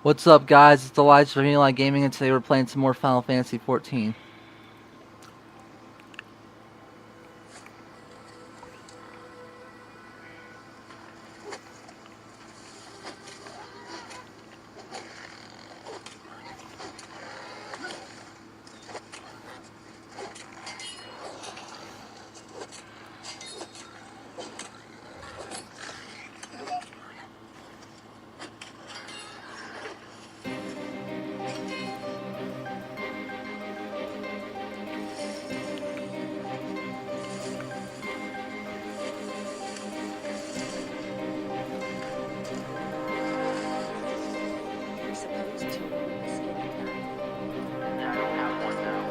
What's up, guys? It's Elijah from Eli Gaming, and today we're playing some more Final Fantasy 14. You're supposed to escape at night. I don't have one now.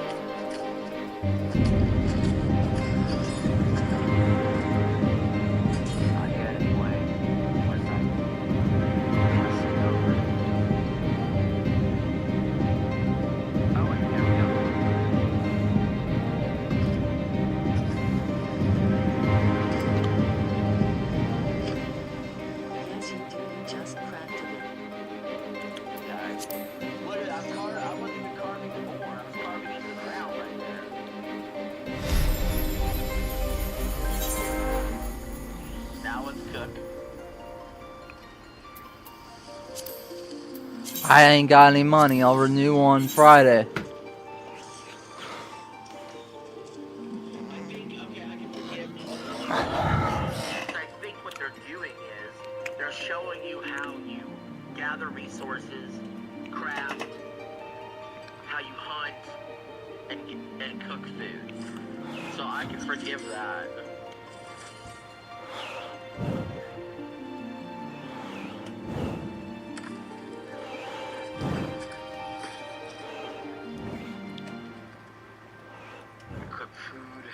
Not yet, anyway. Unless I pass it over. Oh, and there we go. Yes, you do. You just crafted it. Guys, look at that. I wasn't even carving the boar. I was carving into the ground right there. Now let's cook. I ain't got any money. I'll renew on Friday. I think what they're doing is they're showing you how you gather resources, craft, how you hunt, and cook food. So I can forgive that. Cook food.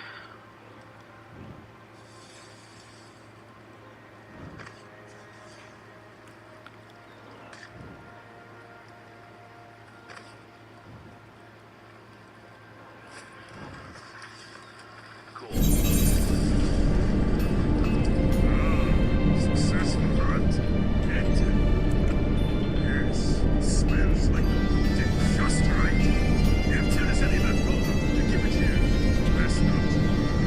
Cool. Successful hunt. Active. Yes, smells like it's just right. If there is any left over, give it here. Best not.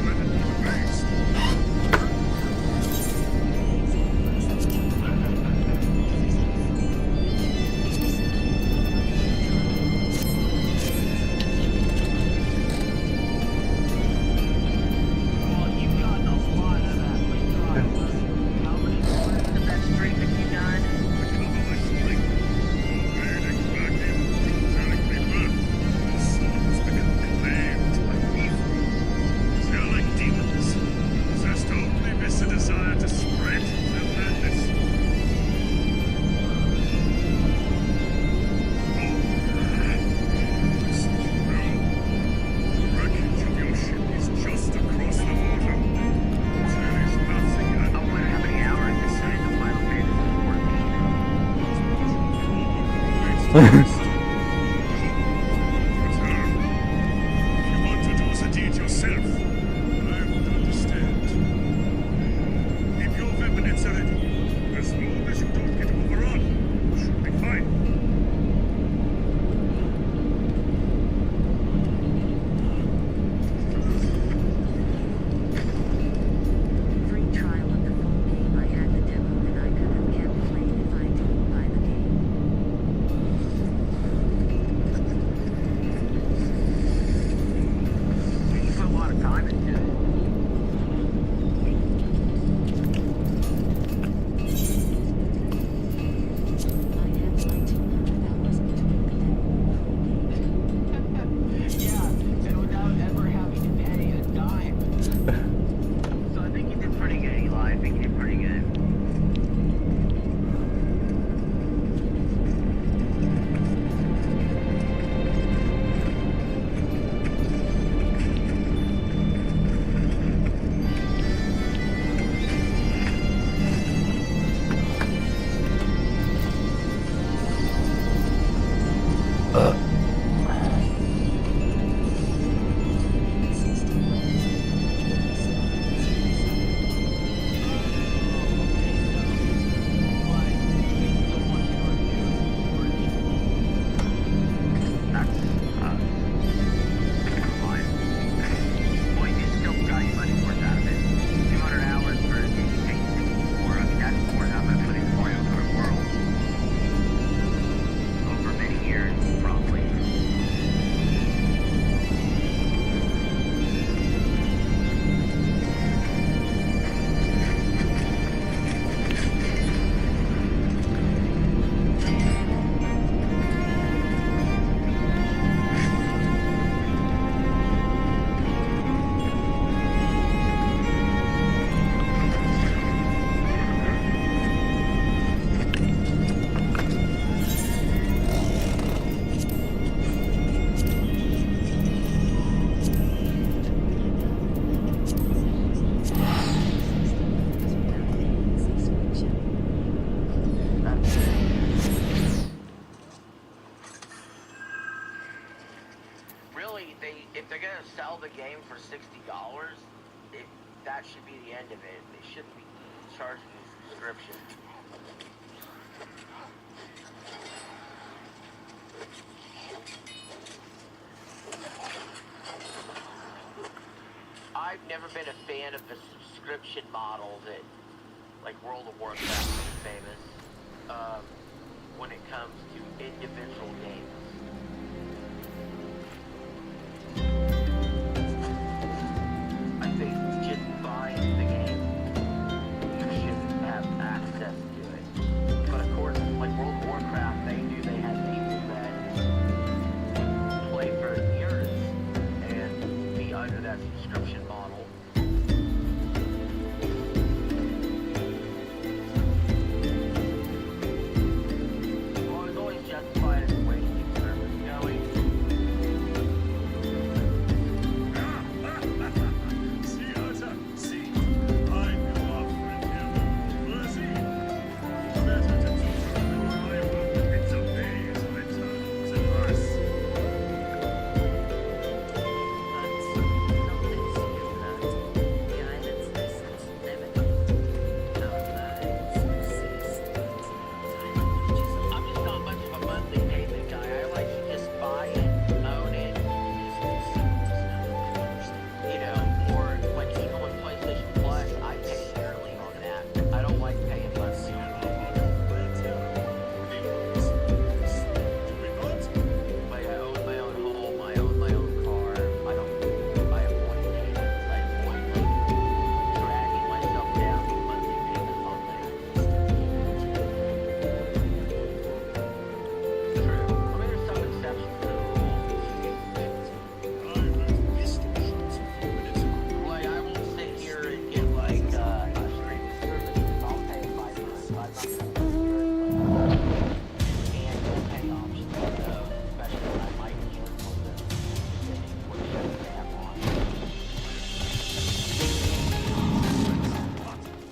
Let it be waste. Well, you've gotten a lot of that free trial. How many what is the best streak that you've done? The cover my strength. Burning back in. Telling me birth. The souls begin claimed by evil. They're like demons. Possessed only with the desire to spread their madness. The wreckage of your ship is just across the water. There is nothing I wonder how many hours this is in Final Fantasy 14. If you want to do the deed yourself, I would understand. Keep your weapons ready. As long as you don't get overrun, you should be fine. Free trial of the full game. I had the demo and I could have kept playing if I didn't buy the game. sell the game for $60, that should be the end of it. They shouldn't be charging you a subscription. I've never been a fan of the subscription model that, like World of Warcraft is famous, when it comes to individual games. I think just buying the game, you should have access to it. But of course, like World of Warcraft, they had people that play for years and be under that subscription model. Well, it's always justified as a way to keep service going. See, Arthur, see. I knew our friend here. Mercy. Better to keep her alive. It's a phase of eternals and us. I'm just not much of a monthly payment guy. I like to just buy it, own it, you know, or like even with PlayStation Plus, I pay yearly on that. I don't like paying monthly on it. Like I own my own home, I own my own car. I avoid payments. I avoid like dragging myself down with monthly payments on things. True. I mean, there's some exceptions to the rule. Like, I won't sit here and get like a streaming service. I'll pay $5 and we'll pay options for those, especially when I might cancel them depending what shows they have on.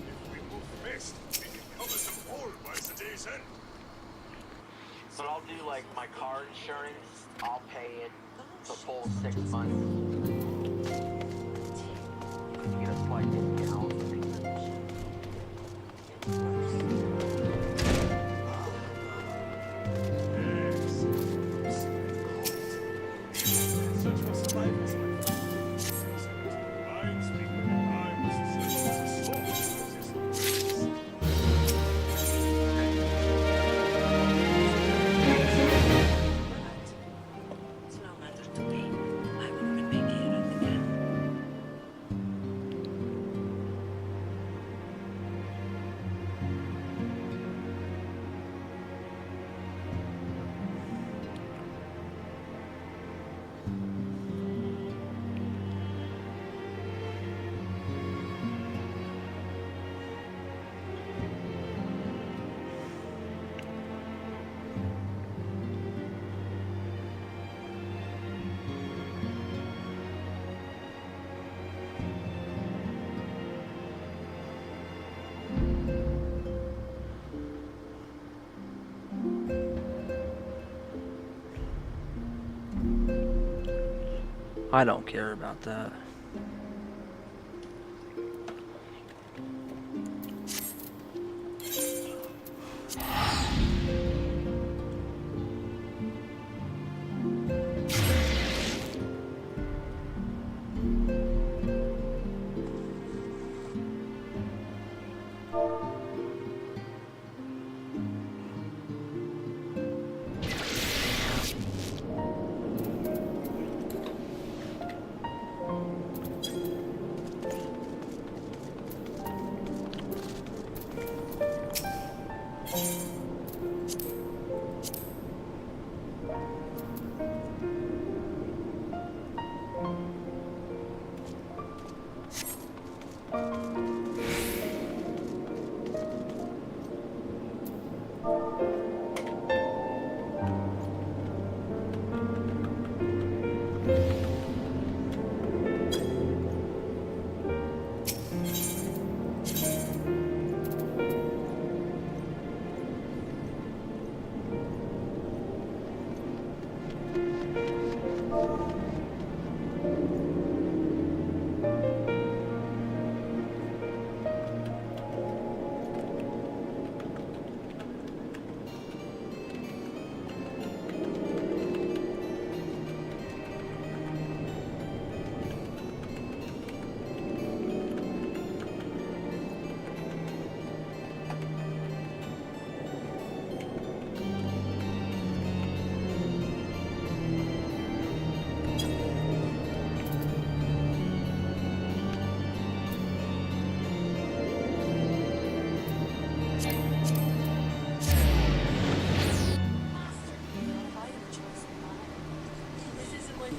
If we move fast, we can cover them all by the day's end. But I'll do like my car insurance. I'll pay it the full 6 months. You get a slight discount. Such was life as Reminds me when I was searching for souls. It's no matter to me. I will remain here at the camp. I don't care about that.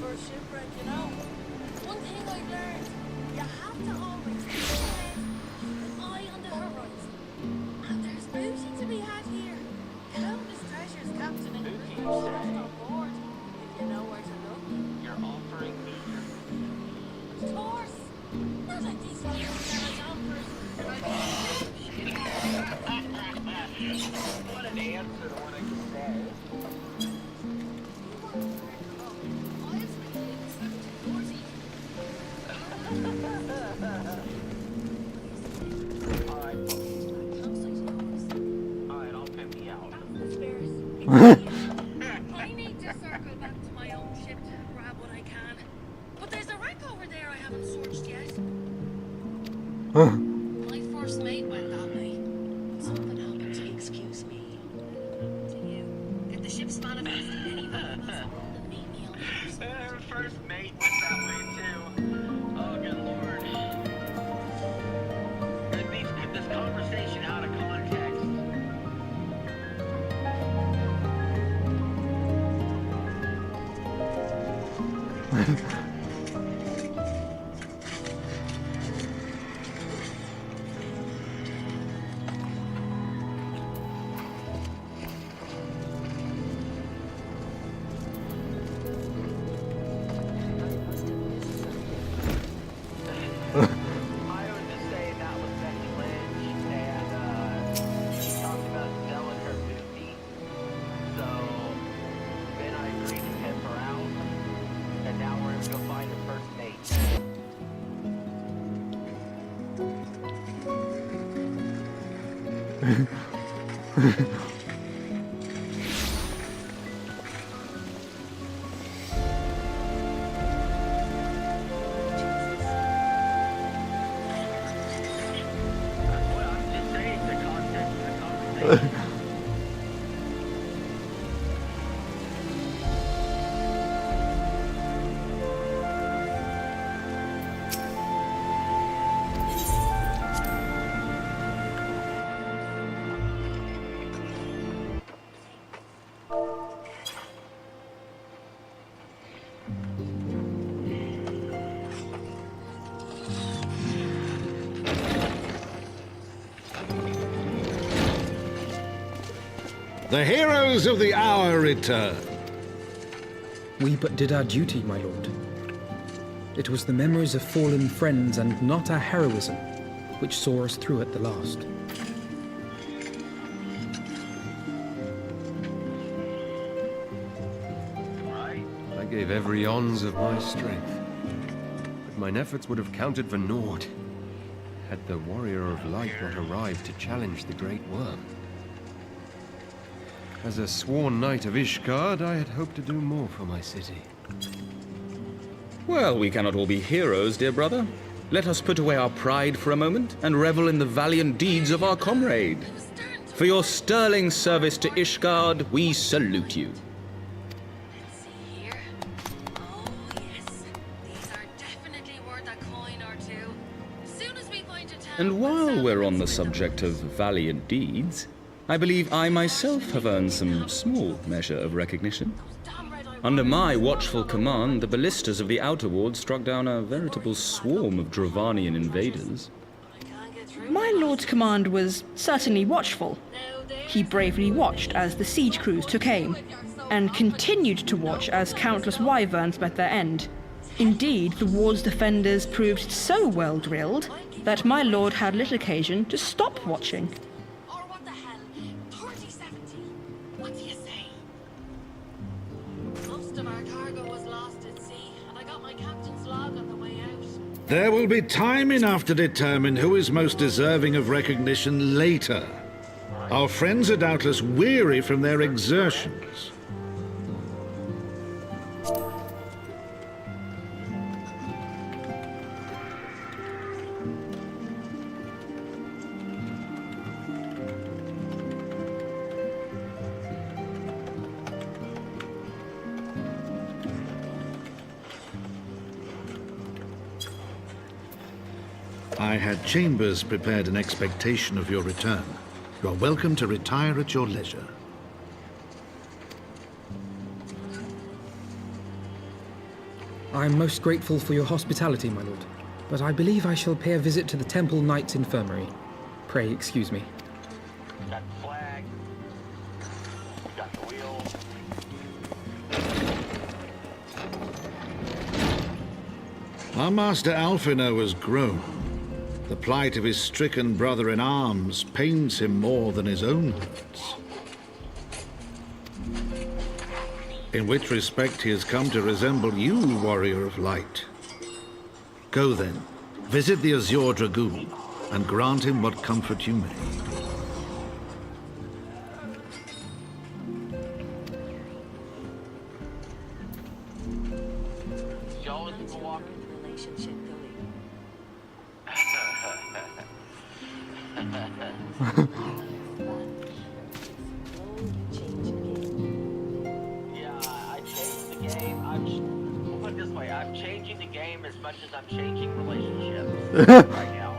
for a shipwreck, you know. One thing I learned, you have to always keep your head, keep an eye on the horizon. And there's beauty to be had here. Countless treasures captain and crew stashed on board, if you know where to look. You're offering me your... Of course. Not like these little jumpers. What an answer to what I just said. Alright, I'll pimp me out. I need to circle back to my own ship to grab what I can. But there's a wreck over there I haven't searched yet. My first mate went that way. Something happened to excuse me. To you. Did the ship's manifest any valuables and meet me on the Her first mate went that way too. Oh, good lord. At least get this conversation out of context. I was just saying that was Becky Lynch, and she talked about selling her booty. So then I agreed to pimp her out, and now we're gonna go find her first mate. Well, I'm just saying the context of the conversation. The heroes of the hour return. We but did our duty, my lord. It was the memories of fallen friends and not our heroism which saw us through at the last. I gave every ounce of my strength, but mine efforts would have counted for naught had the warrior of light not arrived to challenge the great worm. As a sworn knight of Ishgard, I had hoped to do more for my city. Well, we cannot all be heroes, dear brother. Let us put away our pride for a moment and revel in the valiant deeds of our comrade. For your sterling service to Ishgard, we salute you. Let's see here. Oh, yes. These are definitely worth a coin or two. As soon as we find a town... And while we're on the subject of valiant deeds, I believe I myself have earned some small measure of recognition. Under my watchful command, the ballistas of the Outer Ward struck down a veritable swarm of Dravanian invaders. My lord's command was certainly watchful. He bravely watched as the siege crews took aim, and continued to watch as countless wyverns met their end. Indeed, the ward's defenders proved so well drilled that my lord had little occasion to stop watching. Or what the hell? 3070. What do you say? Most of our cargo was lost at sea, and I got my captain's log on the way out. There will be time enough to determine who is most deserving of recognition later. Our friends are doubtless weary from their exertions. I had chambers prepared in expectation of your return. You are welcome to retire at your leisure. I am most grateful for your hospitality, my lord, but I believe I shall pay a visit to the Temple Knight's Infirmary. Pray excuse me. Got the flag. Got the wheel. Our master Alfino has grown. The plight of his stricken brother in arms pains him more than his own hurts. In which respect he has come to resemble you, warrior of light. Go then, visit the Azure Dragoon, and grant him what comfort you may. Y'all is walking. Relationship Yeah, I changed the game. We'll put it this way, I'm changing the game as much as I'm changing relationships right now.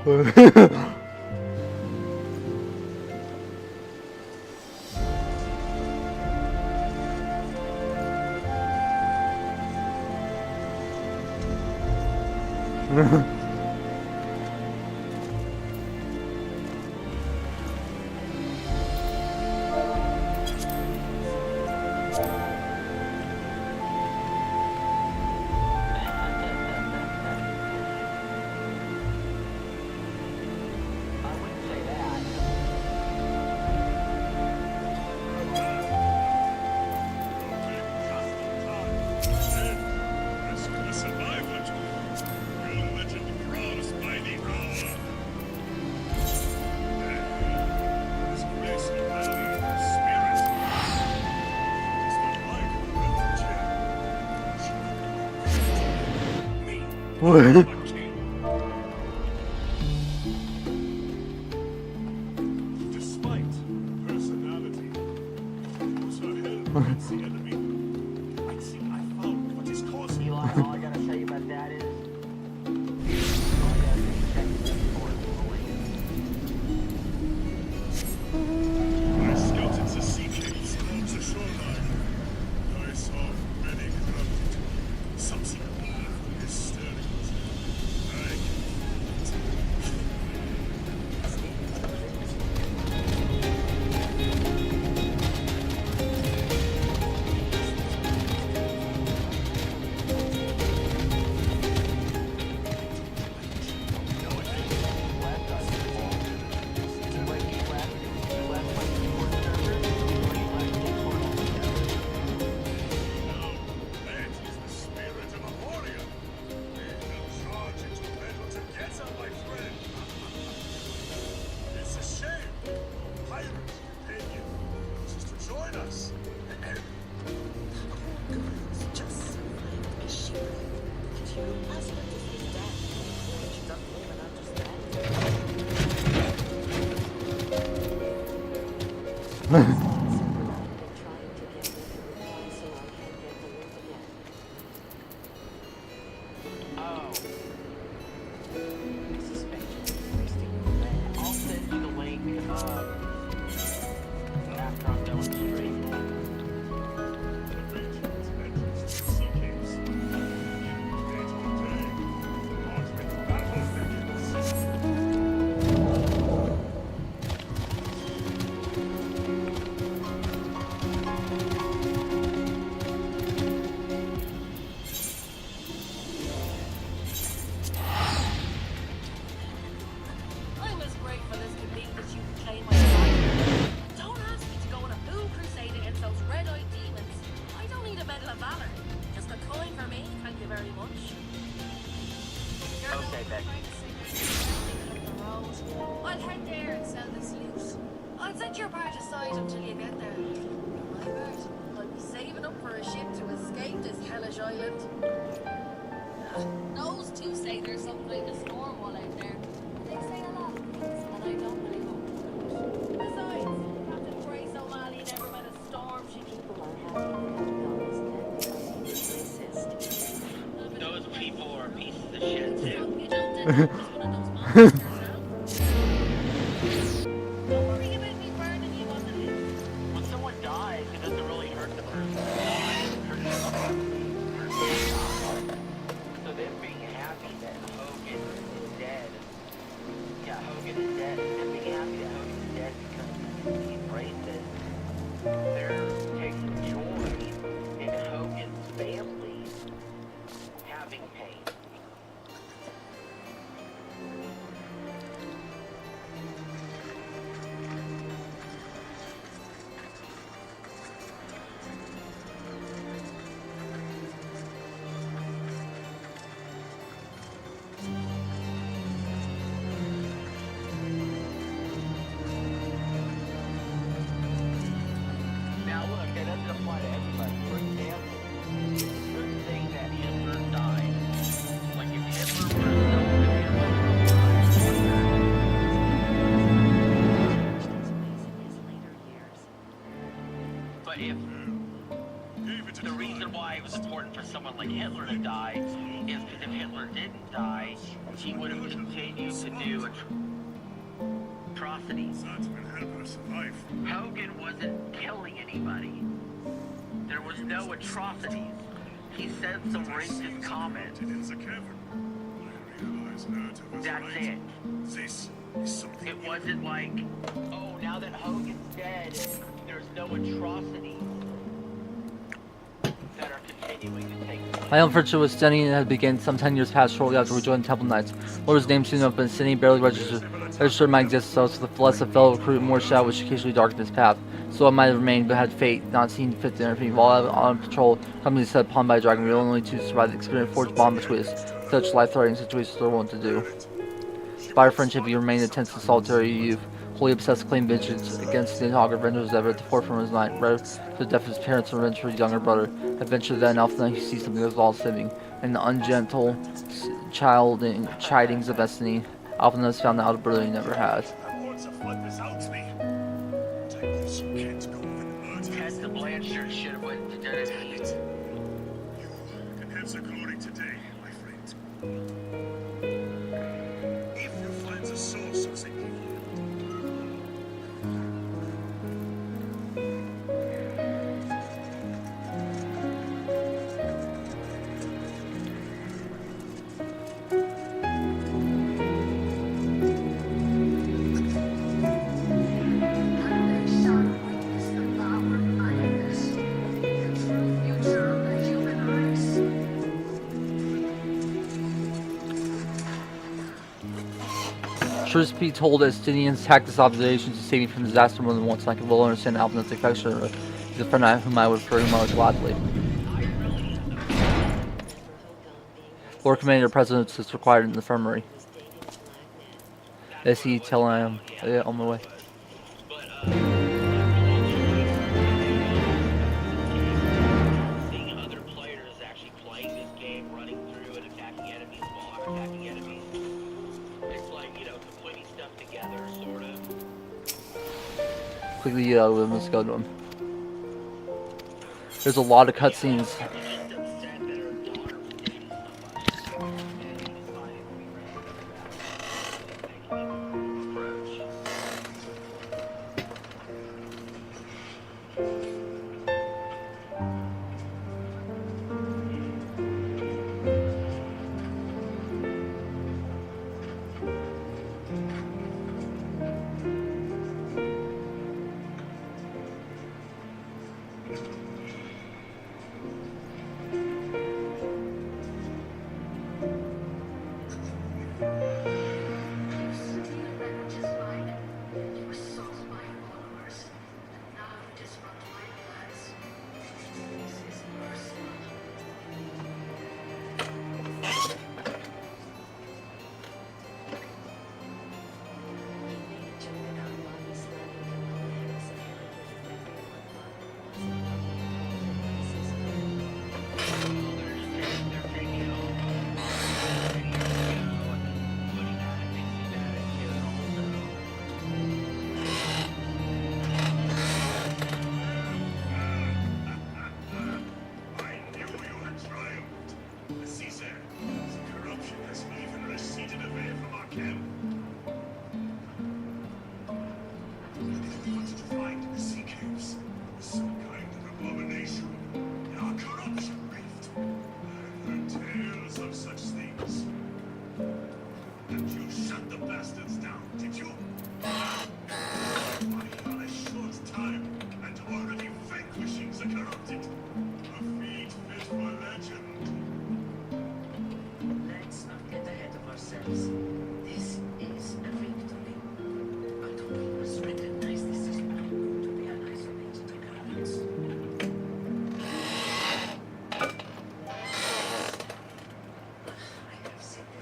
I wouldn't say that. Rescue a survivor to your legend grows by the hour. This grace and value of spirit is the light of the me, a king. Despite personality, was her hell against the enemy. I think I found what is causing Eli, all I gotta tell you about that is, all I gotta do is check the report I scouted the sea caves along the shoreline. I saw many corrupted. Something evil is stirring. That is the spirit of a warrior. We will charge into battle together, my friend. It's a shame. Pirate companion wishes to join us. just survived a shipwreck. And your husband is his dad, which doesn't even understand. Trying to get me to reply so I can get the link again. Oh, I suspect you're wasting your breath. I'll send you the link, after I'm done with the stream. The region's entrance to the sea caves. It will take, not with battle beckons. I'm as grateful as can be that you claim my life. Don't ask me to go on a fool crusade against those red-eyed demons. I don't need a medal of valor. Just a coin for me, thank you very much. You're the Okay, one Becky. trying to sing the road. I'll head there and sell this loot. I'll set your part aside until you get there. My part, I'll be saving up for a ship to escape this hellish island. Those two say there's some kind of storm wall out there. They say a lot of things, and I don't believe them. Besides, Captain Grace O'Malley never met a storm she people are happy to exist. Those people are pieces of shit too. You don't end up as one of those monsters, huh? Don't worry about me burning you on the list. When someone dies, it doesn't really hurt the person who died. It hurts the person who died. But if the reason why it was important for someone like Hitler to die is because if Hitler didn't die, he would have continued to do atrocities. Hogan wasn't killing anybody. There was no atrocities. He said some racist comments. That's it. It wasn't like, oh, now that Hogan's dead, there's no atrocities that are continuing to take place. My own friendship with Stenny had begun some 10 years past shortly after we joined Temple Knights. Lord's name soon up, but Stenny barely registered my existence, so the less a fellow recruit, more shadow which occasionally darkened his path. So I might have remained, but had fate not seen fit to intervene. While I was on patrol, company set upon by a dragon, we were only to survive the experience forged bond between us. Such life-threatening situations are wont to do. By our friendship, we remained a tense and solitary youth, wholly obsessed to claim vengeance against the inaugurated who was ever at the forefront of his mind, rather to the death of his parents and revenge for his younger brother. Adventure then, often he sees something that was all saving, and the ungentle chidings of destiny, often those found out a brother he never had. Ted Blanchard should have went to Dirty. And hence according today, my friend. If you find the source of the evil, Truth be told, Estinians attacked this observation to save me from disaster more than once, and I could well understand Alvin's affection. He's a friend whom I would refer him most gladly. Lord Commander, President is required in the infirmary. Is he telling I am on my way? Seeing other players actually playing this game, running through and attacking enemies while I'm attacking enemies, it's like, you know, putting stuff together, sort of. Quickly, let's go to him. There's a lot of cutscenes.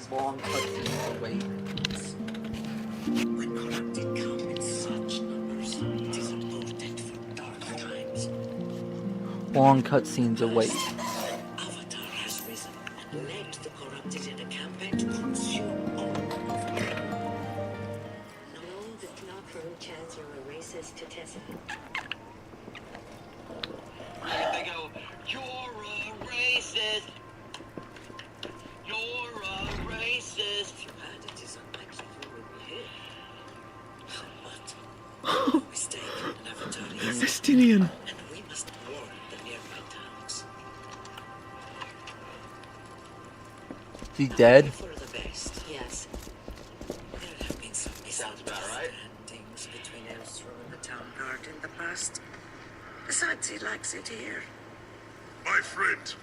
Long cutscenes await. When corrupted come in such numbers, it is a portent for dark times. Long cutscenes await. Avatar has risen and led the corrupted in a campaign to consume all of them. No, the clock room chancellor races to Tessa. Is he dead? For the best, yes. There have been some Sounds about right. misunderstandings between Elstrom and the town guard in the past. Besides, he likes it here. My friend,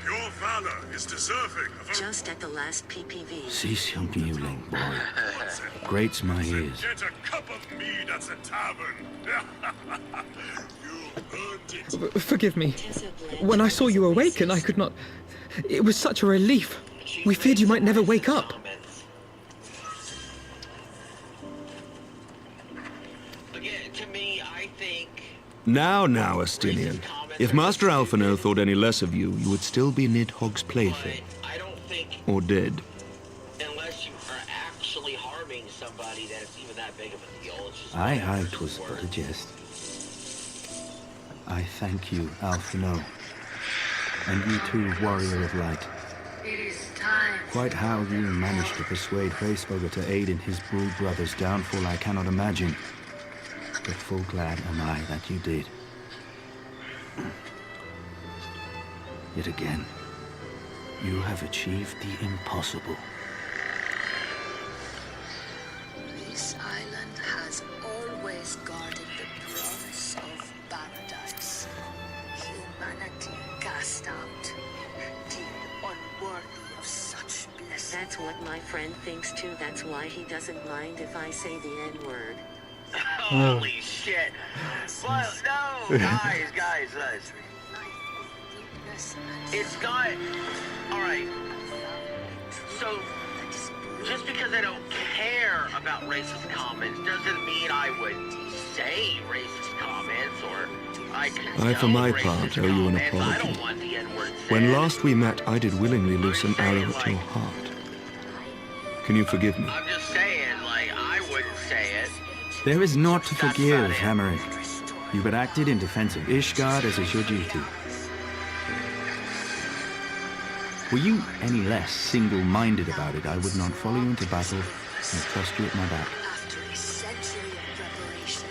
your valor is deserving of a... Just at the last PPV. Cease your mewling, boy. Grates my ears. Get a cup of mead at the tavern. You earned it. Forgive me. Tessa Blanche When I saw you was awaken, I could not... It was such a relief. We feared you might never wake up. Again, to me, I think Now, Astinian. If Master Alphino thought any less of you, you would still be Nidhogg's plaything. I don't think Or dead. unless you are actually harming somebody that it's even that big of a deal. It's just Aye, 'twas but a jest. I thank you, Alphino. And you too, Warrior of Light. It is time. Quite how you managed to persuade Hraesvoga to aid in his brood brother's downfall I cannot imagine. But full glad am I that you did. Yet again, you have achieved the impossible. This island has always guarded the promise of paradise. Humanity cast out, deemed unworthy of such bliss. That's what my friend thinks too. That's why he doesn't mind if I say the N-word. holy shit. Well, no, guys, it's got... Alright. So, just because I don't care about racist comments doesn't mean I would say racist comments or I I, for my part, owe you an I apology. don't want the N-word said. When last we met, I did willingly loose an arrow at your heart. Can you forgive me? I'm just saying, like, I wouldn't say it. There is naught to That's forgive, not it. Hammerich. You but acted in defense of Ishgard as is your duty. Were you any less single-minded about it, I would not follow you into battle and trust you at my back. After a century of preparation,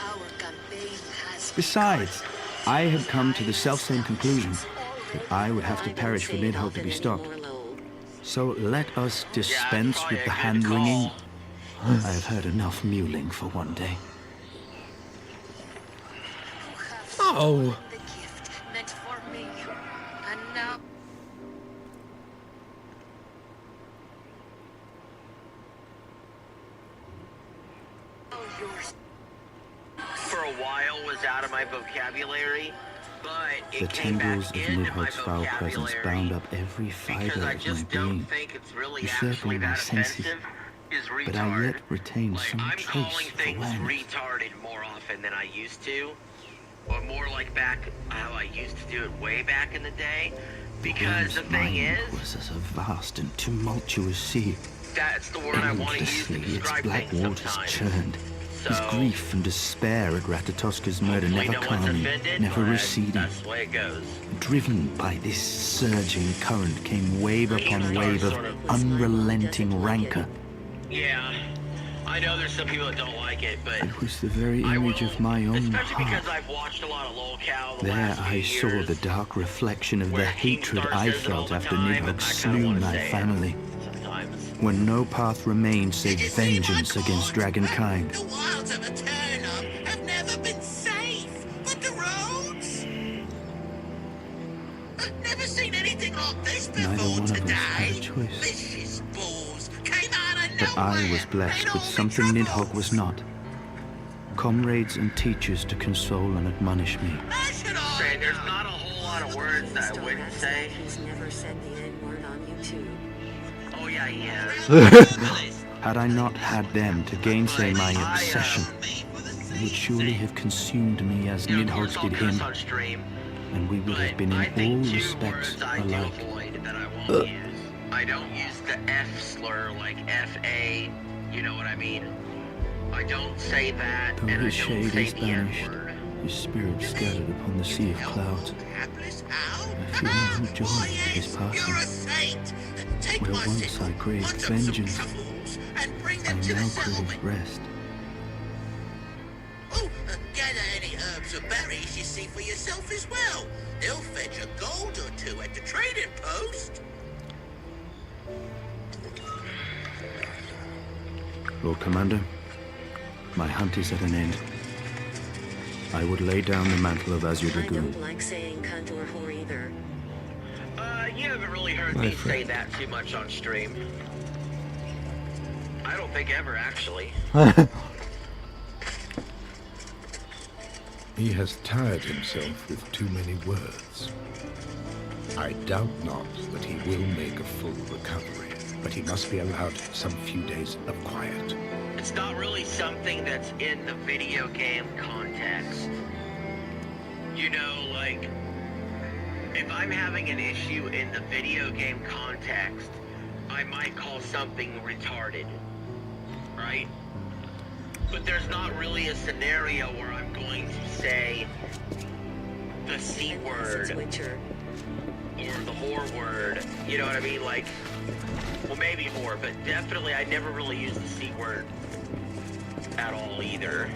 our campaign has Besides, I had come to the selfsame conclusion that I would have to perish for Nidhogg to be stopped. So let us dispense probably with a the good hand-wringing. call. I have heard enough mewling for one day. Oh, The gift meant for me. And now yours. For a while was out of my vocabulary, but The it came tendrils back of into my Nidhogg's foul presence vocabulary bound up every because fibre I of my just don't being. think it's really Usurping actually my that senses, offensive is retard. but I yet retain Like, some I'm calling trace of things awareness. retarded more often than I used to, but more like back how I used to do it way back in the day. Because the Worm's thing mind is, was as a vast and tumultuous sea. that's the word I want to use to Endlessly its describe black things waters sometimes. churned. His So, grief and despair at Ratatoska's murder hopefully never no one's calming, offended, never but receding. That's the way it goes. Driven by this surging current came wave upon wave of unrelenting rancor. Yeah, I know there's some people that don't like it, but It was the very I image will, of my own especially heart. because I've watched a lot of lolcow the There last few I saw years, the dark reflection of the where King hatred Star I says it all felt the after time, and I Nidhogg kinda slew wanna my say it family. sometimes. When no path remained save vengeance against dragonkind. The wilds of Eternum have never been safe, but the roads? I've never seen anything like this Neither before one of us today. had a choice. Vicious bulls came out of But nowhere. I was blessed made with all the something trouble. Nidhogg was not. Comrades and teachers to console and admonish me. How should I Say, there's know? not a whole lot of words that I wouldn't say. He's never said the N-word on YouTube. Oh yeah, he has. Had I not had them to gainsay my obsession, they would surely have consumed me as You know, of course, Nidhogg I'll did cuss him, on stream, and we would have but been I in think all two respects words I do alike. avoid that I won't use. I don't use the F slur like F-A, you know what I mean? I don't say that, Though and I his don't shade say is the banished, N-word. his spirit scattered upon the sea of clouds. Hapless how? I feel no joy Why, at his yes, passing. you're a saint. Take Where my once sickle, I craved hunt up some vengeance, truffles, and bring I them to the now settlement. crave rest. Oh, gather any herbs or berries you see for yourself as well. They'll fetch a gold or two at the trading post. Lord Commander, my hunt is at an end. I would lay down the mantle of Azure I Dragoon. don't like saying cunt or whore either. You haven't really heard My me say friend. that too much on stream. I don't think ever, actually. He has tired himself with too many words. I doubt not that he will make a full recovery, but he must be allowed some few days of quiet. It's not really something that's in the video game context. You know, like, if I'm having an issue in the video game context, I might call something retarded, right? But there's not really a scenario where I'm going to say the C word or the whore word. You know what I mean? Like, well, maybe whore, but definitely I never really use the C word at all either.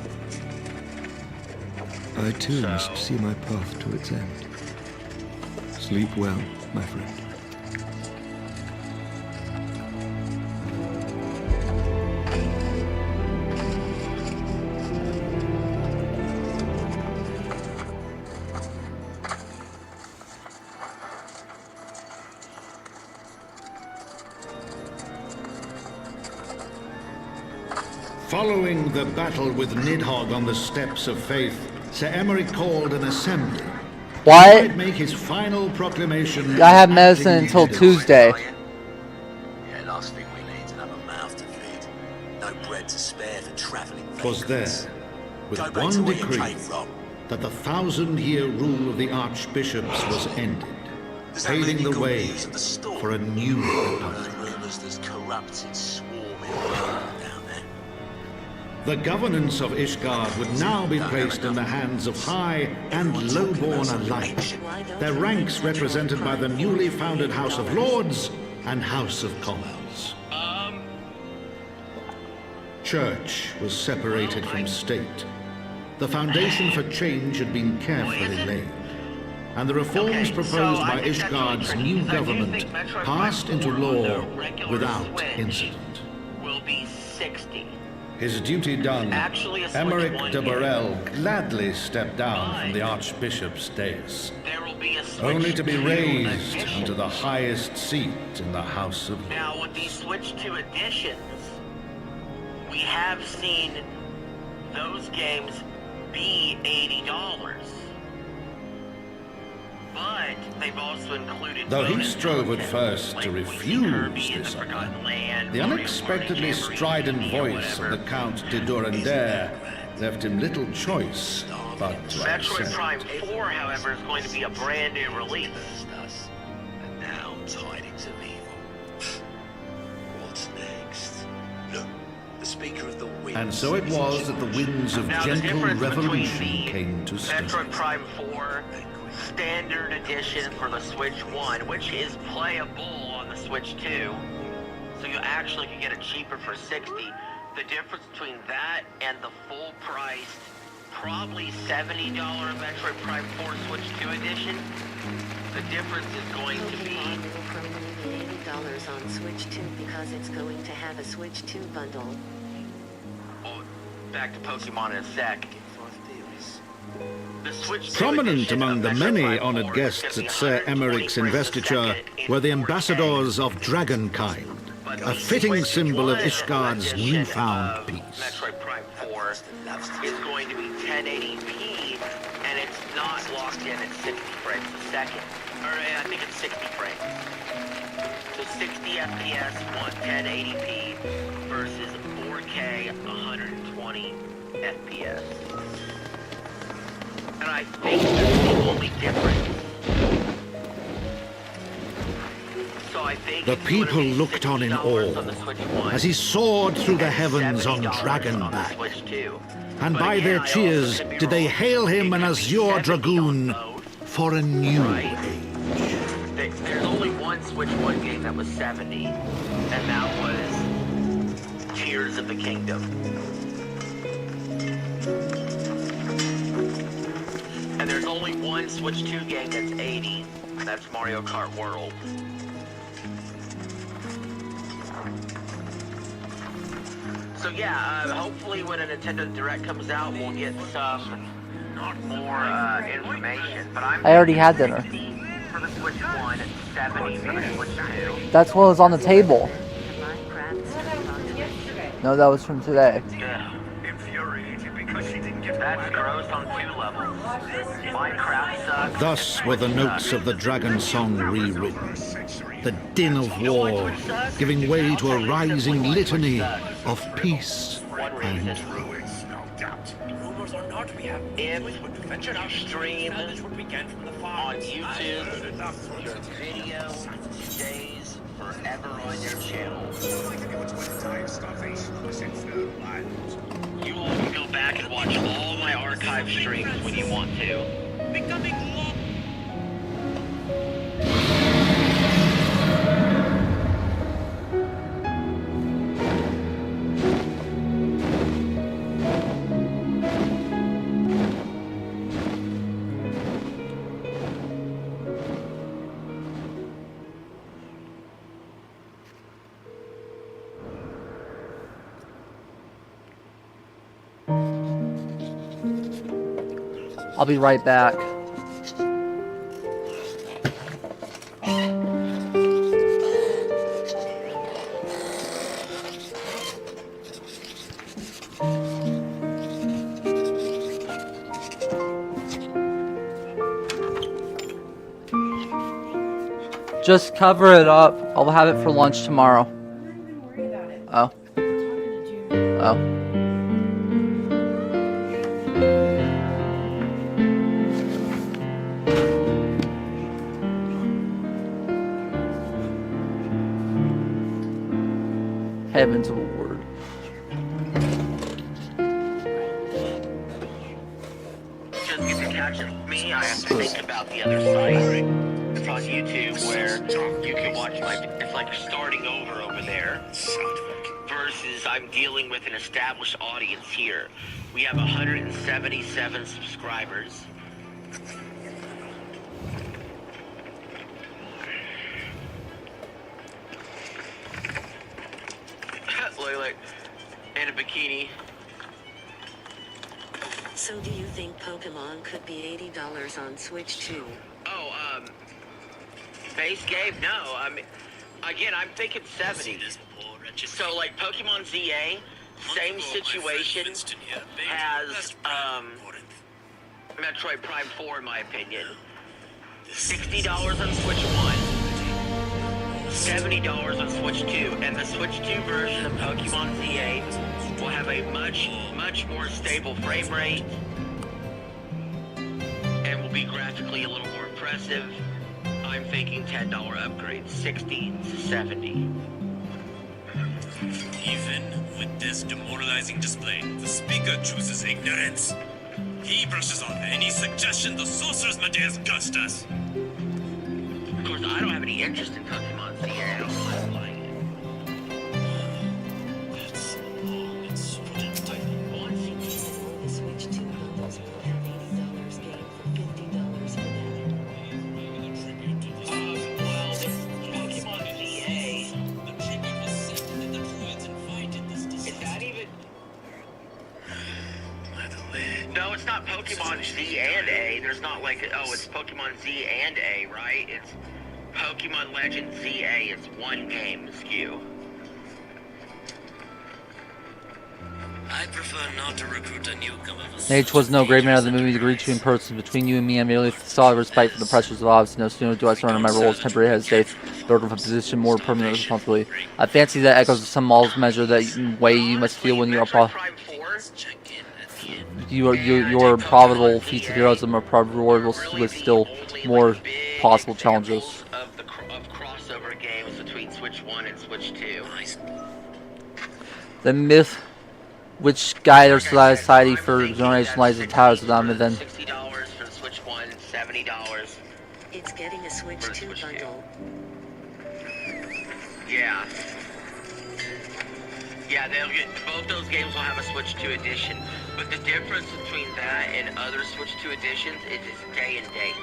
I too must see my path to its end. Sleep well, my friend. Following the battle with Nidhogg on the Steps of Faith, Sir Emeric called an assembly. What? He might make his final proclamation. I have medicine until Tuesday. Yeah, last thing we need is another mouth to feed. No bread to spare for travelling. 'Twas there, with Go back to one where you decree, came from. that the 1,000-year rule of the archbishops was ended, Does that mean paving you've the got way news of the storm? for a new republic. Rumours there's corrupted swarming around down there. The governance of Ishgard would now be placed in the hands of high and lowborn alike, their ranks represented by the newly founded House of Lords and House of Commons. Church was separated from state. The foundation for change had been carefully laid, and the reforms proposed by Ishgard's new government passed into law without incident. Will be 60. His duty done, Actually, a switch Emeric one de here. Burrell gladly stepped down from the Archbishop's dais, There will be a switch only to be 2 raised edition. unto the highest seat in the House of Lords. Now, with these Switch 2 editions, we have seen those games be $80. But they've also included Though he bonus strove at content, first to like we see refuse Kirby in this the honor, Forgotten Land, the Mario unexpectedly Party Jamboree, strident or voice of whatever. the Count de Durandare left him little choice but to Metroid accept. Prime 4, however, is going to be a brand new release. And now tidings of evil. What's next? Look, the Speaker of the Winds. And so it was that the winds of Now, the gentle difference between revolution the came to stir. Metroid Prime 4 Standard Edition for the Switch 1, which is playable on the Switch 2, so you actually can get it cheaper for $60. The difference between that and the full priced, probably $70 Metroid Prime 4 Switch 2 Edition, the difference is going to be... $80 on Switch 2 because it's going to have a Switch 2 bundle. Oh, back to Pokemon in a sec. The Switch 2 Prominent edition among of the Metroid many Prime 4 honoured is guests gonna be at Sir 120 Emeric's frames a investiture second were the in 4K. ambassadors of Dragonkind, a fitting symbol of Ishgard's newfound peace. Metroid Prime 4 is going to be 1080p, and it's not locked in at 60 frames a second. Or I think it's 60 frames. So 60 FPS, 1080p versus 4K 120 FPS. And I think that's the only difference. So I think The it's gonna people be looked on in $60 awe on the Switch 1 as he soared through the and heavens on $70 Dragonback. the Switch 2. And But by again, their I also cheers could be did they wrong. hail him an It could be Azure 70 on Dragoon both, for a new right? age. There's only one Switch 1 game that was 70, and that was Tears of the Kingdom. And there's only one Switch 2 game that's 80, and that's Mario Kart World. So So yeah, hopefully when a Nintendo Direct comes out, we'll get some more information. But I already had dinner. For the Switch 1, 70 for the Switch 2. That's what was on the table. No, that was from today. Infuriated because she didn't get that's gross on 2 levels. Minecraft sucks. Thus were the notes of the Dragon Song rewritten. The din of war, giving way to a rising litany of peace and Rumors or not, we have If stream on YouTube, your video stays forever on your channel. You will go back and watch all my archive streams when you want to. becoming law. I'll be right back. Just cover it up. I'll have it for lunch tomorrow. Oh. Oh. Heavens of a word. Just get to catch me, I have to think about the other side. It's on YouTube where you can watch my, it's like starting over there. Versus I'm dealing with an established audience here. We have 177 subscribers. Look, and a bikini. So do you think Pokemon could be $80 on Switch 2? Oh, base game? No, I mean, again, I'm thinking 70. So, like, Pokemon ZA, same situation, has, Metroid Prime 4, in my opinion. $60 on Switch 1. $70 on Switch 2, and the Switch 2 version of Pokemon ZA will have a much more stable frame rate and will be graphically a little more impressive. I'm thinking $10 upgrade, 60 to 70. Even with this demoralizing display, the speaker chooses ignorance. He brushes off any suggestion the sorcerer's Medea's gust us. Of course, I don't have any interest in Pokemon ZA. I don't mind playing it. The Switch 2 bundles will have $80 game for $50 for that. Well, Pokemon ZA. The tribute was sent and the druids invited this to Is that even? by the way. No, it's not Pokemon Z and A. There's not like, oh, it's Pokemon Z and A, right? It's Pokemon Legend ZA. It's one game SKU. I prefer not to recruit a newcomer. Nate was no great man of the movie agreed to in person. Between you and me, I merely saw respect for the pressures of office. No sooner do I surrender my role as temporary head of state, build of a position more permanent responsibility. I fancy that echoes some mall's measure that way you must feel when you are your probable feats of heroism or probable reward with still more possible challenges. Of crossover games between Switch 1 and Switch 2. The myth which guide our society for generation lies in towers of them, and then $60 for the Switch 1, $70. It's getting a Switch 2 bundle. Yeah. Yeah, they'll get both those games will have a Switch 2 edition. But the difference between that and other Switch 2 editions is its day and date.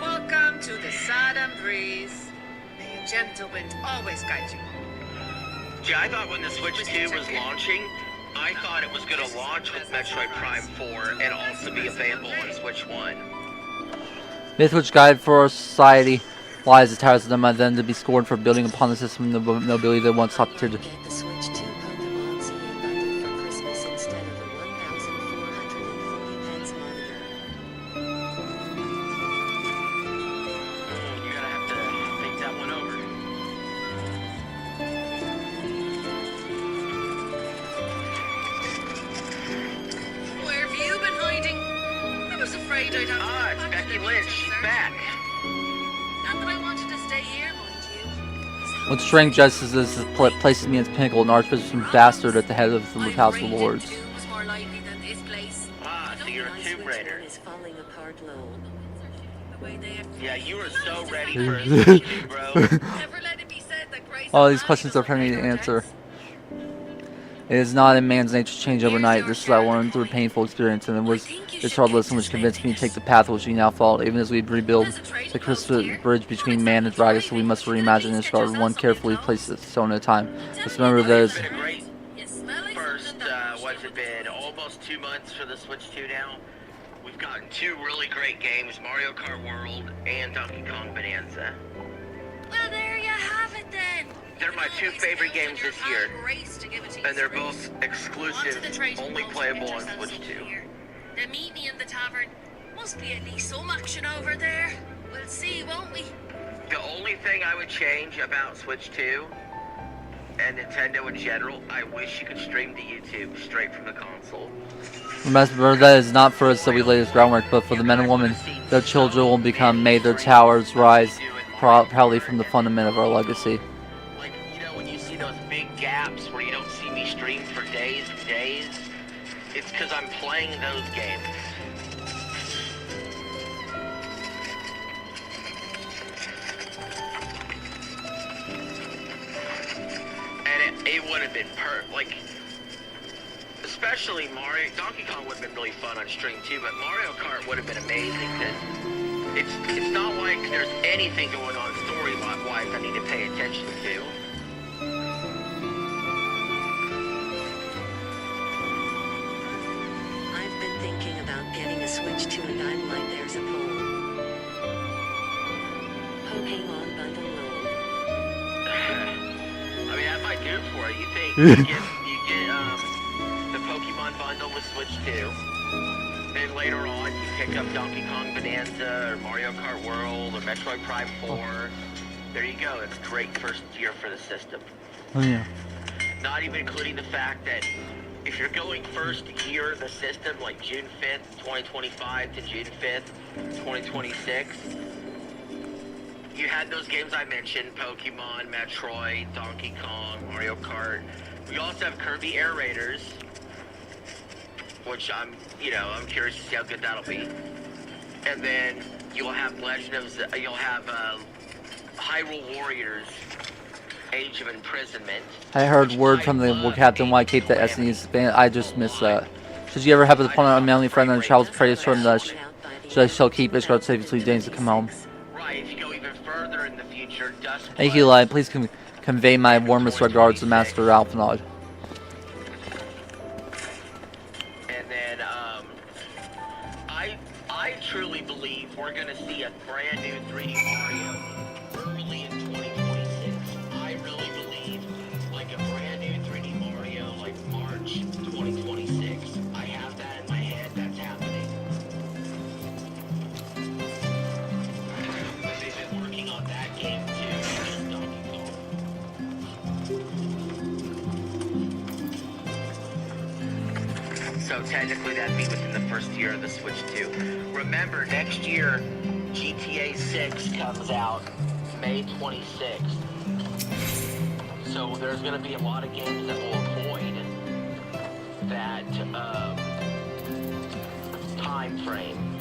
Welcome to the Southern Breeze. May a gentle wind always guide you. See, I thought when the Switch 2 was launching, I thought it was going to launch with Metroid Prime 4 and also be available on Switch 1. Myth which guide for society lies as towers of them are then to be scorned for building upon the system of nobility that once sought to. Get the Switch 2 Pokemon CA bundle for Christmas instead of the 1,440 pence monitor. You're going to have to think that one over. Where have you been hiding? I was afraid I'd have to Ah, go it's back to Becky the Lynch. beaches, She's sir. back. Not that I wanted to stay here, mind you. What strength justice is places me as pinnacle and archbishop bastard at the head of the House of Lords. Was more likely than this place. Ah, so you're a My Tomb Switch Raider. 1 is falling apart low. The way they have Yeah, you were so ready for a Switch 2, bro. never let it be said that Grace All and these Manny questions are doesn't for me pay to her answer. debts. It is not in man's nature to change overnight. This is I learned through a painful experience, and it was this hard lesson which convinced me to take the path which we now follow. Even as we rebuild the crystal bridge between man and dragon, so we must reimagine this guard one carefully placed at stone at a time. Let's remember that It's been a great first, what's it been, almost 2 months for the Switch 2 now. We've gotten 2 really great games, Mario Kart World and Donkey Kong Bonanza. Well, there you have it then. They're my 2 favorite games this year, and they're both exclusive, only playable on Switch 2. Then meet me in the tavern. Must be at least some action over there. We'll see, won't we? The only thing I would change about Switch 2 and Nintendo in general, I wish you could stream to YouTube straight from the console. Remember that it is not for us that we lay this groundwork, but for the men and women their children will become. May their towers rise proudly from the fundament of our legacy. Like, you know, when you see those big gaps where you don't see me stream for days and days, it's because I'm playing those games. And it would have been like, especially Mario, Donkey Kong would have been really fun on stream too, but Mario Kart would have been amazing because it's not like there's anything going on story-wise I need to pay attention to. I've been thinking about getting a Switch 2 and I'm like there's a pull. Pokemon bundle low. I mean, that might do it for you. You think you get the Pokemon bundle with Switch 2, then later on you pick up Donkey Kong Bonanza or Mario Kart World or Metroid Prime 4. There you go. It's a great first year for the system. Oh yeah. Not even including the fact that if you're going first year of the system, like June 5th, 2025 to June 5th, 2026, you had those games I mentioned, Pokemon, Metroid, Donkey Kong, Mario Kart. We also have Kirby Air Raiders, which I'm curious to see how good that'll be. And then you'll have you'll have Hyrule Warriors, Age of Imprisonment. I heard word from the Captain why keep the SNES band. I just missed that. Should you ever have a opponent or manly friend on travels, pray to shorten the should I shall keep his guard safe until days to come home. Right, if you go even further in the future, Dust. Thank you, Eli. Please convey my warmest regards to Master Alphanod. And then, I truly believe we're gonna see a brand new 3D Mario early in 2026. I really believe, like a brand new 3D Mario, like March 2026. I have that in my head. That's happening. But they've been working on that game too, not just Donkey Kong. So technically that'd be within the first year of the Switch 2. Remember, next year, GTA 6 comes out May 26th. So there's going to be a lot of games that will avoid that time frame.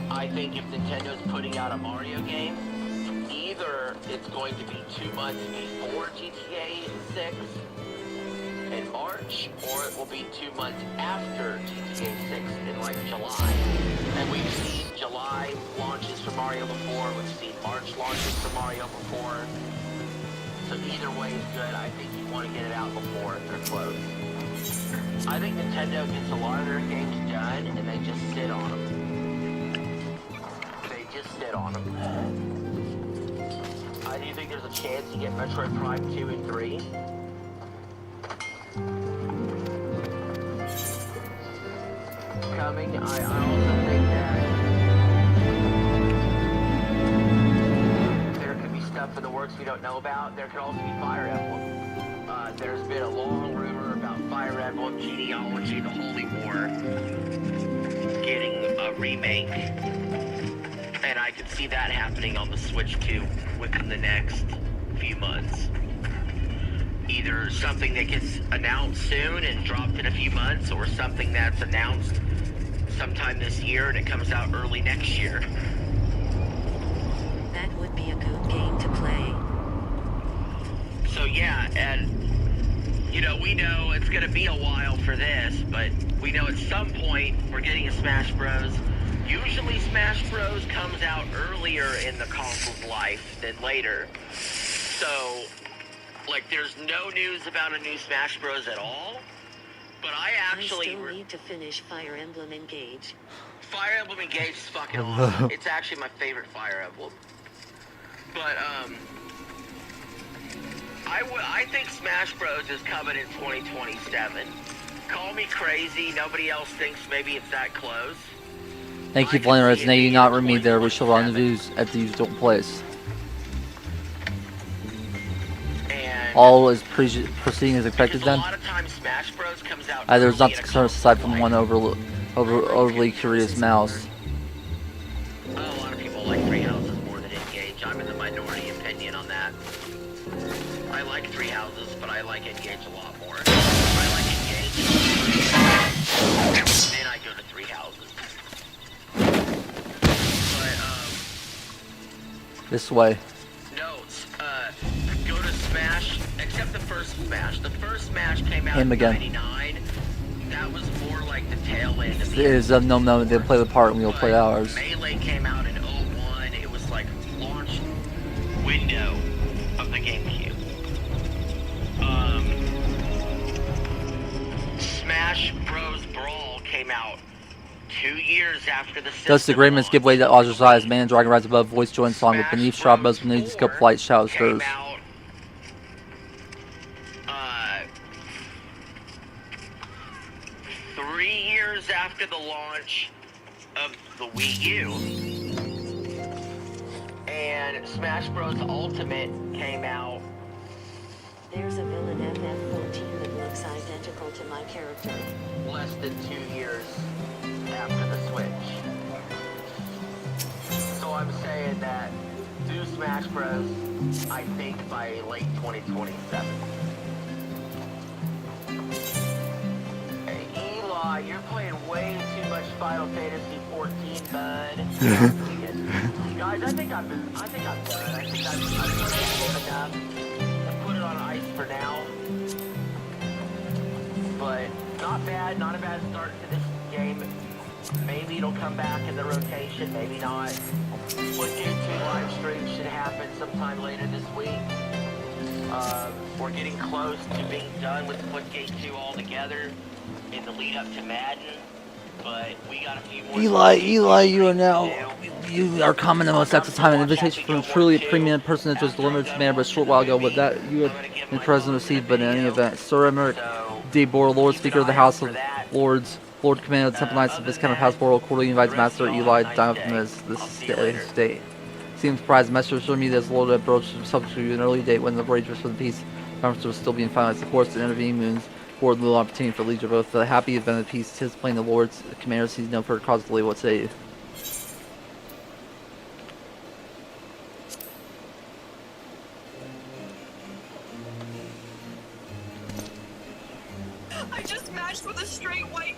I think if Nintendo's putting out a Mario game, either it's going to be 2 months before GTA 6 in March, or it will be 2 months after GTA 6 in like July. And we've seen July launches for Mario before, we've seen March launches for Mario before. So either way is good. I think you want to get it out before they're closed. I think Nintendo gets a lot of their games done and they just sit on them. They just sit on them. I do think there's a chance you get Metroid Prime 2 and 3. Coming. I also think that there could be stuff in the works we don't know about. There could also be Fire Emblem. There's been a long rumor about Fire Emblem Genealogy, the Holy War, getting a remake. And I could see that happening on the Switch 2 within the next few months. Either something that gets announced soon and dropped in a few months, or something that's announced sometime this year and it comes out early next year. That would be a good game to play. So yeah, and you know, we know it's gonna be a while for this, but we know at some point we're getting a Smash Bros. Usually Smash Bros. Comes out earlier in the console's life than later. So, like, there's no news about a new Smash Bros. At all. But I actually still need to finish Fire Emblem Engage. Fire Emblem Engage is fucking awesome. It's actually my favorite Fire Emblem. But I think Smash Bros. Is coming in 2027. Call me crazy. Nobody else thinks maybe it's that close. Thank you for letting us know you not with me there. We shall rendezvous at the usual place. All is proceeding as expected then? There's not concern aside from one overly curious mouse. A lot of people like Three Houses more than Engage. I'm in the minority opinion on that. I like Three Houses, but I like Engage a lot more. I like Engage, then I go to Three Houses. But, this way. Go to Smash, except the first Smash. The first Smash came out in again. 99. That was more like the tail end of It is no, they'll play the part and we'll play ours. Melee came out in 01. It was like launch window of the GameCube. Smash Bros. Brawl came out 2 years after the system. Thus the Greymans give way to Ozra's eyes. Man and Dragon rise above, voice joins song with beneath sharp buzz, beneath the scope light shadows stirs. 3 years after the launch of the Wii U. And Smash Bros. Ultimate came out. There's a villain ff14 that looks identical to my character. Less than 2 years after the Switch. So I'm saying that do Smash Bros. I think by late 2027. Hey, Eli, you're playing way too much Final Fantasy 14, bud. Guys, I think I'm done. I think I've played enough to put it on ice for now. But not bad, not a bad start to this game. Maybe it'll come back in the rotation, maybe not. Splitgate 2 live stream should happen sometime later this week. We're getting close to being done with Splitgate 2 altogether in the lead up to Madden. But we got a few more. Eli, you are coming the most active time. An invitation from truly a premium person that was delivered to man but a short while ago. But that you have been present received, but in any event, Sir Emmerich D. Bor, Lord Speaker of the House of Lords, Lord Commander of the Temple Knights of Viscount of House Bor, accordingly invites Master Eli down from his estate. Seems surprised, Master assured me that his Lord had broached subject to an early date when the arrangements for the peace conference was still being finalized. Of course, the intervening moons afford little opportunity for Legion both. The happy event of peace, his playing the Lord's Commander sees no further cause to delay. What say you? I just matched with a straight white.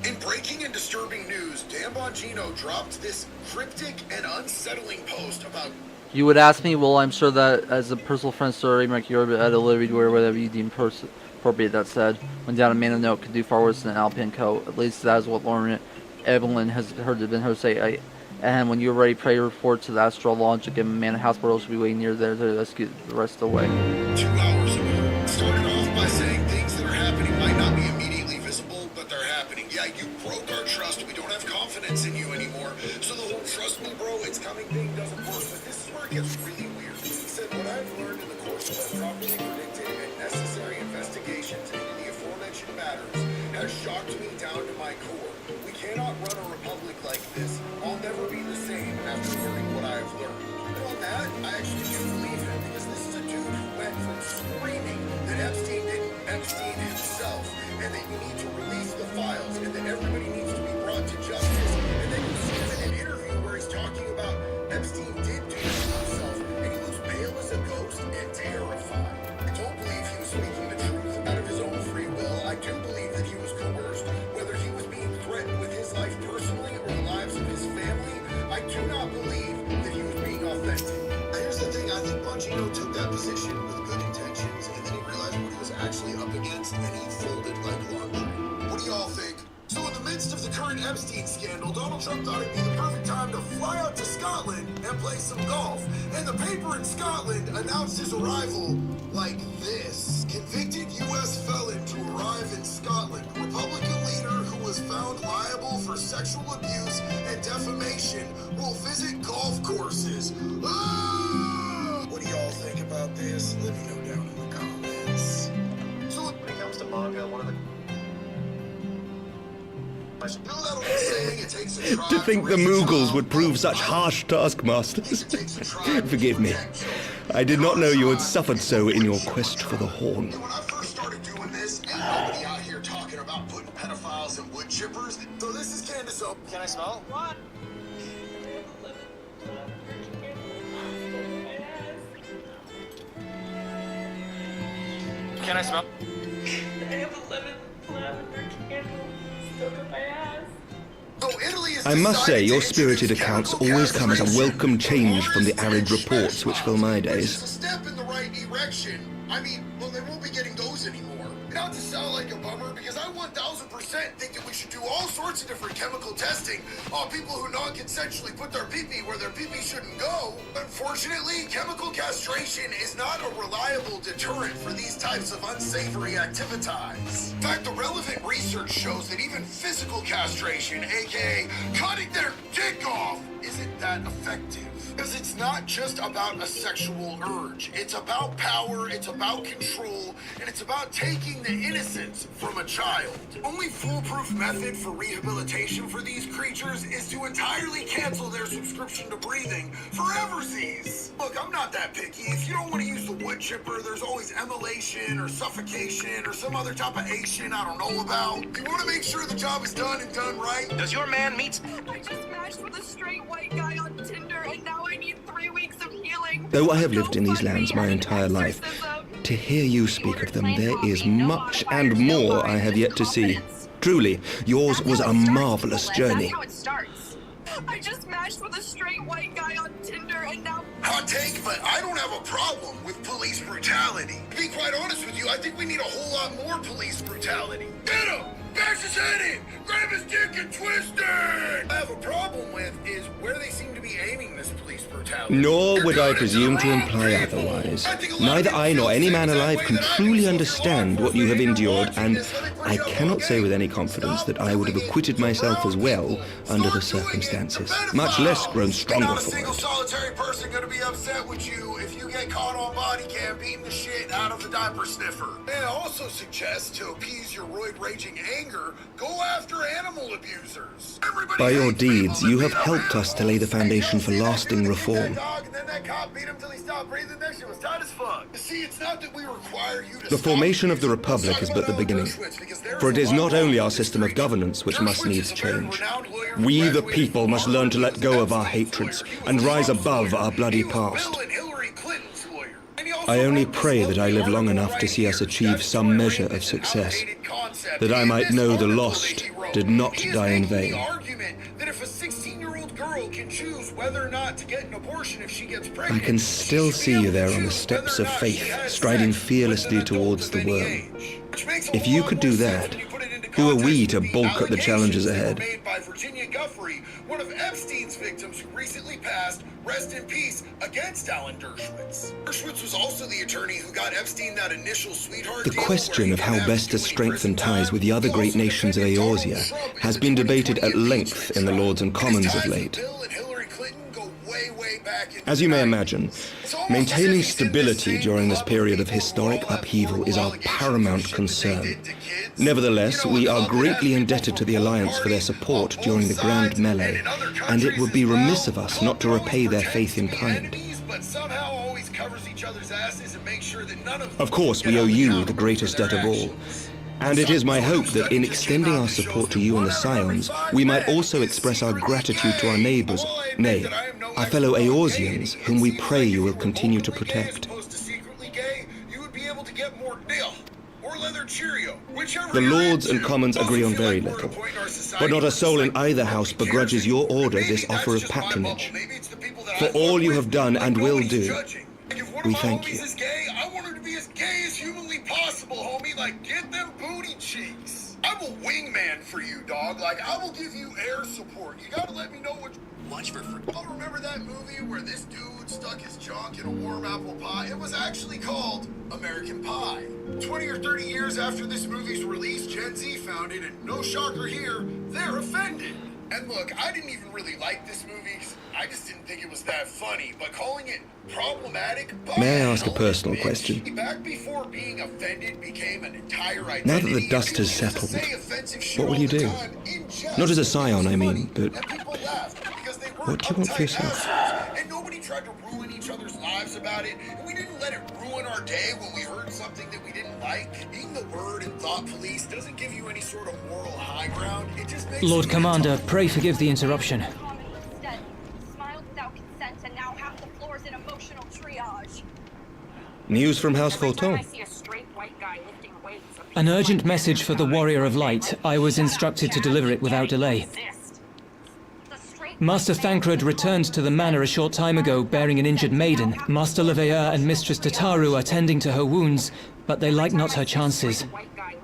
In breaking and disturbing news, Dan Bongino dropped this cryptic and unsettling post about... You would ask me, well, I'm sure that as a personal friend, Sir Emmerich, you're at a liberty to wear whatever you deem appropriate. That said, when down a man of note could do far worse than an Alpine coat. At least that is what Lauren Evelyn has been heard say. And when you're ready, pray your report to the Astral Launch again. Man of House World should be waiting near there to rescue the rest of the way. 2 hours ago, confidence in you anymore. So the whole trust me bro, it's coming thing doesn't work. But this is where it gets really weird. He said, what I've learned in the course of our properly predicted and necessary investigations into the aforementioned matters has shocked me down to my core. We cannot run a republic like this. I'll never be the same after learning what I have learned. And on that, I actually do believe him, because this is a dude who went from screaming that Epstein didn't Epstein himself, and that you need to release the files, and that everybody needs to be brought to justice. And then you see him in an interview where he's talking about Epstein did do this to himself, and he looks pale as a ghost and terrified. I don't believe he was speaking the truth out of his own free will. I do believe that he was coerced. Whether he was being threatened with his life personally or the lives of his family, I do not believe that he was being authentic. Here's the thing, I think Bongino took that position with good intentions, and then he realized what he was actually up against, and he folded like laundry. What do y'all think? So in the midst of the current Epstein scandal, Donald Trump thought it'd be the perfect time to fly out to Scotland and play some golf. And the paper in Scotland announced his arrival like this. Convicted U.S. felon to arrive in Scotland. Republican leader who was found liable for sexual abuse and defamation will visit golf courses. Ah! What do y'all think about this? Let me know down in the comments. So when it comes to manga, one of the To think the Mughals would prove such harsh taskmasters. Forgive me. I did not know you had suffered so in your quest for the horn. When I first started doing this, ain't nobody out here talking about putting pedophiles and wood chippers. So this is Candace O. Can I smell? What? Can I smell? I have 11 lavender candles stuck in my ass. I must say, your spirited accounts always come as a welcome change from the arid reports which fill my days. It's a step in the right direction. I mean, well, they won't be getting those anymore. Not to sound like a bummer, because I 1000% think that we should do all sorts of different chemical testing on people who non-consensually put their pee-pee where their pee-pee shouldn't go. Unfortunately, chemical castration is not a reliable deterrent for these types of unsavory activities. In fact, the relevant research shows that even physical castration, aka cutting their dick off, isn't that effective. Because it's not just about a sexual urge. It's about power, it's about control, and it's about taking the innocence from a child. The only foolproof method for rehabilitation for these creatures is to entirely cancel their subscription to breathing foreversies. Look, I'm not that picky. If you don't want to use the wood chipper, there's always immolation or suffocation or some other type of Asian I don't know about. You want to make sure the job is done and done right? Does your man meet... I just matched with a straight white guy on Tinder, and now I need 3 weeks of healing. Though I have lived in these lands my entire life, to hear you speak of them, there is much and more I have yet to see. Truly, yours was a marvelous journey. That's how it starts. I just matched with a straight white guy on Tinder, and now... Hot take, but I don't have a problem with police brutality. To be quite honest with you, I think we need a whole lot more police brutality. Get him! Bash his head in! Grab his dick and twist it! I have a problem with is where they seem to be aiming this police brutality. Nor would I presume to imply otherwise. Neither I nor any man alive can truly understand what you have endured, and I cannot say with any confidence that I would have acquitted myself as well under the circumstances, much less grown stronger Not a for single it. solitary person gonna be upset with you if you get caught on body cam beating the shit out of the diaper sniffer. And I also suggest to appease your roid-raging anger, go after animal abusers. Everybody By your hates people deeds, that you beat have up helped us to animals. lay the foundation for lasting reform. Dog, and then that cop beat him till he stopped breathing. That shit was tight as fuck. You see, it's not that we require you to The stop formation of the abusing. Republic Let's is talk but the about beginning. Dershowitz, because there's For it a is lot not wrong only with our this system of creature. governance which must Dershowitz needs is a very change. renowned lawyer who We, the graduated people, from must Harvard. learn to let go of our He was hatreds He was and rise Trump's above lawyer. our bloody He was past. Bill and Hillary Clinton's lawyer. And he also I only wrote this pray that I live long article enough to right see us here. achieve some Statutory measure rape of is an success, outdated concept. that I In might this know the article lost that he wrote, did not he is die in making vain. the argument that if a 16-year-old girl can choose whether or not to get an abortion if she gets I pregnant, can she still should be see you able to there on the choose steps whether of or not she faith, has striding sex with fearlessly an adult towards of the any worm. age. Which makes a If whole you lot could more do sense that, when you put it into Who are we to balk at the challenges ahead? Made by Virginia Guffrey, one of Epstein's victims who recently passed, rest in peace, against Alan Dershowitz. Dershowitz was also the attorney who got Epstein that initial sweetheart The deal question where of he how didn't have best to do any strengthen prison ties time. with the other He great also nations of defended Donald Eorzea Trump in has the been debated 2020 at length in the Lords and Commons of ties with late. Bill and Hillary Clinton go way, way back into As you the may 90s. imagine, maintaining stability during this period of historic upheaval is our paramount concern. Nevertheless, we are greatly indebted to the Alliance for their support during the Grand Melee, and it would be remiss of us not to repay their faith in kind. Of course, we owe you the greatest debt of all. And it is my hope that in extending our support to you and the Scions, we might also express our gratitude to our neighbors, nay, our fellow Eorzeans, whom we pray you will continue to protect. The Lords and Commons agree on very little, but not a soul in either house begrudges your order this offer of patronage. For all you have done and will do, we thank you. I want her to be as gay as humanly possible, homie. Like, get them booty cheeks. I'm a wingman for you, dog. Like, I will give you air support. You gotta let me know what. Watch for. Oh, remember that movie where this dude stuck his junk in a warm apple pie? It was actually called American Pie. 20 or 30 years after this movie's release, Gen Z found it, and no shocker here, they're offended. And look, I didn't even really like this movie. I just didn't think it was that funny. But calling it problematic. May I ask a personal question? Back before being offended became an entire identity. Now that the dust has settled, what will you do? Not as a Scion, I mean, but what do you want for yourself? And nobody tried to ruin each other's lives about it. And we didn't let it ruin our day when we heard something that we didn't like. Being the word and thought police doesn't give you any sort of moral high ground. It just makes Lord Commander, pray forgive the interruption. News from House Fulton. An urgent message for the Warrior of Light. I was instructed to deliver it without delay. Master Thancred returned to the manor a short time ago bearing an injured maiden. Master Leveilleur and Mistress Tataru are tending to her wounds, but they like not her chances.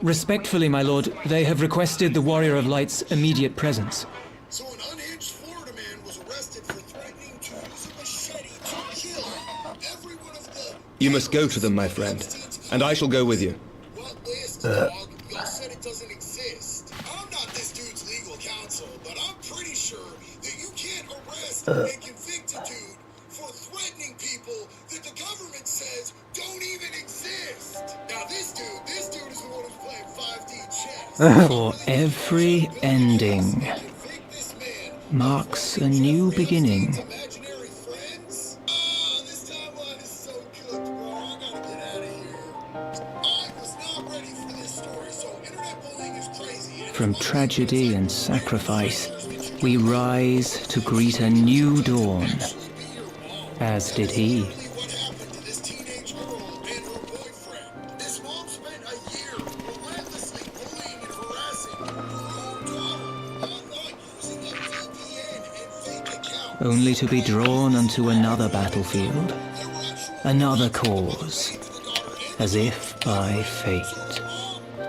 Respectfully, my lord, they have requested the Warrior of Light's immediate presence. So an unhinged Florida man was arrested for threatening to use a machete to kill every one of the... You must go to them, my friend, and I shall go with you. What list, dog? Y'all said it doesn't exist. I'm not this dude's legal counsel, but I'm pretty sure that you can't arrest and convict a dude for threatening people that the government says don't even exist. Now this dude is the one who's playing 5D chess. For every ending marks a new beginning. Imaginary friends? This timeline is so cooked, bro. I gotta get out of here. I was not ready for this story, so internet bullying is crazy. From tragedy and sacrifice, we rise to greet a new dawn, as did he. What happened to this teenage girl and her boyfriend? This mom spent a year relentlessly bullying and harassing her own daughter, not using a VPN and fake account. Only to be drawn onto another battlefield, another cause, as if by fate.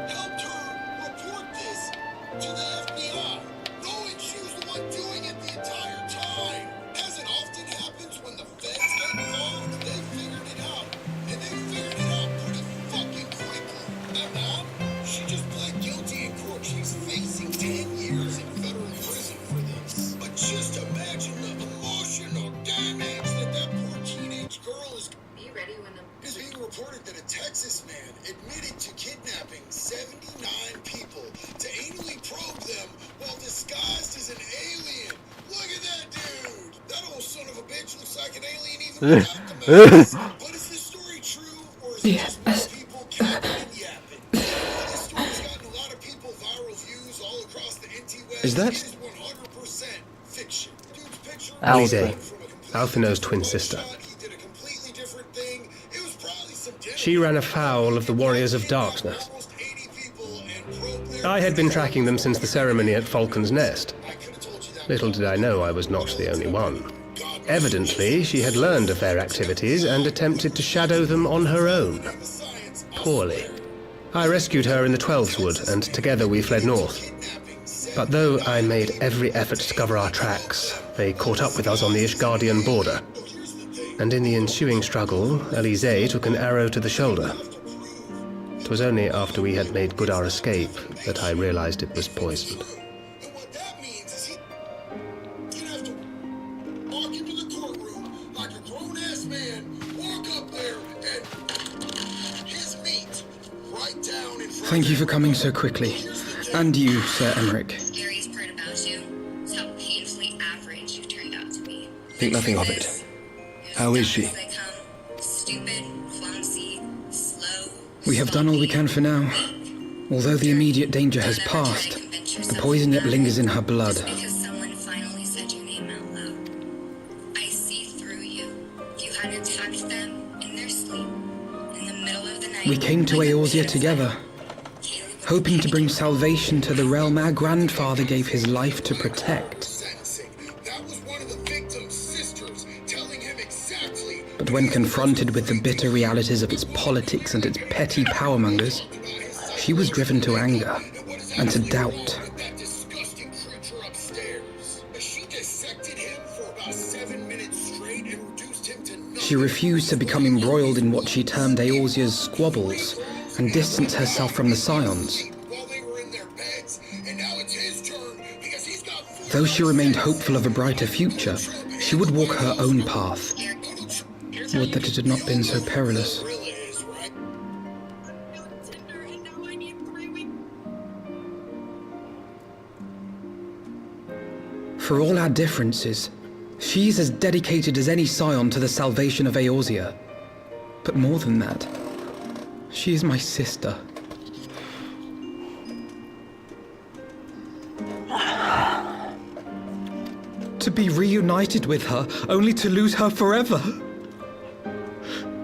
Helped her report this to the FBI, knowing she was the one doing it the entire time. As it often happens when the feds get involved, they figured it out. And they figured it out pretty fucking quickly. And now, she just pled guilty in court. She's facing 10 years in federal prison for this. But just imagine the emotional damage that poor teenage girl is... Be ready when the It is being reported that a Texas man admitted to kidnapping 79 people to anally probe them while disguised as an alien. Look at that dude! That old son of a bitch looks like an alien even without the mask. But is this story true, or is it just more people capping and yapping? This story's gotten a lot of people viral views all across the NT-West. Is that- It is 100% fiction. Dude's picture Alize, from a completely Alphino's twin sister. He did a completely different thing. It was probably some She ran afoul of the Warriors of Darkness. almost 80 people and probed their... I had been tracking them since the ceremony at Falcon's Nest. Little did I know I was not the only one. Evidently, she had learned of their activities and attempted to shadow them on her own. Poorly. I rescued her in the Twelveswood, and together we fled north. But though I made every effort to cover our tracks, they caught up with us on the Ishgardian border. And in the ensuing struggle, Elise took an arrow to the shoulder. It was only after we had made good our escape that I realized it was poisoned. And what that means is he'd have to walk into the courtroom like a grown-ass man, walk up there, and his meat right down in front Thank you for coming so quickly. And you, Sir Emmerich. Scariest part about you is how painfully average you turned out to be. Think nothing of it. How is she? They come stupid, clumsy, slow. We have done all we can for now. Although the immediate danger has passed, the poison yet lingers in her blood. Because someone finally said your name out loud. I see through you. You had attacked them in their sleep, in the middle of the night. We came to Eorzea together, hoping to bring salvation to the realm our grandfather gave his life to protect. That was one of the victim's sisters telling him exactly. But when confronted with the bitter realities of its politics and its petty powermongers, she was driven to anger and to doubt. That disgusting creature upstairs. She dissected him for about 7 minutes straight and reduced him to nothing. She refused to become embroiled in what she termed Eorzea's squabbles and distance herself from the Scions. While they were in their beds, and now it's his turn because he's got Though she remained hopeful of a brighter future, she would walk her own path. Would that it had not been so perilous. For all our differences, she's as dedicated as any Scion to the salvation of Eorzea. But more than that, she is my sister. To be reunited with her, only to lose her forever.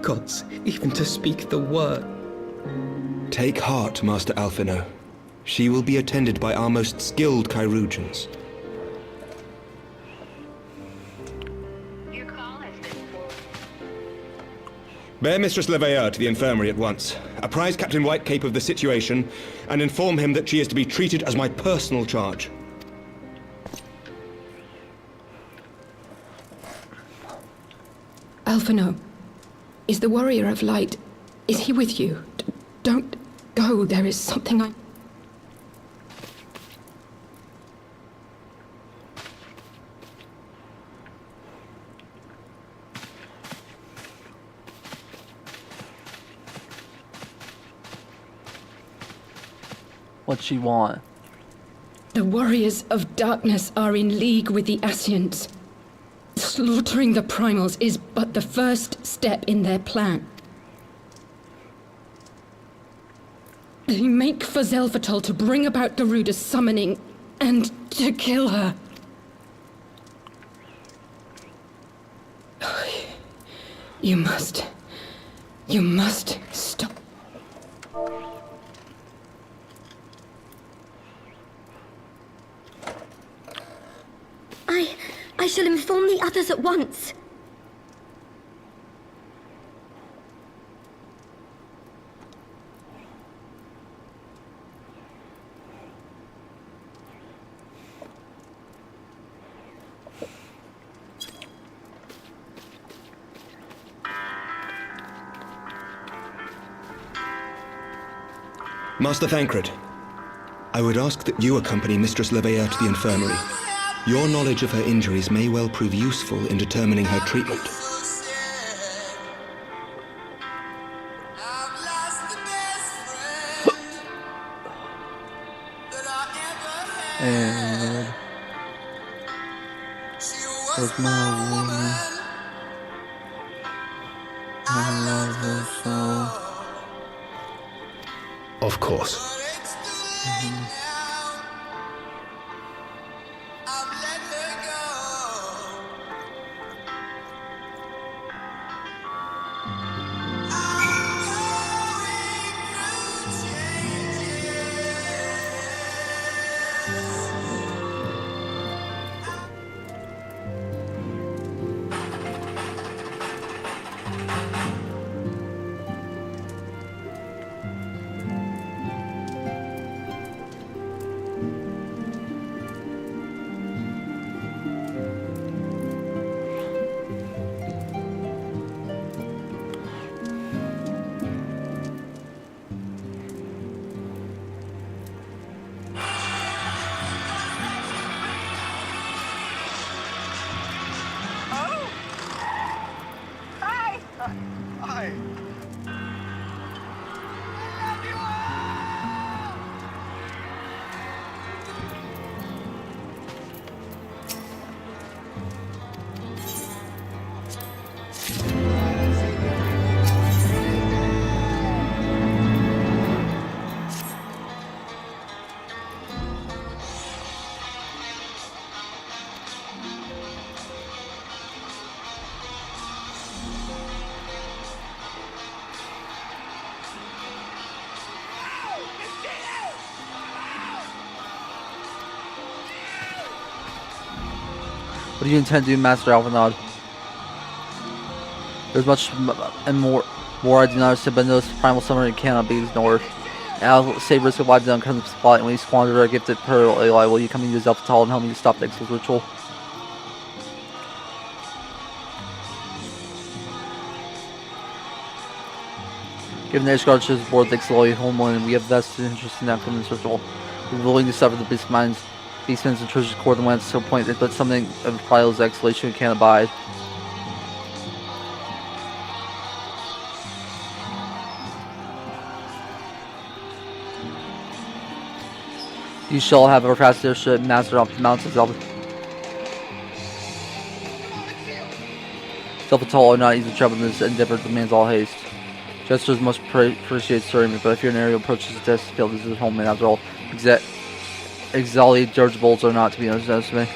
Gods, even to speak the word. Take heart, Master Alphino. She will be attended by our most skilled chirurgeons. Bear Mistress Leveilleur to the infirmary at once. Apprise Captain Whitecape of the situation, and inform him that she is to be treated as my personal charge. Alphino, is the Warrior of Light, is he with you? Don't go, there is something I... What's she want? The Warriors of Darkness are in league with the Ascients. Slaughtering the Primals is but the first step in their plan. They make for Zelvatol to bring about Garuda's summoning and to kill her. You must stop. I shall inform the others at once. Master Thancred, I would ask that you accompany Mistress Leveilleur to the infirmary. Your knowledge of her injuries may well prove useful in determining her treatment. And was my woman. I love her so. Of course. What do you intend to do, Master Alvanad? There's much and more I do not understand, but this primal summary cannot be ignored. And I'll say risk of life down comes to spot, and when you squander a gifted pearl, Eli, will you come and use Zelphatal and help me to stop the Exil's ritual? Given the Ishgard shows board the Exil's homeland, and we have vested interest in that this ritual. We're willing to suffer the beastmen's and treasures core the lands to a point that but something of Prial's exhalation can't abide. You shall have a fast airship master off the mountains of Zelphatal are not easy to travel in this endeavor demands all haste. Gestures must appreciate serving, but if your aerial approaches the test field, this is home, and after all, exalted dirigibles are not to be underestimated.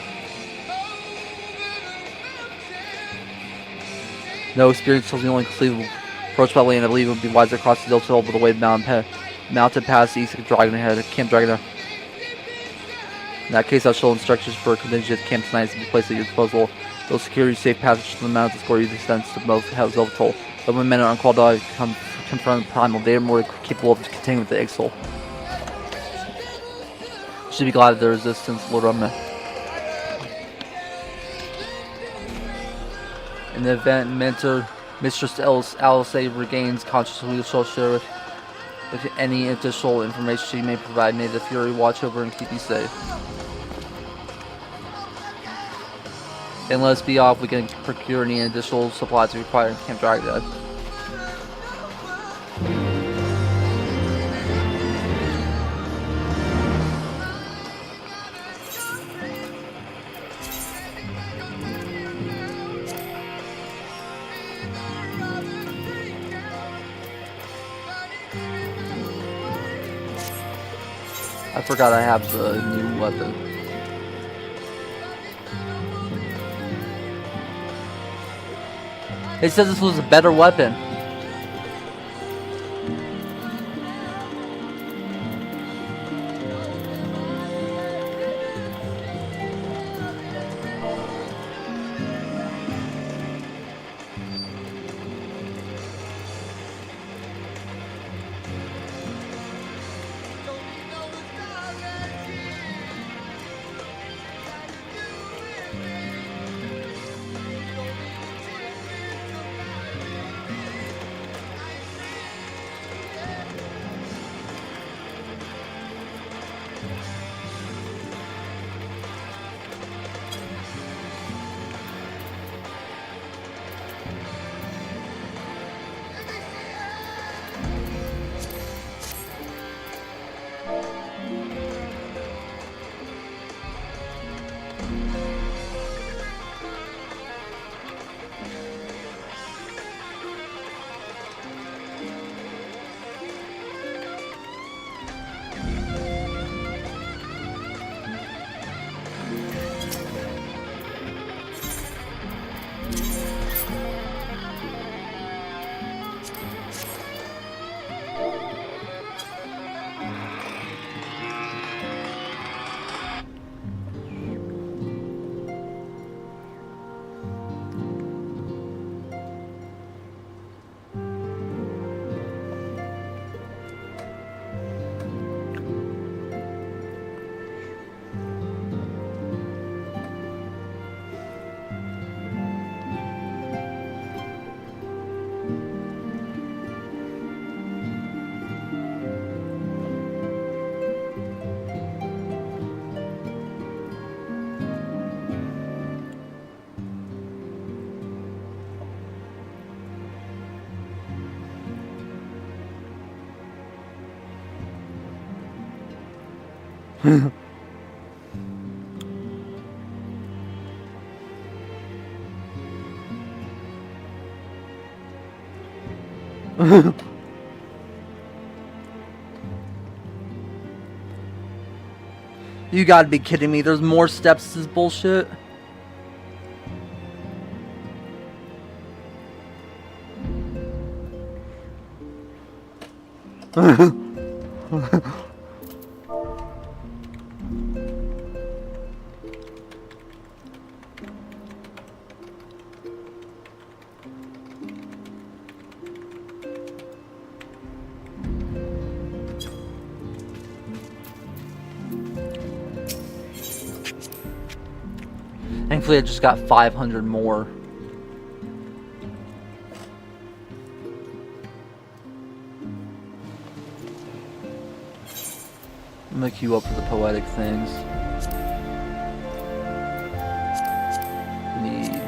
No experience tells me only conceivable approach by land. I believe it would be wise to cross the Delta over the way mountain past the east of Dragon Head, Camp Dragon. In that case, I shall instructions for a contingent camp tonight to be placed at your disposal. They'll secure you safe passage to the mountains, escort you to the extent to both House Zelphatal. But when men are unqualified to confront the primal, they are more capable of contending with the Ixal. You should be glad of their resistance, Lord Rumna. In the event Mentor Mistress Alice regains consciousness, we shall share with any additional information she may provide. May the Fury watch over and keep you safe. Then let us be off. We can procure any additional supplies required in Camp Dragon. I forgot I have the new weapon. It says this was a better weapon. You gotta be kidding me. There's more steps to this bullshit. Thankfully, I just got 500 more. I'm gonna queue up for the poetic things. Need.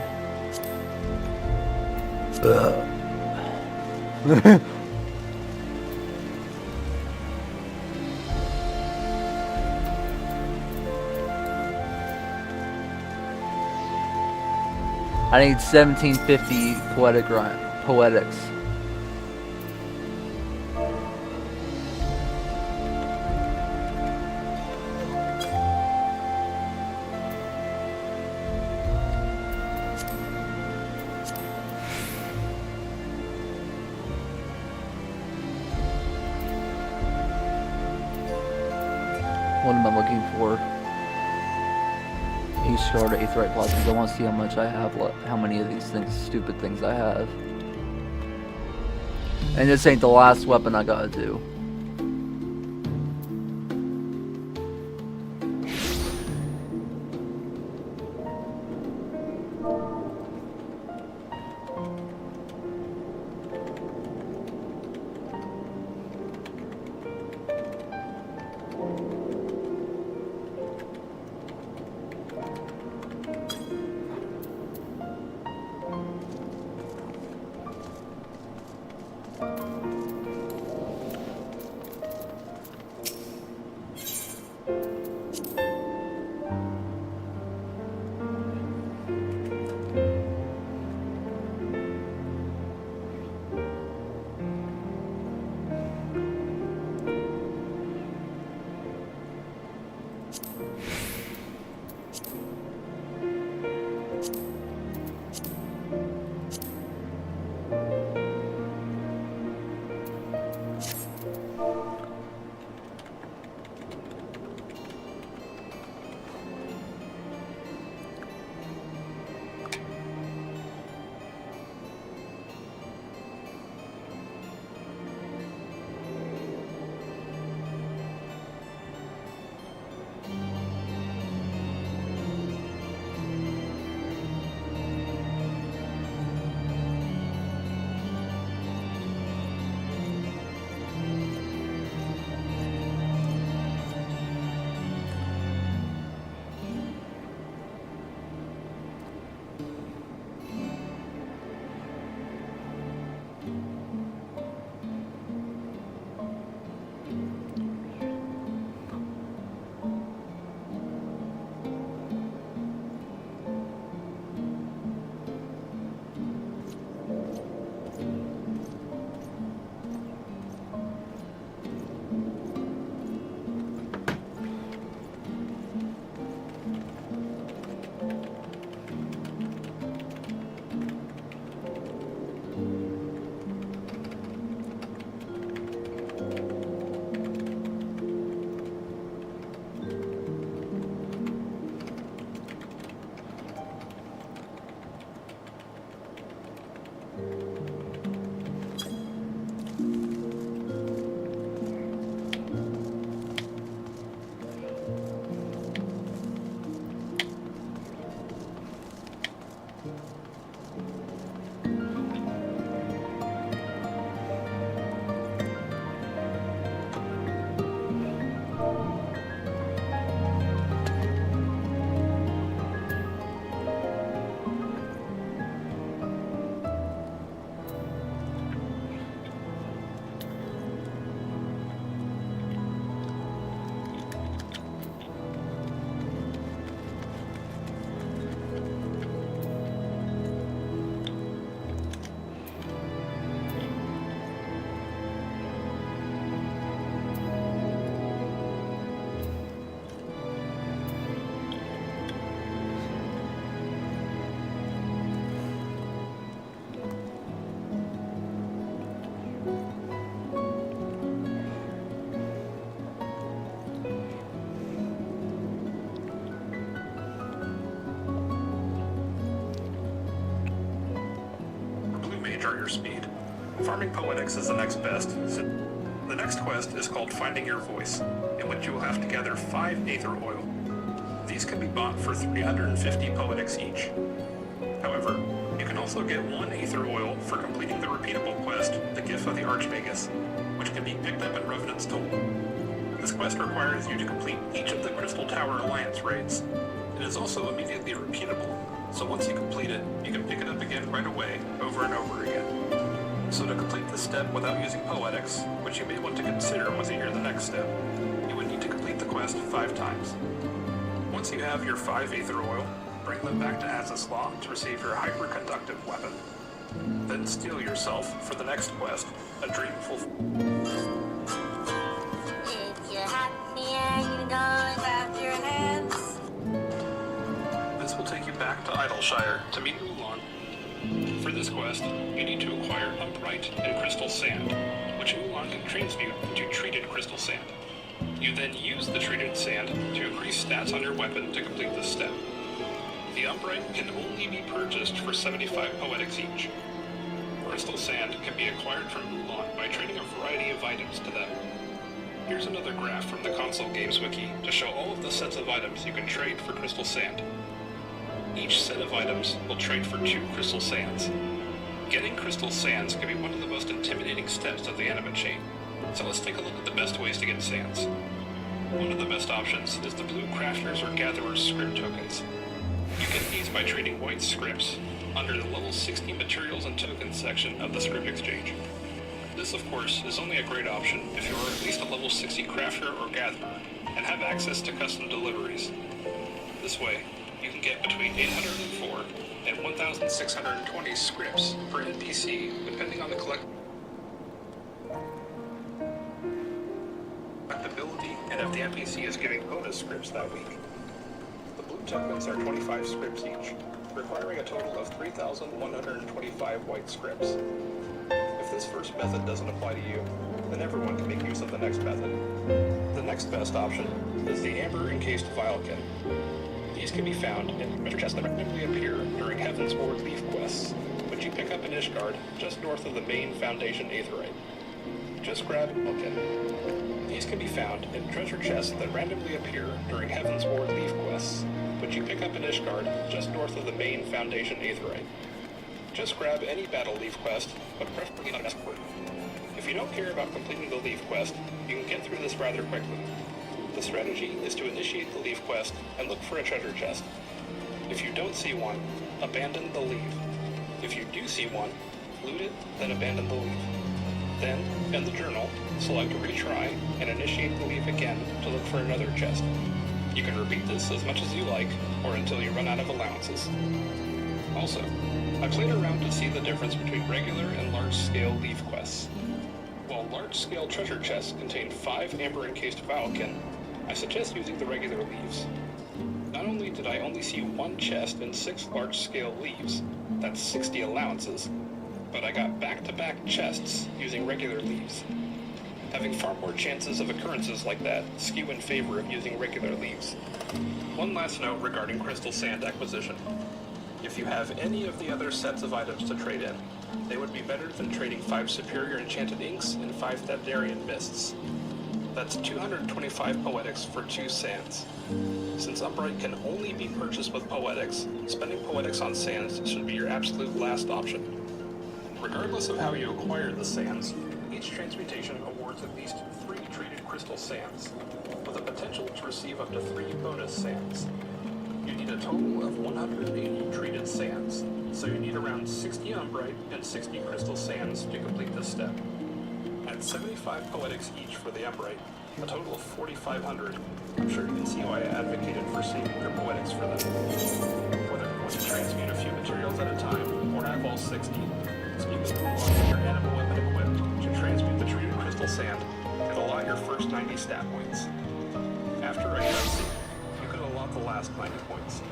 I need 1750 poetics. What am I looking for? Each star to 8th right plus because I want to see how much I have, how many of these things, stupid things I have. And this ain't the last weapon I gotta do. Your speed. Farming poetics is the next best. The next quest is called Finding Your Voice, in which you will have to gather 5 aether oil. The These can be bought for 350 poetics each. However, you can also get 1 aether oil for completing the repeatable quest, The Gift of the Archmagus, which can be picked up in Revenant's Toll. This quest requires you to complete each of the Crystal Tower Alliance raids. It is also immediately repeatable, so once you complete it, you can pick it up again right away, over and over again. So to complete this step without using poetics, which you may want to consider once you hear the next step, you would need to complete the quest 5 times. Once you have your 5 aether oil, bring them back to Azislaw to receive your hyperconductive weapon. Then steel yourself for the next quest, A Dreamful... If you're happy and you don't clap your hands. This will take you back to Idleshire to meet Ulan. For this quest, you need to acquire Upright and Crystal Sand, which Ulan can transmute into treated crystal sand. You then use the treated sand to increase stats on your weapon to complete this step. The Upright can only be purchased for 75 poetics each. Crystal sand can be acquired from Ulan by trading a variety of items to them. Here's another graph from the console games wiki to show all of the sets of items you can trade for crystal sand. Each set of items will trade for 2 crystal sands. Getting crystal sands can be one of the most intimidating steps of the animate chain, so let's take a look at the best ways to get sands. One of the best options is the blue crafters or gatherers script tokens. You get these by trading white scripts under the level 60 materials and tokens section of the script exchange. This, of course, is only a great option if you are at least a level 60 crafter or gatherer and have access to custom deliveries. This way, you can get between 804 and 1,620 scripts per NPC, depending on the collectability and if the NPC is giving bonus scripts that week. The blue tokens are 25 scripts each, requiring a total of 3,125 white scripts. If this first method doesn't apply to you, then everyone can make use of the next method. The next best option is the amber encased vialkin. These can be found in treasure chests that randomly appear during Heaven's Ward Leaf quests, which you pick up in Ishgard, just north of the main Foundation Aetherite. Just grab Vialkin. These can be found in treasure chests that randomly appear during Heaven's Ward Leaf quests, which you pick up in Ishgard, just north of the main Foundation Aetherite. Just grab any battle leaf quest, but preferably not an escort. If you don't care about completing the leaf quest, you can get through this rather quickly. The strategy is to initiate the leaf quest and look for a treasure chest. If you don't see one, abandon the leaf. If you do see one, loot it, then abandon the leaf. Then, in the journal, select retry and initiate the leaf again to look for another chest. You can repeat this as much as you like, or until you run out of allowances. Also, I played around to see the difference between regular and large-scale leaf quests. While large-scale treasure chests contain 5 amber-encased vialkin, I suggest using the regular leaves. Not only did I only see 1 chest in 6 large-scale leaves, that's 60 allowances, but I got back-to-back chests using regular leaves. Having far more chances of occurrences like that skew in favor of using regular leaves. One last note regarding crystal sand acquisition. If you have any of the other sets of items to trade in, they would be better than trading 5 superior enchanted inks and 5 Thadderan mists. That's 225 poetics for 2 sands. Since Upright can only be purchased with poetics, spending poetics on sands should be your absolute last option. Regardless of how you acquire the sands, each transmutation awards at least 3 treated crystal sands, with the potential to receive up to 3 bonus sands. You need a total of 180 treated sands, so you need around 60 Upright and 60 crystal sands to complete this step. At 75 poetics each for the Upright, a total of 4,500, I'm sure you can see why I advocated for saving your poetics for them. Whether you want to transmute a few materials at a time, or have all 60, speaking of your animal weapon equipped to transmute the treated crystal sand and allot your first 90 stat points. After a cutscene, you could allot the last 90 points.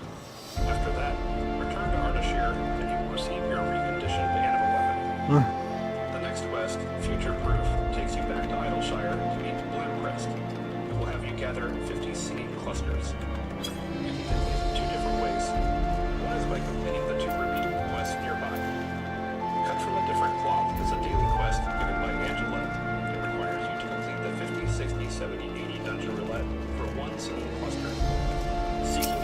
After that, return to Ardashir and you will receive your reconditioned animal weapon. The next quest, Future Proof, takes you back to Idleshire to meet Blue Crest. It will have you gather 50 singing clusters. You can get these in 2 different ways. One is by completing the 2 repeatable quests nearby. Cut from a Different Cloth is a daily quest given by Angela. It requires you to complete the 50, 60, 70, 80 dungeon roulette for 1 singing cluster. Seeking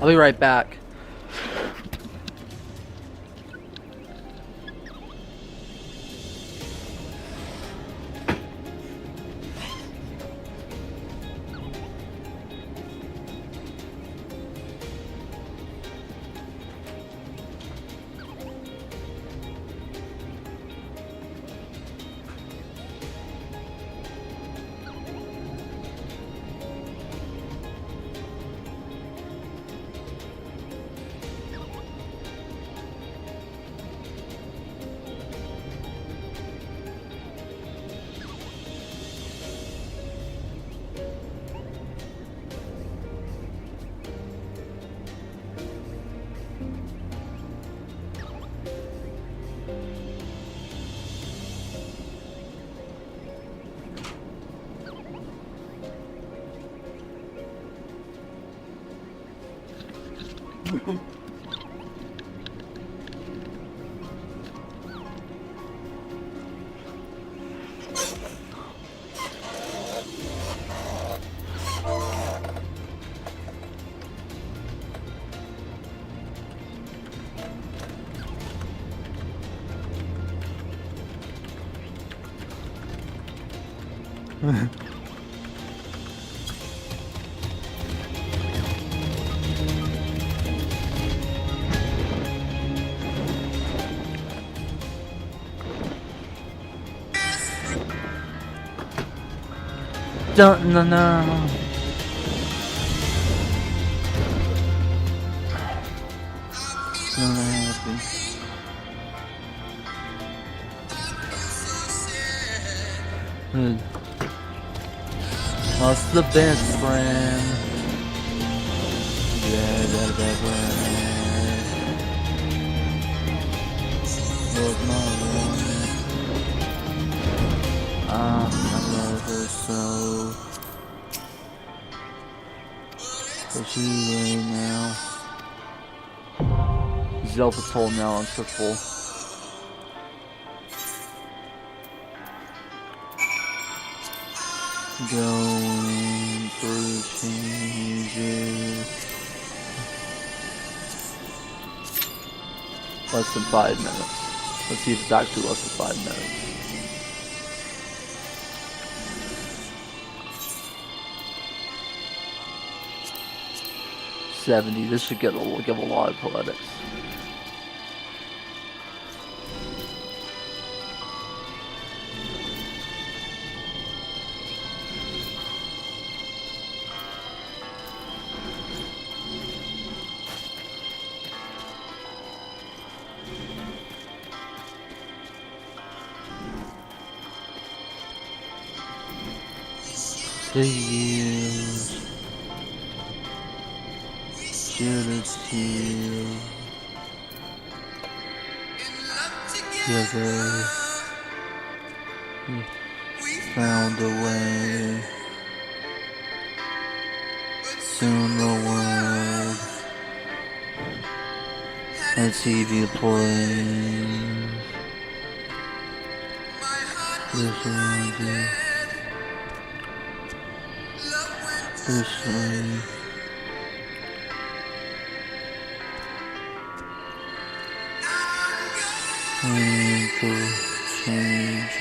I'll be right back. Dun, no, no. What's the best friend? Yeah, that best friend. Look, my one. I love her so. But she's right now. Zelda's told now on full. Going through changes. Less than 5 minutes. Let's see if it's actually less than 5 minutes. $70. This should give a lot of poetics. The years should have still together. We found a way. Soon the world and TV plays. This idea. This way. And to change.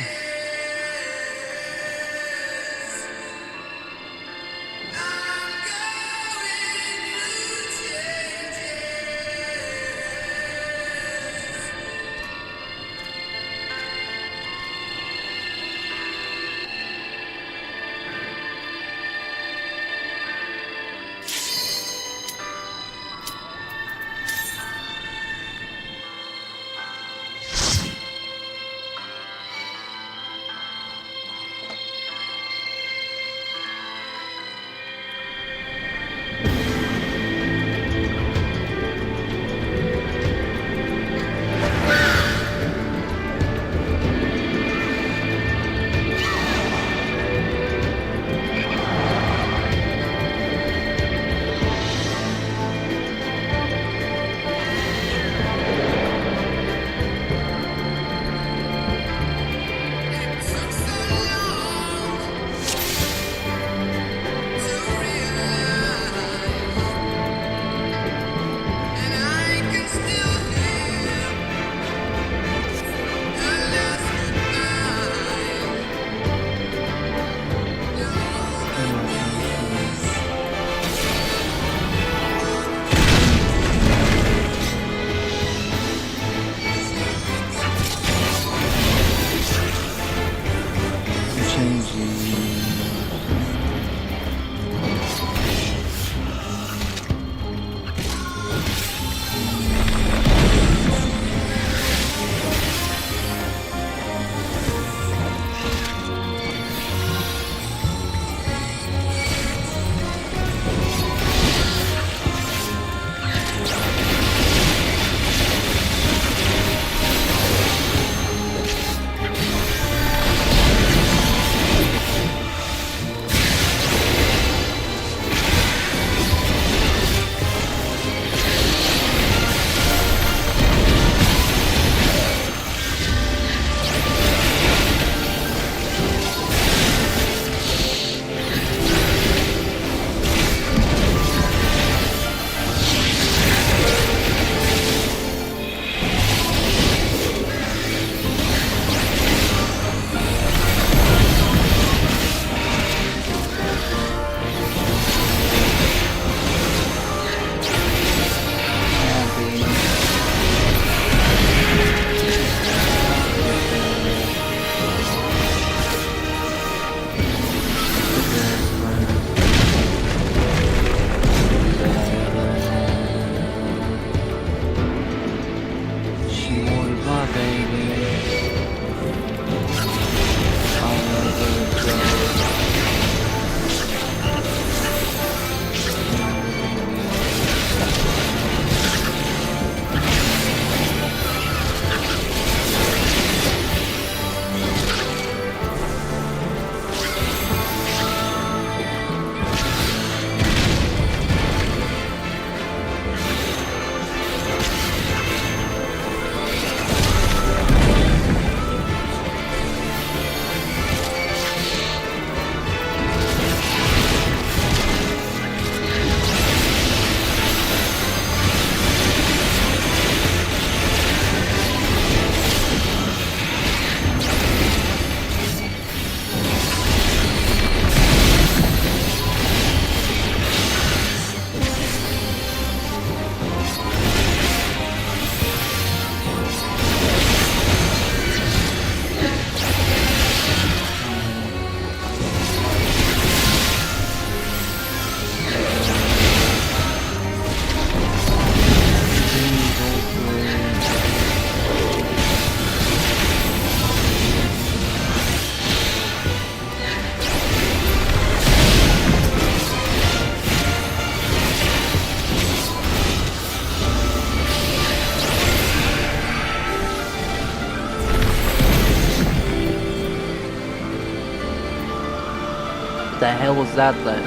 the hell was that then?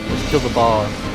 Let's kill the boss.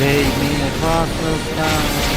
Take me across the sky.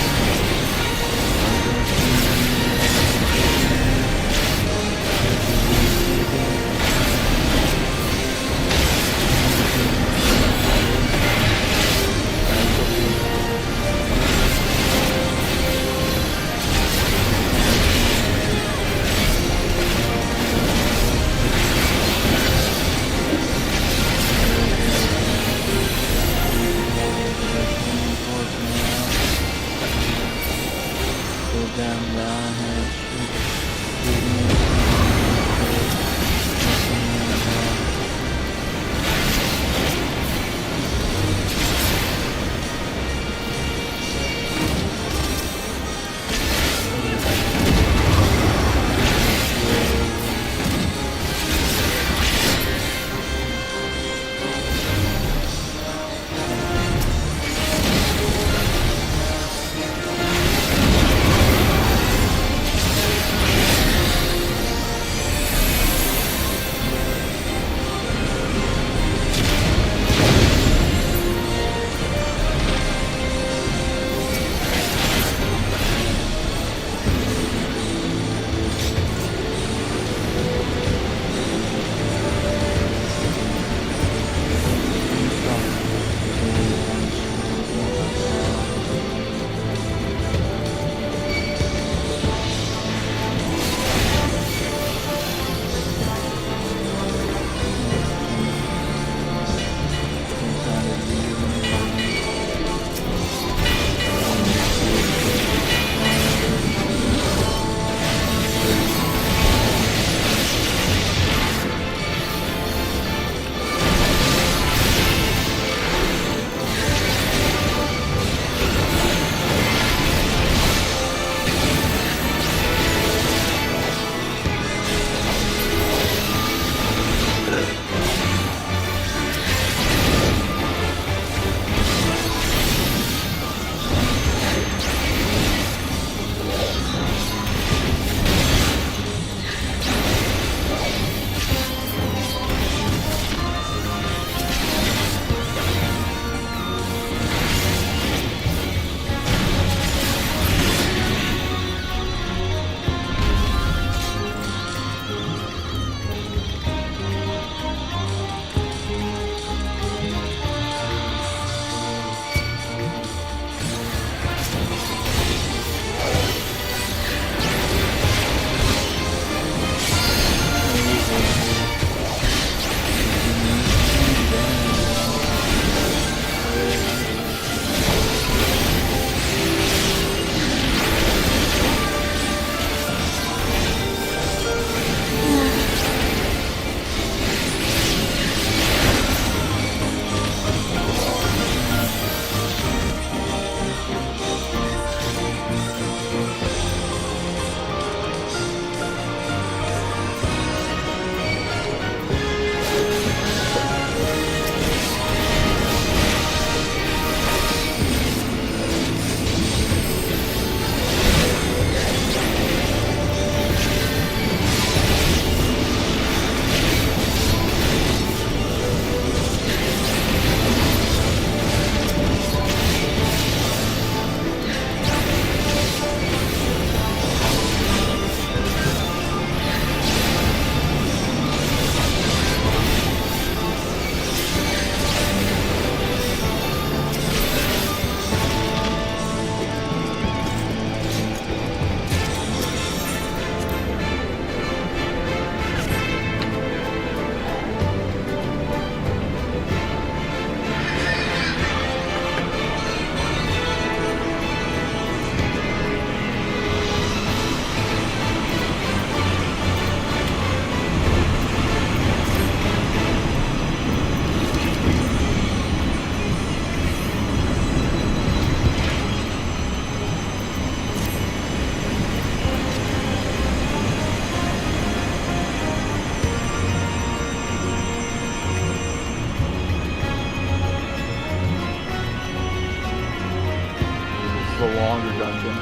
longer dungeon.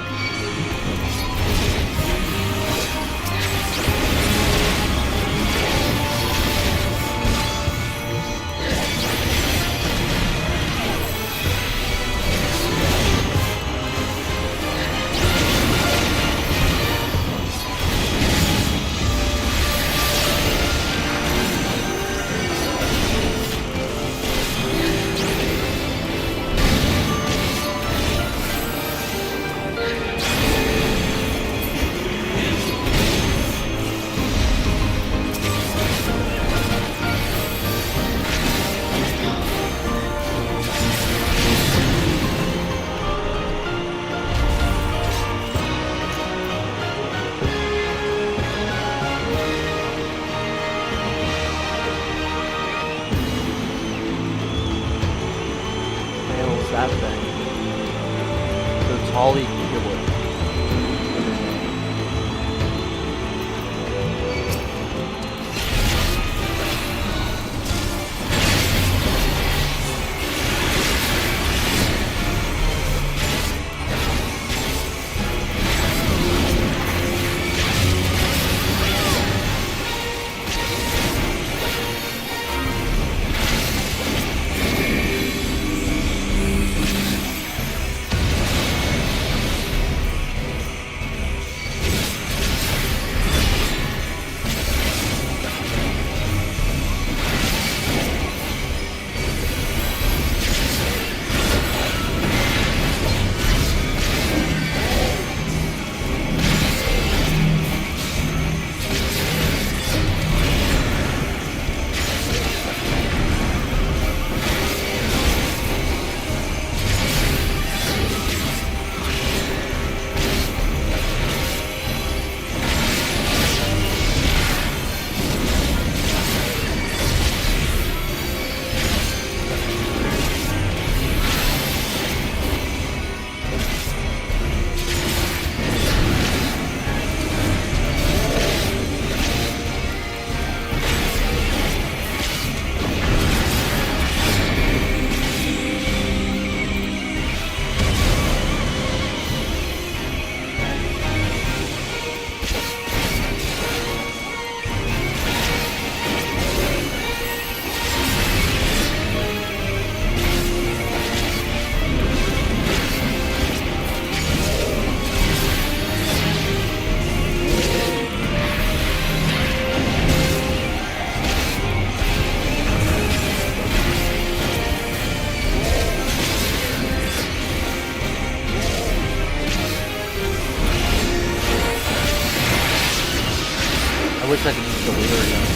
That thing. The Tolly Killer. I wish I could just delete her again.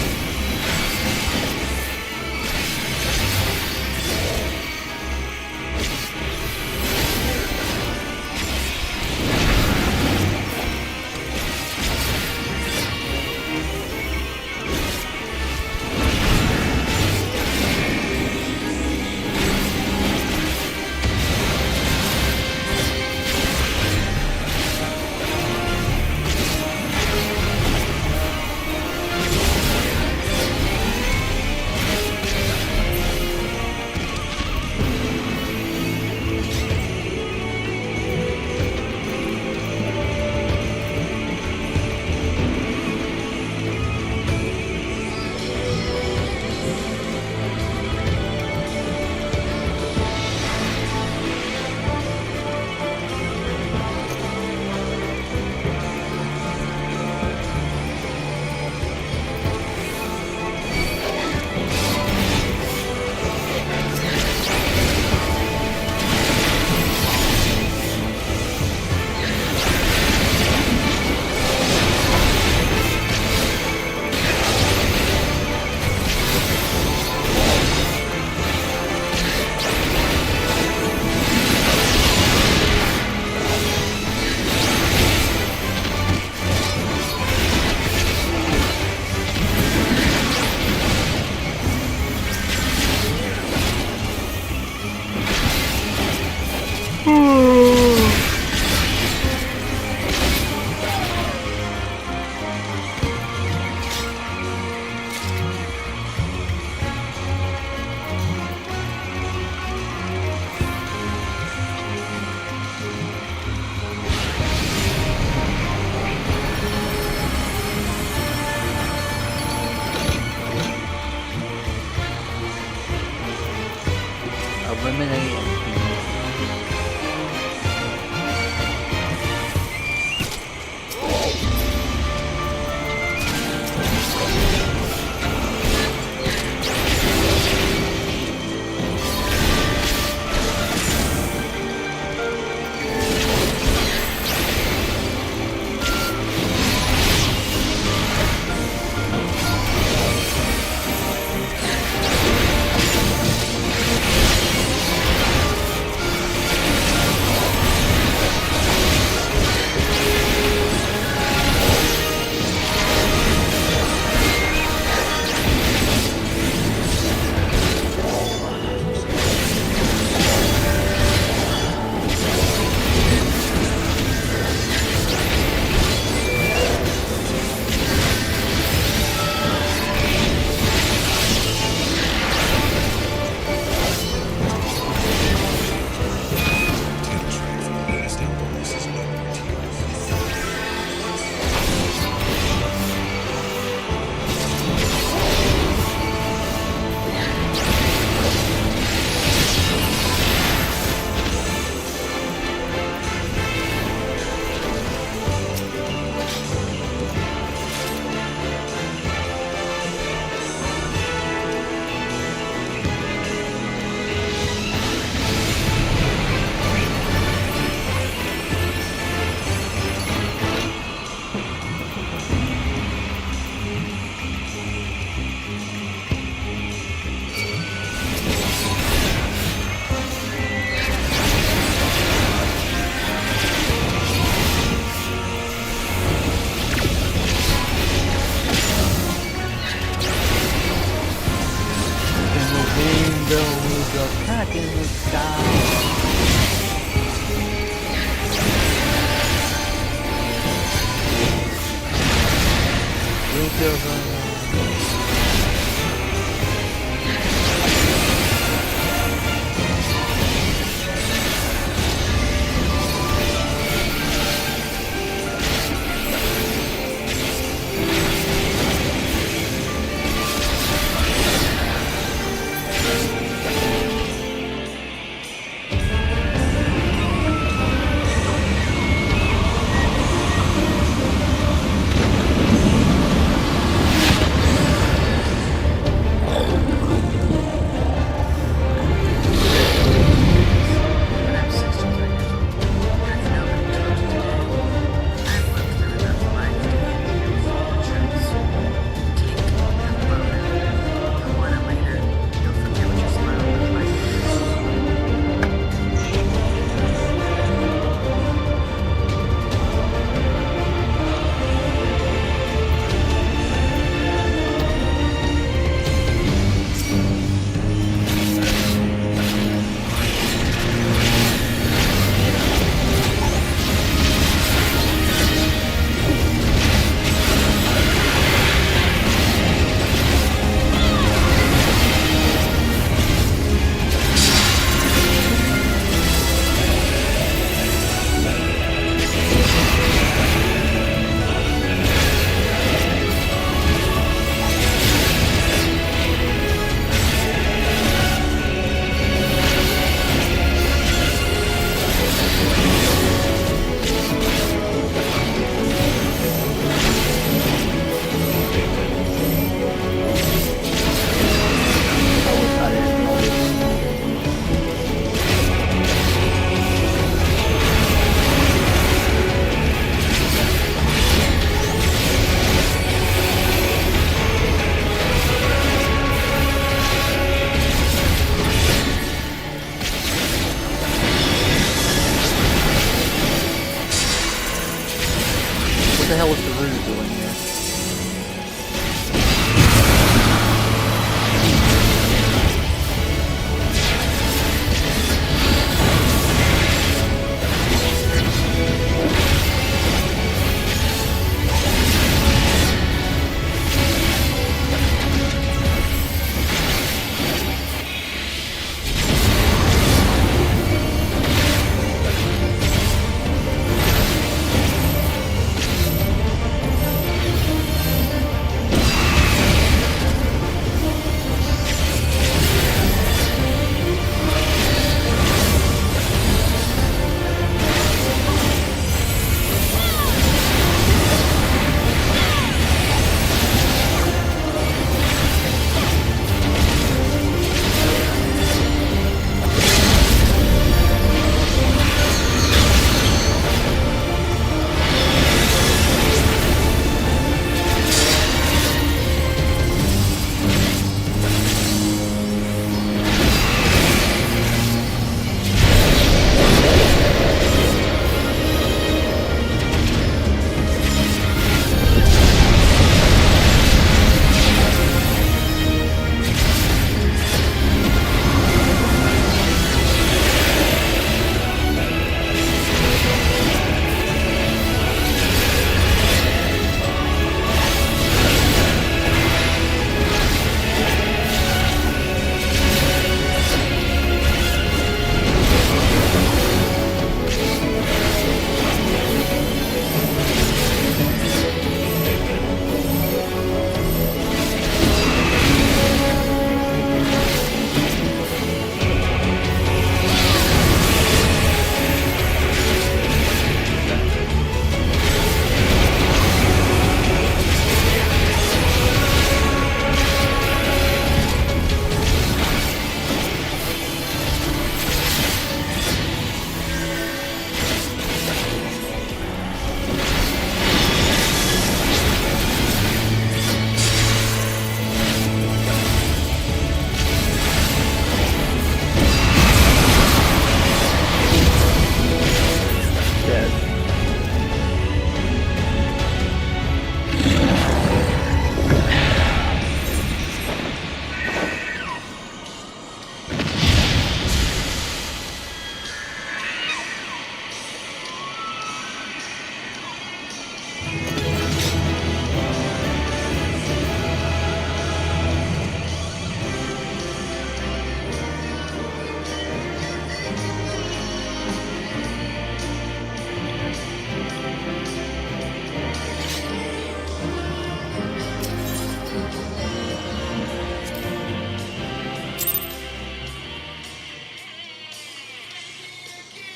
What the hell is the Rue doing here?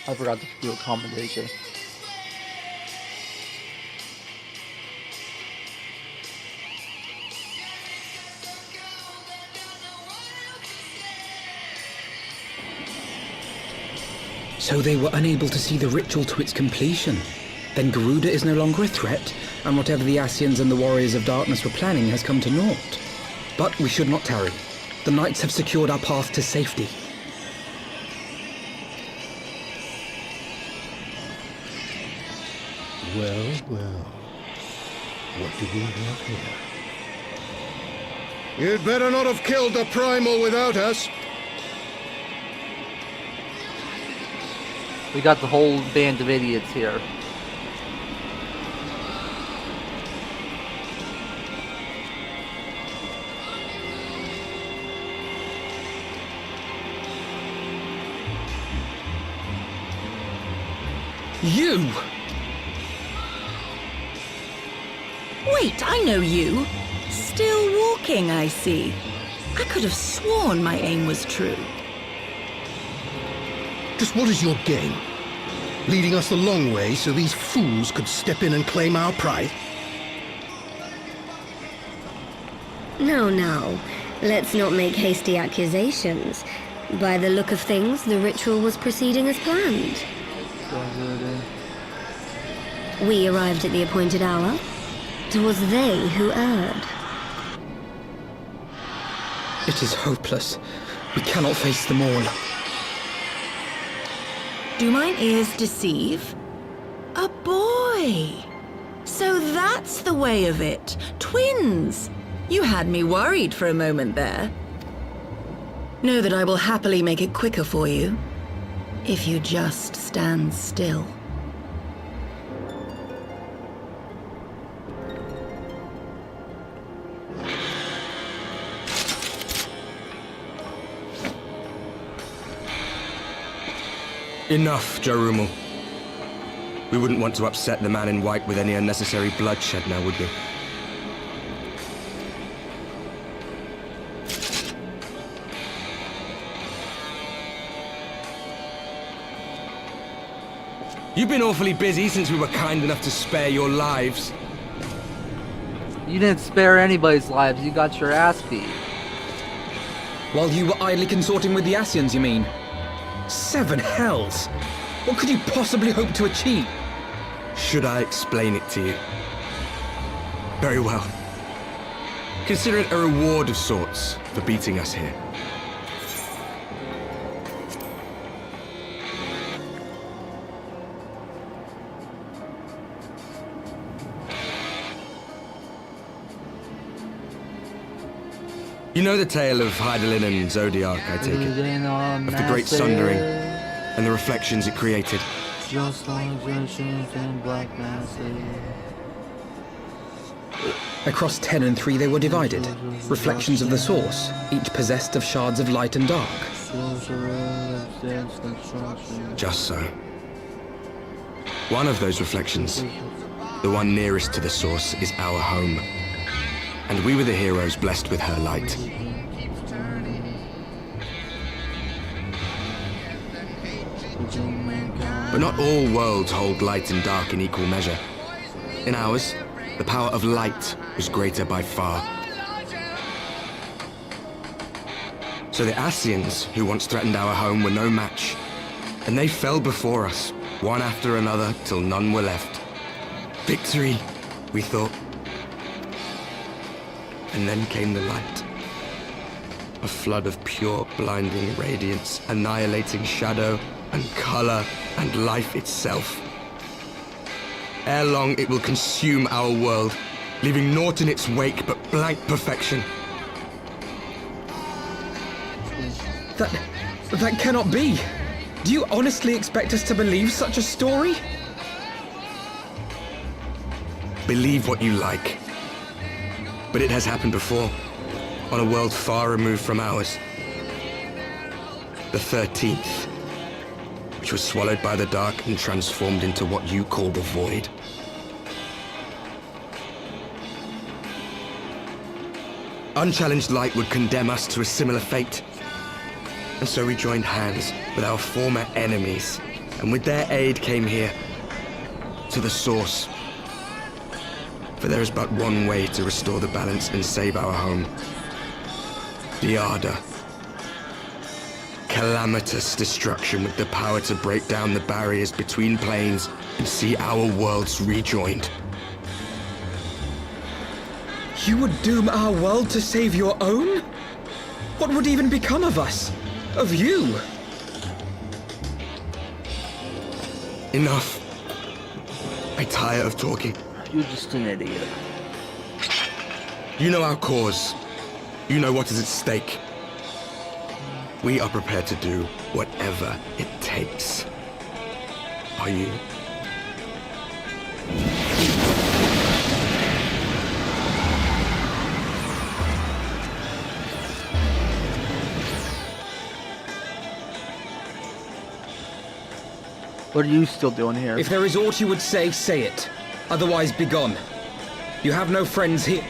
I forgot to do a commendation. So they were unable to see the ritual to its completion. Then Garuda is no longer a threat, and whatever the Asians and the Warriors of Darkness were planning has come to naught. But we should not tarry. The knights have secured our path to safety. Well, well. What do we have here? You'd better not have killed the primal without us. We got the whole band of idiots here. You! Wait, I know you. Still walking, I see. I could have sworn my aim was true. Just what is your game? Leading us the long way so these fools could step in and claim our pride? No, no. Let's not make hasty accusations. By the look of things, the ritual was proceeding as planned. We arrived at the appointed hour. It was they who erred. It is hopeless. We cannot face them all. Do mine ears deceive? A boy! So that's the way of it. Twins! You had me worried for a moment there. Know that I will happily make it quicker for you, if you just stand still. Enough, Jarumal. We wouldn't want to upset the man in white with any unnecessary bloodshed now, would we? You've been awfully busy since we were kind enough to spare your lives. You didn't spare anybody's lives, you got your ass beat. While you were idly consorting with the Asians, you mean? 7 hells! What could you possibly hope to achieve? Should I explain it to you? Very well. Consider it a reward of sorts for beating us here. You know the tale of Hydaelyn and Zodiac, I take it? Of the great sundering and the reflections it created. Just and black Across 10 and 3 they were divided. Reflections of the source, each possessed of shards of light and dark. Just so. One of those reflections, the one nearest to the source, is our home. And we were the heroes blessed with her light. But not all worlds hold light and dark in equal measure. In ours, the power of light was greater by far. So the Asians, who once threatened our home, were no match. And they fell before us, one after another, till none were left. Victory, we thought. And then came the light. A flood of pure, blinding radiance, annihilating shadow and color and life itself. Ere long, it will consume our world, leaving naught in its wake but blank perfection. That cannot be. Do you honestly expect us to believe such a story? Believe what you like. But it has happened before, on a world far removed from ours. The 13th, which was swallowed by the dark and transformed into what you call the void. Unchallenged light would condemn us to a similar fate. And so we joined hands with our former enemies and with their aid came here, to the source. For there is but one way to restore the balance and save our home. The Ardor. Calamitous destruction with the power to break down the barriers between planes and see our worlds rejoined. You would doom our world to save your own? What would even become of us? Of you? Enough. I tire of talking. You're just an idiot. You know our cause. You know what is at stake. We are prepared to do whatever it takes. Are you? What are you still doing here? If there is aught you would say, say it. Otherwise, begone. You have no friends here.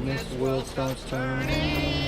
This world starts turning.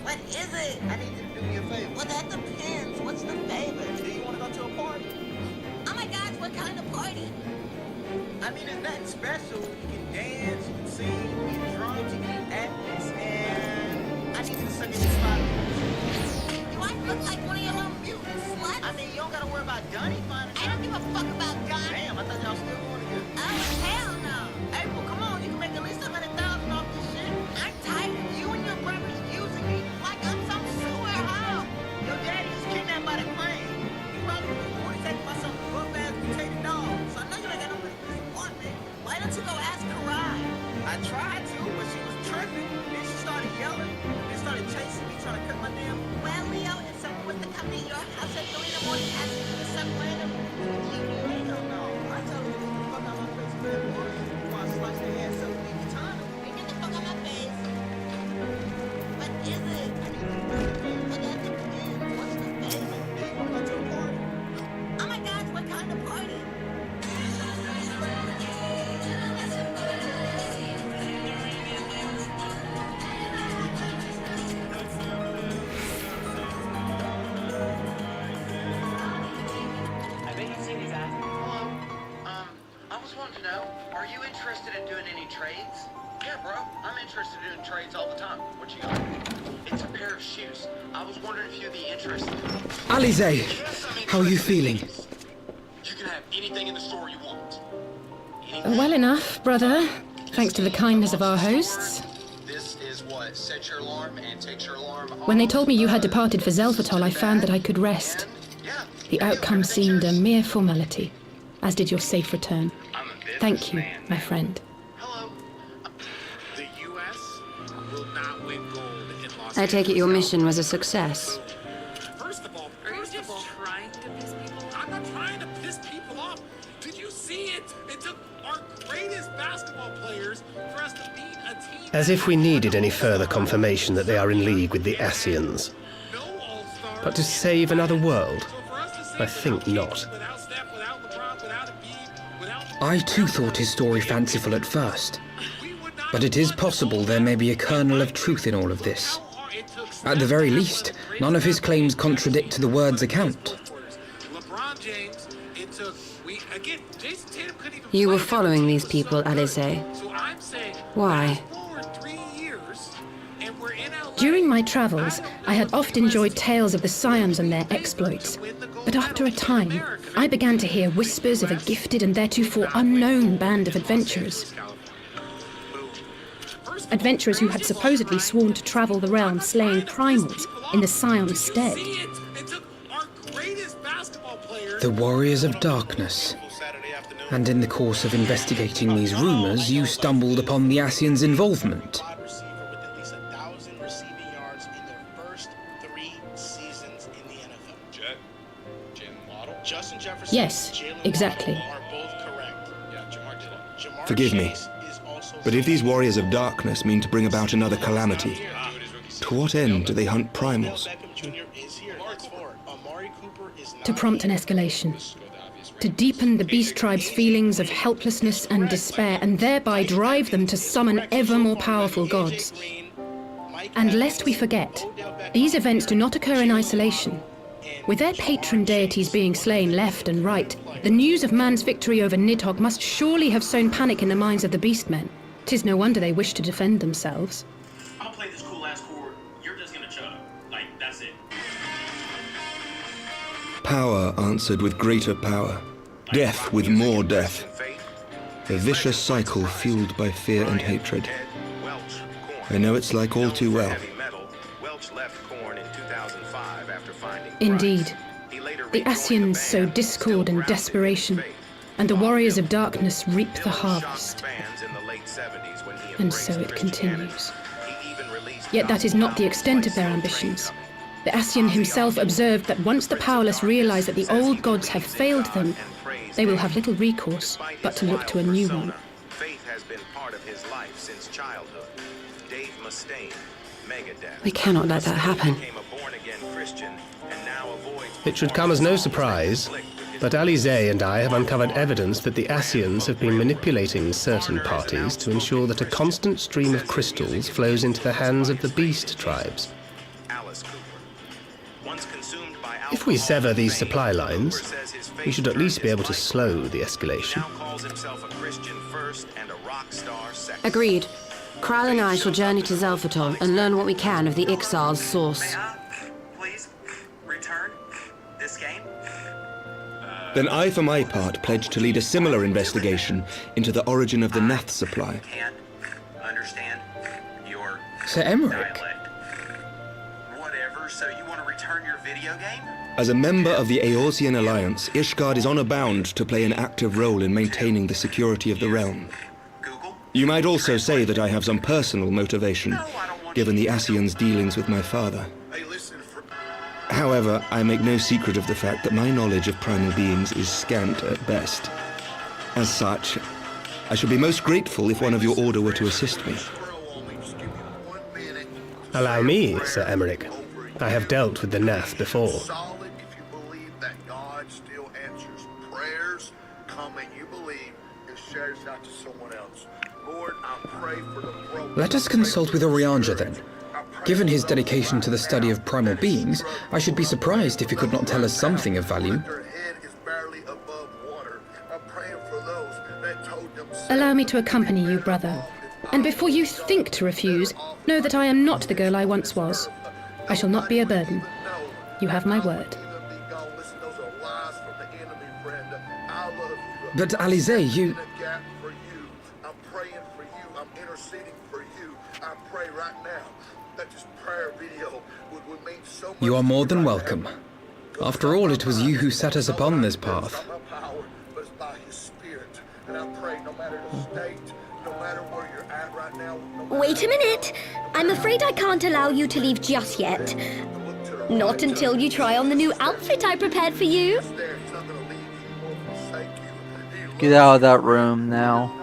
What is it? I need you to do me a favor. Well, that depends. What's the favor? Do you want to go to a party? Oh my gosh, what kind of party? I mean, it's nothing special. You can dance, you can sing, you can drums, you can act, and I bet you've seen these ads. Hello. I was wanting to know, are you interested in doing any trades? Yeah, bro. I'm interested in doing trades all the time. What you got? It's a pair of shoes. I was wondering if you'd be interested. Alize, how are you feeling? You can have anything in the store you want. Well enough, brother. Thanks to the kindness of our hosts. This is what sets your alarm and takes your alarm off. When they told me you had departed for Zelfatol, I found that I could rest. The outcome seemed a mere formality, as did your safe return. Thank you, my friend. The U.S. will not win gold in Los I take it your mission was a success. First of all, are you just trying to piss people off? I'm not trying to piss people off. Did you see it? It took our greatest basketball players for us to beat a team. As if we needed any further confirmation that they are in league with the Asians. But to save another world? I think not. I too thought his story fanciful at first. But it is possible there may be a kernel of truth in all of this. At the very least, none of his claims contradict the word's account. LeBron James, it took again, Jason Tatum couldn't even You were following these people, Alize. Why? During my travels, I had oft enjoyed tales of the Scions and their exploits. But after a time, I began to hear whispers of a gifted and theretofore unknown band of adventurers. Adventurers who had supposedly sworn to travel the realm slaying primals in the Scion's stead. The Warriors of Darkness. And in the course of investigating these rumors, you stumbled upon the Asians' involvement. Yes, exactly. Forgive me, but if these Warriors of Darkness mean to bring about another calamity, to what end do they hunt primals? To prompt an escalation. To deepen the beast tribe's feelings of helplessness and despair, and thereby drive them to summon ever more powerful gods. And lest we forget, these events do not occur in isolation. With their patron deities being slain left and right, the news of man's victory over Nidhogg must surely have sown panic in the minds of the beastmen. 'Tis no wonder they wish to defend themselves. I'll play this cool ass chord. You're just gonna chug. Like, that's it. Power answered with greater power, death with more death. A vicious cycle fueled by fear and hatred. I know its like all too well. Indeed. The Asians sow discord and desperation, and the Warriors of Darkness reap the harvest. And so it continues. Yet that is not the extent of their ambitions. The Asian himself observed that once the powerless realize that the old gods have failed them, they will have little recourse but to look to a new one. We cannot let that happen. It should come as no surprise, but Alize and I have uncovered evidence that the Asians have been manipulating certain parties to ensure that a constant stream of crystals flows into the hands of the beast tribes. If we sever these supply lines, we should at least be able to slow the escalation. Agreed. Kral and I shall journey to Zelfatol and learn what we can of the Ixal's source. Then I, for my part, pledge to lead a similar investigation into the origin of the Nath supply. Understand your Sir Emmerich. whatever, so you want to return your video game? As a member of the Eorzean Alliance, Ishgard is honor bound to play an active role in maintaining the security of the realm. You might also say that I have some personal motivation, given the Asians' dealings with my father. However, I make no secret of the fact that my knowledge of primal beings is scant at best. As such, I should be most grateful if one of your order were to assist me. Allow me, Sir Emmerich. I have dealt with the Nath before. Solid if you believe that God still answers prayers. Come and you believe and shares out to someone else. Lord, I pray for the broken. Let us consult with Orianja then. Given his dedication to the study of primal beings, I should be surprised if he could not tell us something of value. Allow me to accompany you, brother. And before you think to refuse, know that I am not the girl I once was. I shall not be a burden. You have my word. But Alizé, you... I'm praying for you. I'm interceding for you. I pray right now that this prayer video would mean so much. You are more than welcome. After all, it was you who set us upon this path. But it's by his spirit. And I pray no matter the state, no matter where you're at right now. Wait a minute. I'm afraid I can't allow you to leave just yet. Not until you try on the new outfit I prepared for you. Get out of that room now.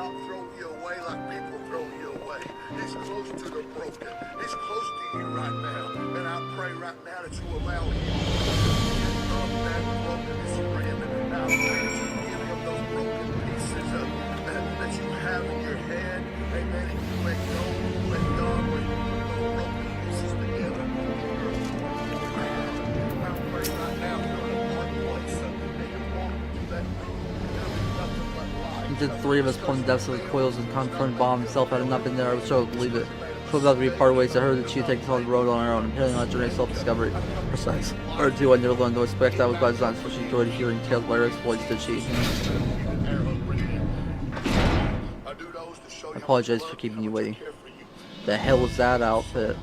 Did the three of us plumb the depths of the coils and confirmed Bomb himself had not been there, I was sure to believe it. So about to be part ways, I heard that she had taken on the road on her own, appealing on a journey of self-discovery. Precise. Or two, I never learned to expect that was by design, so she enjoyed hearing tales about her exploits, did she? I apologize for keeping you waiting. The hell was that outfit?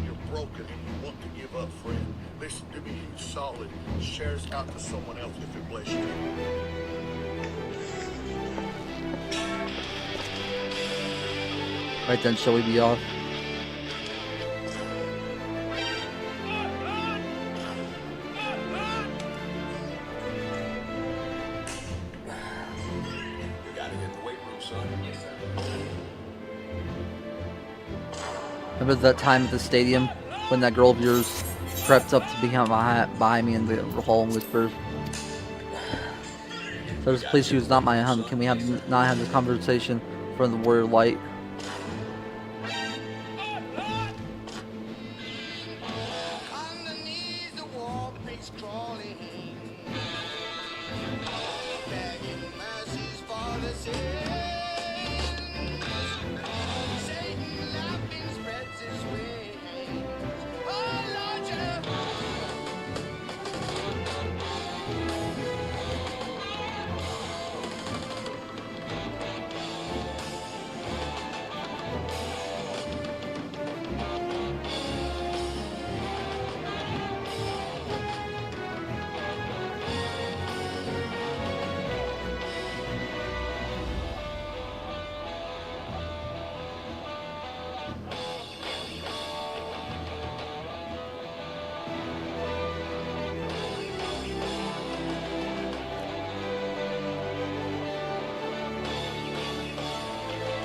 You're broken and you want to give up, friend. Listen to me, you solid. Share this out to someone else if it bless you. Right then, shall we be off? Remember that time at the stadium when that girl of yours crept up to become behind me in the hall and whispered, "So please, she was not my hunt. Can we not have this conversation in front of the warrior light?"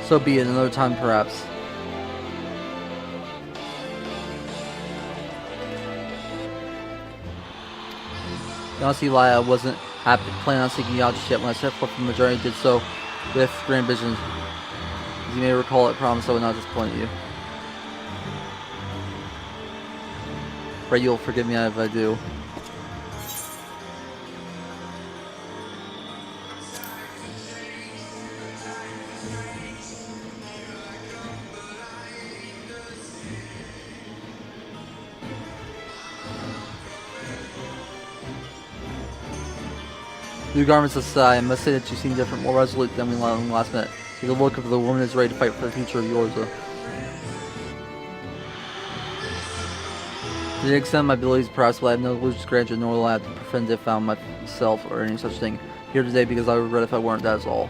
So be it, another time perhaps. Honestly, lie, I wasn't planning on seeking you out just yet. When I set forth from the journey, I did so with grand visions. As you may recall, I promised I would not disappoint you. Pray you'll forgive me if I do. New garments aside, I must say that you seem different, more resolute than we last met. You have the look of the woman is ready to fight for the future of yours. To the extent of my abilities, perhaps will I have no illusions granted, nor will I have to pretend to have found myself or any such thing. Here today because I would regret if I weren't, that is all.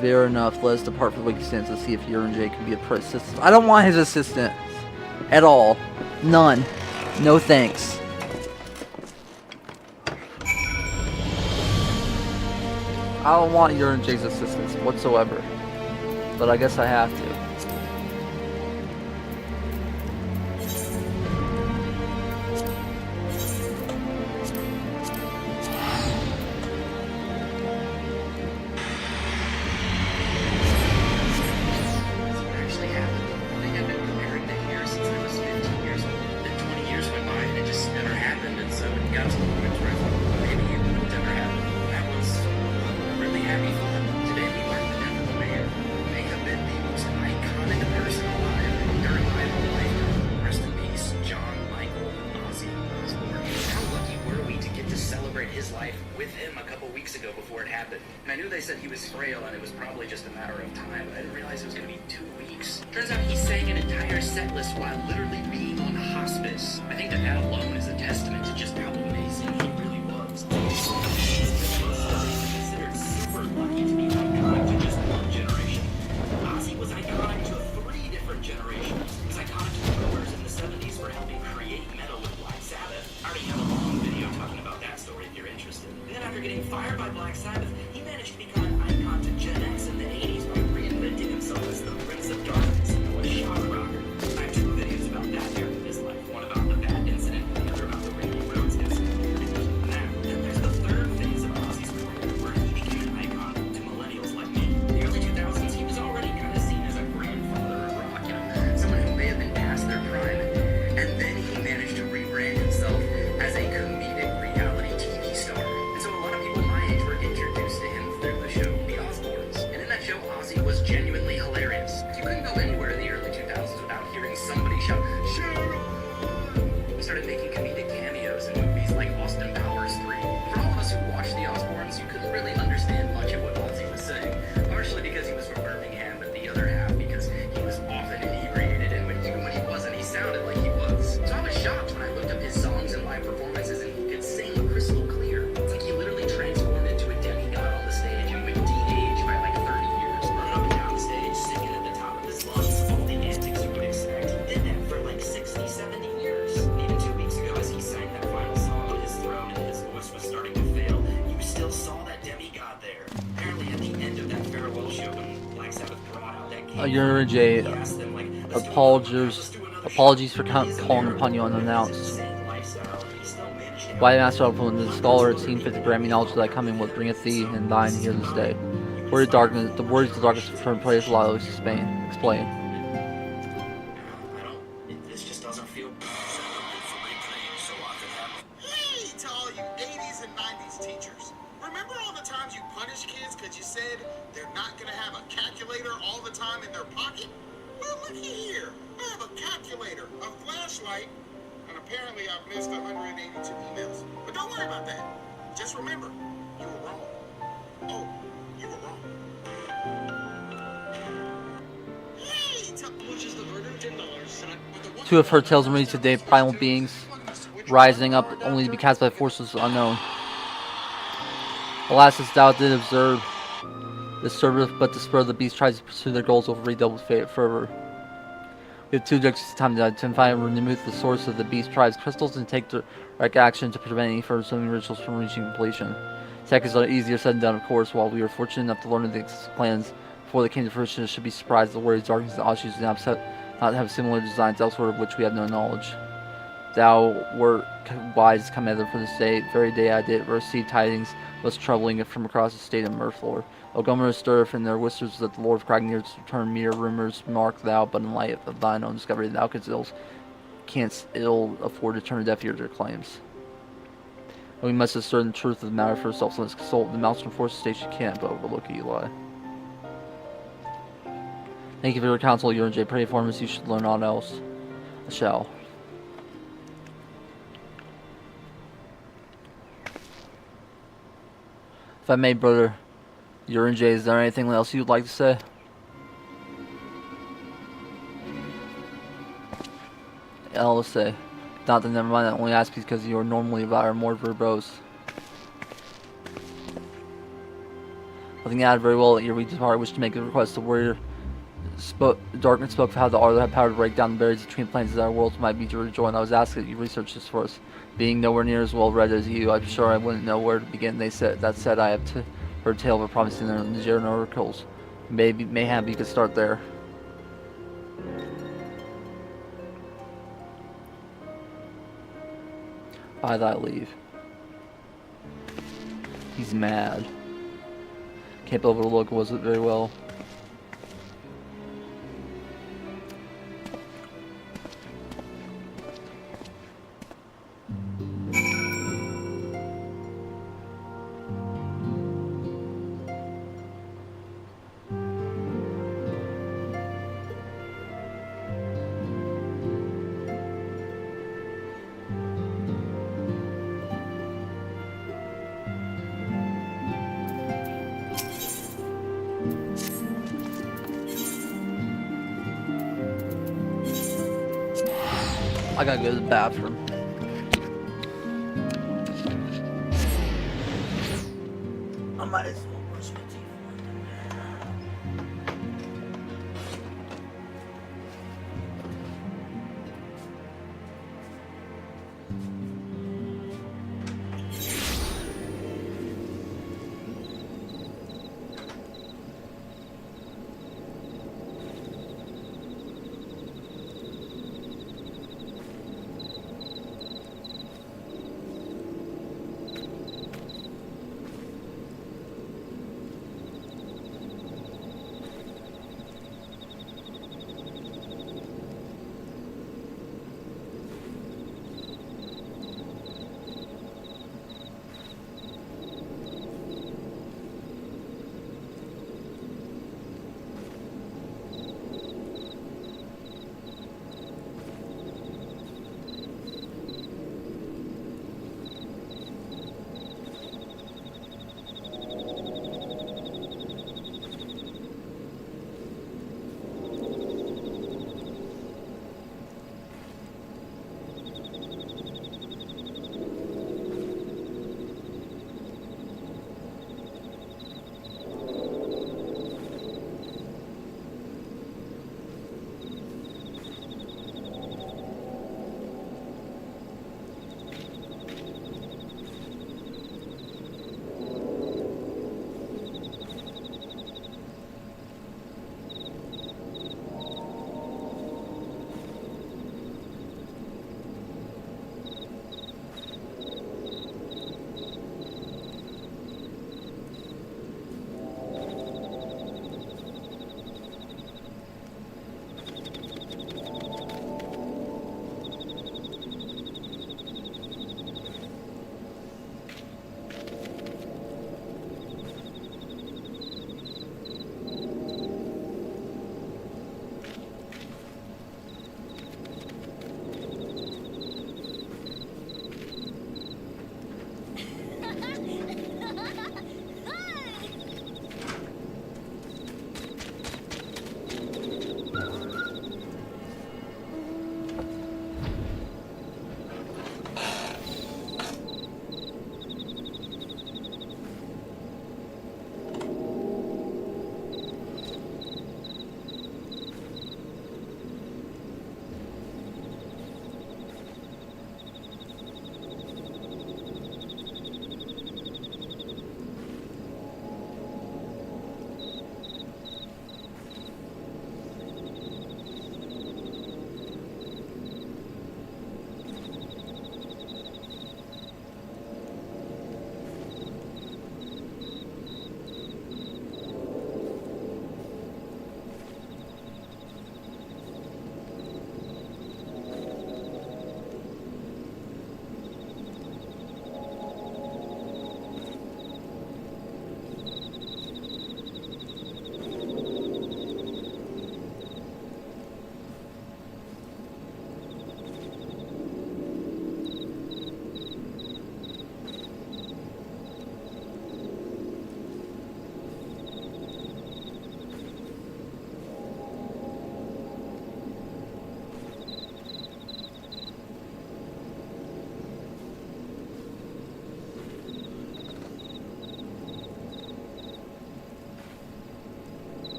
Fair enough, let us depart from the wiki stands and see if J can be a assistant. I don't want his assistant. At all. None. No thanks. I don't want Jay's assistance whatsoever, but I guess I have to. Actually happened. They had been preparing to hear since I was 15 years old. Then 20 years went by and it just never happened, and so it got to the point where I thought maybe it would never happen. That was really happy for them. Today we learned the death of a man who may have been the most iconic person alive during my whole lifetime. Rest in peace, John Michael Ozzy Osbourne. How lucky were we to get to celebrate his life with him a couple weeks ago before it happened? And I knew they said he was frail and it was probably just a matter of time, but I didn't realize it was going to be 2 weeks. Turns out he sang an entire set list while literally being on hospice. I think that alone is a testament to just how amazing he really was. He's considered super lucky to be iconic to just one generation. Ozzy was iconic to 3 different generations. He was iconic to the boomers in the 70s for helping create metal with Black Sabbath. I already have a long video talking about that story if you're interested. And then after getting fired by Black Sabbath, he managed to become an icon to Gen X in the 80s by reinventing himself as the Prince of Darkness and a shock rocker. I have 2 videos about that era of his life. One about the Bat incident, and the other about the Randy Rhoads incident. Now, then there's the third phase of Ozzy's career, where he became an icon to millennials like me. In the early 2000s, he was already kind of seen as a grandfather of rock, someone who may have been past their prime. And then he managed to rebrand himself as a comedic reality TV star. And so a lot of people my age were introduced to him through the show The Osbournes. And in that show, Ozzy was genuinely hilarious. You couldn't go anywhere in the early 2000s without hearing somebody shout, "Sharon!" He started making comedic cameos in movies like Austin Powers 3. For all of us who watched The Osbournes, you couldn't really understand much of what Ozzy was saying. Partially because he was from Birmingham, but the other half because he was often inebriated, and even when he wasn't, he sounded like he was. So I was shocked when I looked up his songs and live performances, and he could sing crystal clear. It's like he literally transformed into a demigod on the stage and would de-age by like 30 years. Running up and down the stage, singing at the top of his lungs, all the antics you would expect. He did that for like 60, 70 years. And even 2 weeks ago, as he sang that final song on his throne and his voice was starting to fail, you still saw that demigod there. Apparently at the end of that farewell show, when Black Sabbath brought out that Jay, apologies for calling upon you unannounced. Why master upon the scholar, it seemed fit the Grammy knowledge that coming what bringeth thee and thine here this day. Word of darkness, the words of the darkness return praise loudly Spain. Explain. This just doesn't feel Hey to all you 80s and 90s teachers. Remember all the times you punished kids because you said they're not going to have a calculator all the time in their pocket? Well, looky here. I have a calculator, a flashlight, and apparently I've missed 182 emails. But don't worry about that. Just remember, you were wrong. Oh, you were wrong. Hey, which is the murder of $10. 2 of her tales are released today, primal beings rising up only to be cast by forces unknown. Alas, as thou did observe, this serveth but to spur the beast tries to pursue their goals with redoubled fervor. We have 2 objectives time to identify and remove the source of the beast tribe's crystals and take direct action to prevent any further swimming rituals from reaching completion. Tech is easier said than done, of course. While we were fortunate enough to learn of the plans before they came to fruition, it should be surprised the warriors darkness and Oshi's do not have similar designs elsewhere of which we have no knowledge. Thou wert wise commander for this day, very day I did receive tidings most troubling from across the state of Mirflor. O Gomer stirreth in their whispers that the Lord of Cragnir's return mere rumors mark thou, but in light of thine own discovery thou canst ill afford to turn a deaf ear to their claims. We must ascertain the truth of the matter for ourselves, and let's consult the Mountain Forces Station can't but overlook Eli. Thank you for your counsel, J. Pray for him as you should learn aught else. I shall. If I may, brother, J, is there anything else you'd like to say? Yeah, I'll say. Not that never mind, I only ask because you are normally more verbose. Nothing added very well here we depart. I wish to make a request. The warrior Darkness spoke of how the Arlo had power to break down the barriers between planes that our worlds might be to rejoin. I was asked that you research this for us. Being nowhere near as well read as you, I'm sure I wouldn't know where to begin. I have heard a tale of a promising the Jaren oracles. Mayhap you could start there. By thy leave. He's mad. Can't be able to look, was it very well. I gotta go to the bathroom. I might as well brush my teeth.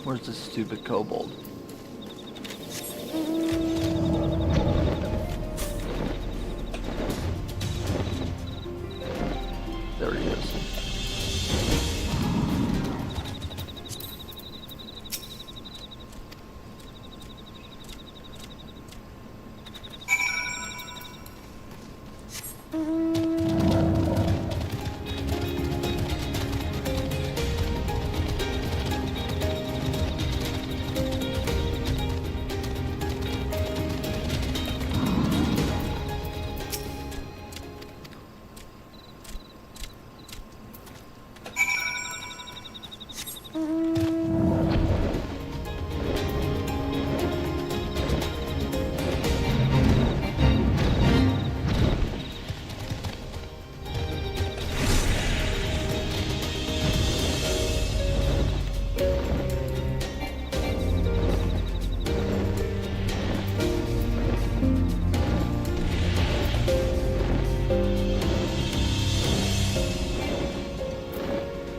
Where's this stupid kobold? There he is.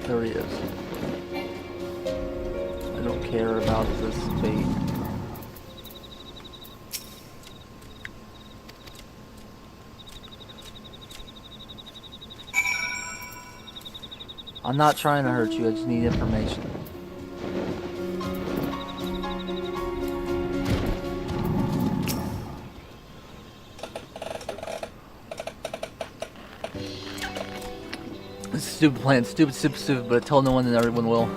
There he is. I don't care about this fate. I'm not trying to hurt you, I just need information. It's a stupid plan, stupid, but tell no one and everyone will.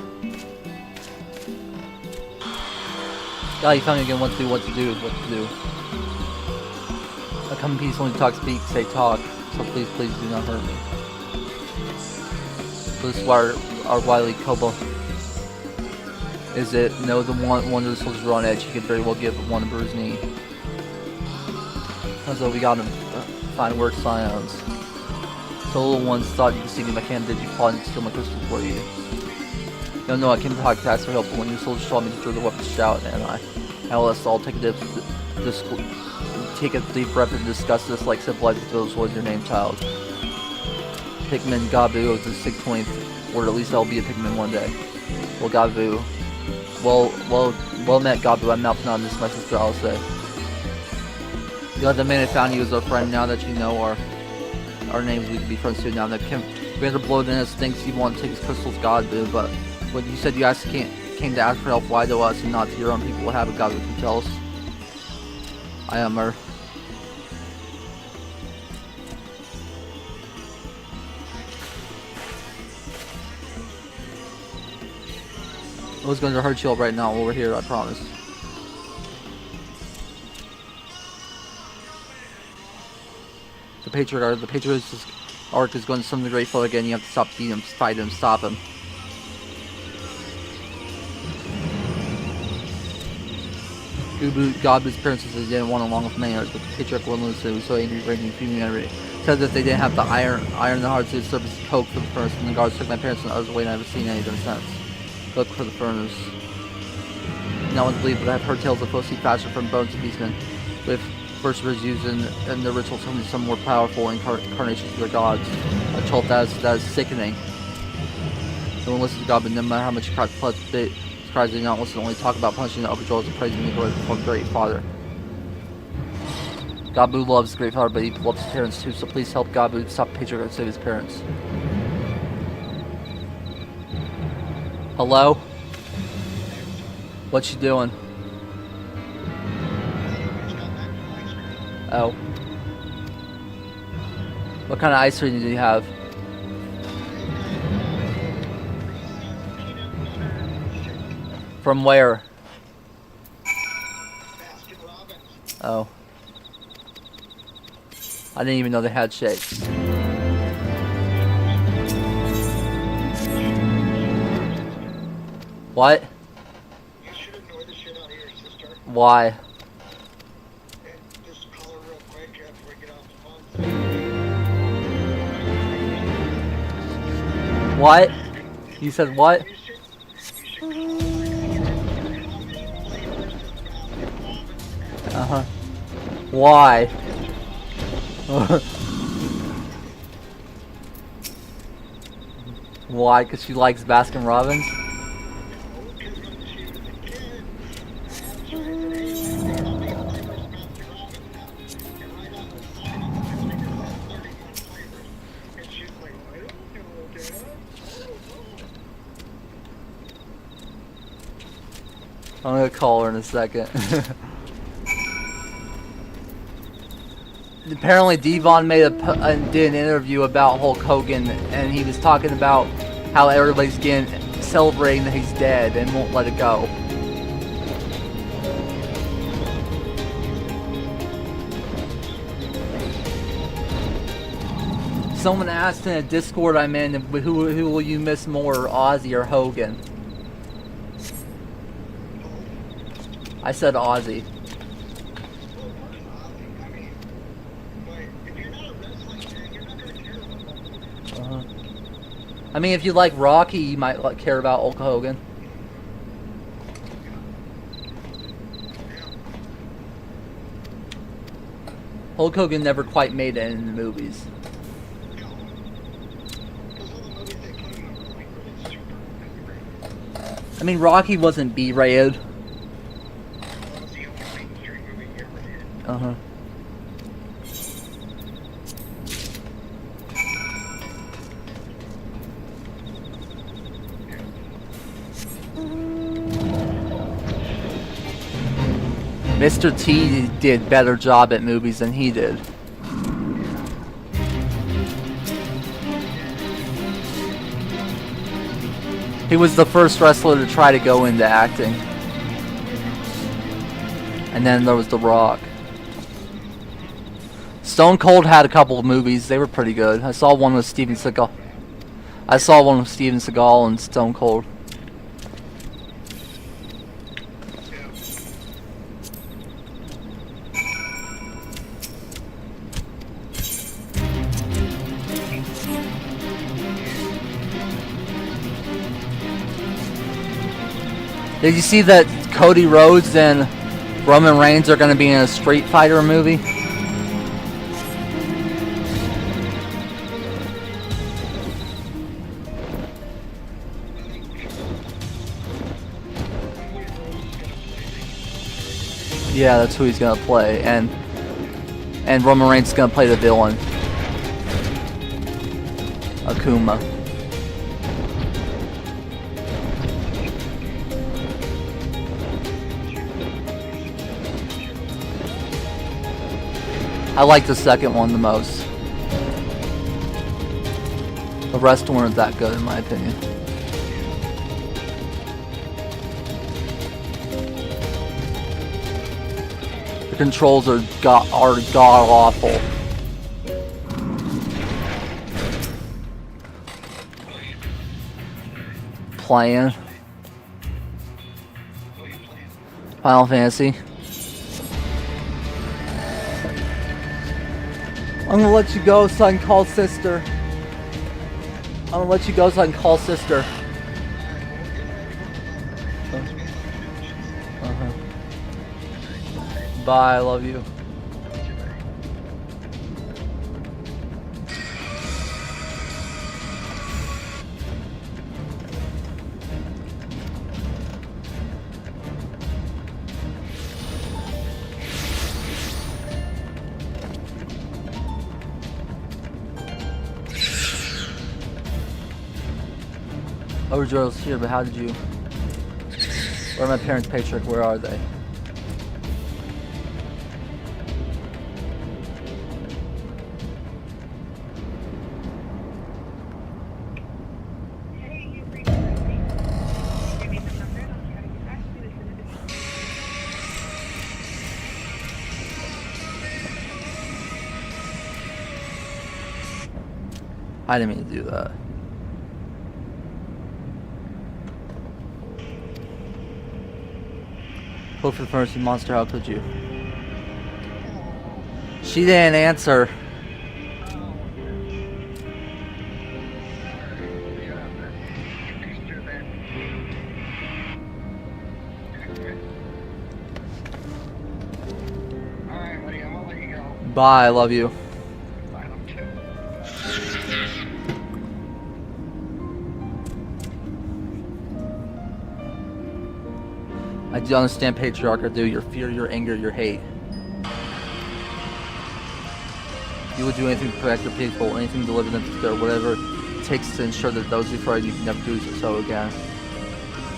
God, you found again what to do, what to do. I come in peace when you talk, speak, say talk. So please do not hurt me. This is why our wily kobold is it. No, the one of the soldiers are on edge. He could very well give one a bruised knee. So we got him. Fine work, Scions. So little ones thought you could see me in my camp, did you plot and steal my crystal for you? No, no, I came to talk to ask for help, but when your soldiers saw me, they threw the weapons shout, and let's all take a deep breath and discuss this like civilized village was your name, child. Pikmin Gabu of the 620th, or at least I'll be a Pikmin one day. Well, Gabu. Well met, Gabu. I'm mouthing on this message, but I'll say. The man that found you as a friend. Now that you know our names, we can be friends too. Now that Commander Bloodiness thinks you want to take his crystals, Gabu, but when you said you came to ask for help, why to us and not to your own people? What happened, Gabu? Can you tell us? I am her. I was going to hurt you all right now over here, I promise. The Patriot's arc is going to summon the Great Foe again. You have to stop beating him, fight him, stop him. Gabu's parents said they didn't want along with Mayors, but the Patriarch wouldn't listen. He was so angry, raging, fuming at it. Said that they didn't have the iron in the hearts to service coke for the furnace, and the guards took my parents and others away, and I haven't seen any of them since. Look for the furnace. No one's believed, but I've heard tales of ghostly fashion from bones and beastmen, with worshippers used in their rituals from some more powerful incarnations of their gods. I'm told that is sickening. No one listens to God, but no matter how much cries they do not listen, only talk about punishing the overjoys and praising the glory of the Great Father. Gabu loves the Great Father, but he loves his parents too, so please help Gabu stop Patriarch and save his parents. Hello? What you doing? Oh. What kind of ice cream do you have? From where? Oh. I didn't even know they had shakes. What? Why? What? You said what? Uh-huh. Why? Why? Because she likes Baskin Robbins? I'm gonna call her in a second. Apparently Devon did an interview about Hulk Hogan, and he was talking about how everybody's celebrating that he's dead and won't let it go. Someone asked in a Discord I'm in, who will you miss more, Ozzy or Hogan? I said Ozzy. I mean, if you like Rocky, you might care about Hulk Hogan. Hulk Hogan never quite made it in the movies. I mean, Rocky wasn't B-rated. Uh-huh. Mr. T did better job at movies than he did. He was the first wrestler to try to go into acting. And then there was The Rock. Stone Cold had a couple of movies. They were pretty good. I saw one with Steven Seagal. And Stone Cold. Did you see that Cody Rhodes and Roman Reigns are going to be in a Street Fighter movie? Yeah, that's who he's going to play, and Roman Reigns is going to play the villain, Akuma. I like the second one the most. The rest weren't that good in my opinion. The controls are god awful. Playing Final Fantasy. I'm gonna let you go so I can call sister. I'm gonna let you go so I can call sister. Bye, I love you. Overjoyed here, but how did you? Where are my parents' paycheck? Where are they? I didn't mean to do that. Hope for the first monster, how could you? She didn't answer. Bye, I love you. I do understand patriarch, I do. Your fear, your anger, your hate. You would do anything to protect your people, anything to deliver them to their whatever it takes to ensure that those who fight you can never do so again.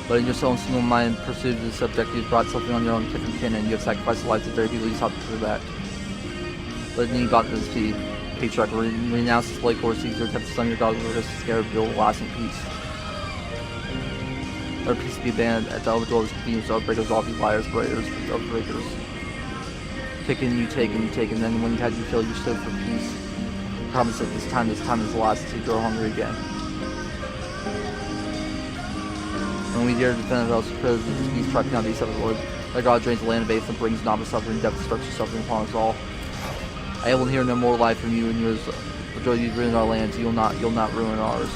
But in your own single-minded pursuit of this objective, you brought something on your own kith and kin, and you have sacrificed the lives of very people you sought to protect. But then you got this key. Patriarch renounced his blade course, seized your kept the son of your God with a scare of build lasting peace. Let peace be abandoned at the overdoors, convenience, outbreakers, all you liars, breakers, outbreakers. Take and you take, and then when you had you feel you stood for peace. Promise that this time is the last to grow hungry again. When we dare to defend ourselves, because this peace trapped down these of the Lord. Our God drains the land of faith and brings novice suffering, death, destruction, suffering upon us all. I will hear no more life from you and yours. Joy, you've ruined our lands, you'll not ruin ours.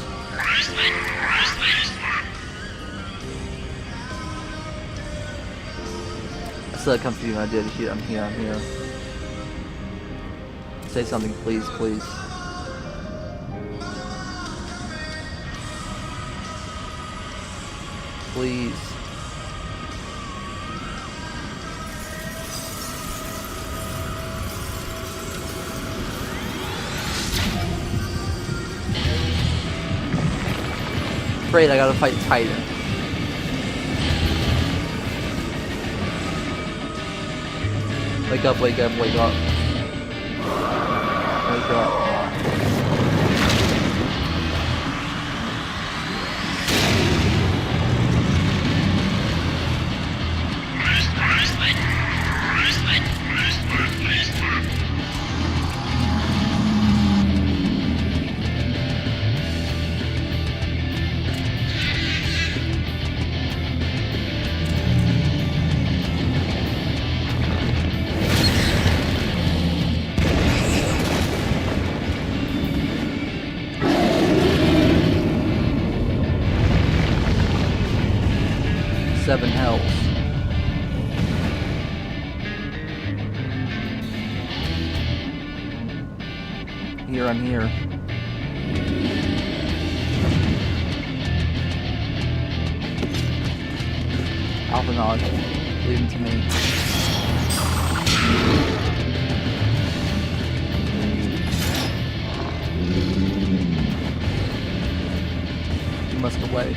I said I'd come for you and I did. I'm here. Say something, please, please. Please. Great, I gotta fight Titan. Wake up, wake up, wake up. Wake up. 7 hells. Here, I'm here. Alphanod, leave him to me. You must away.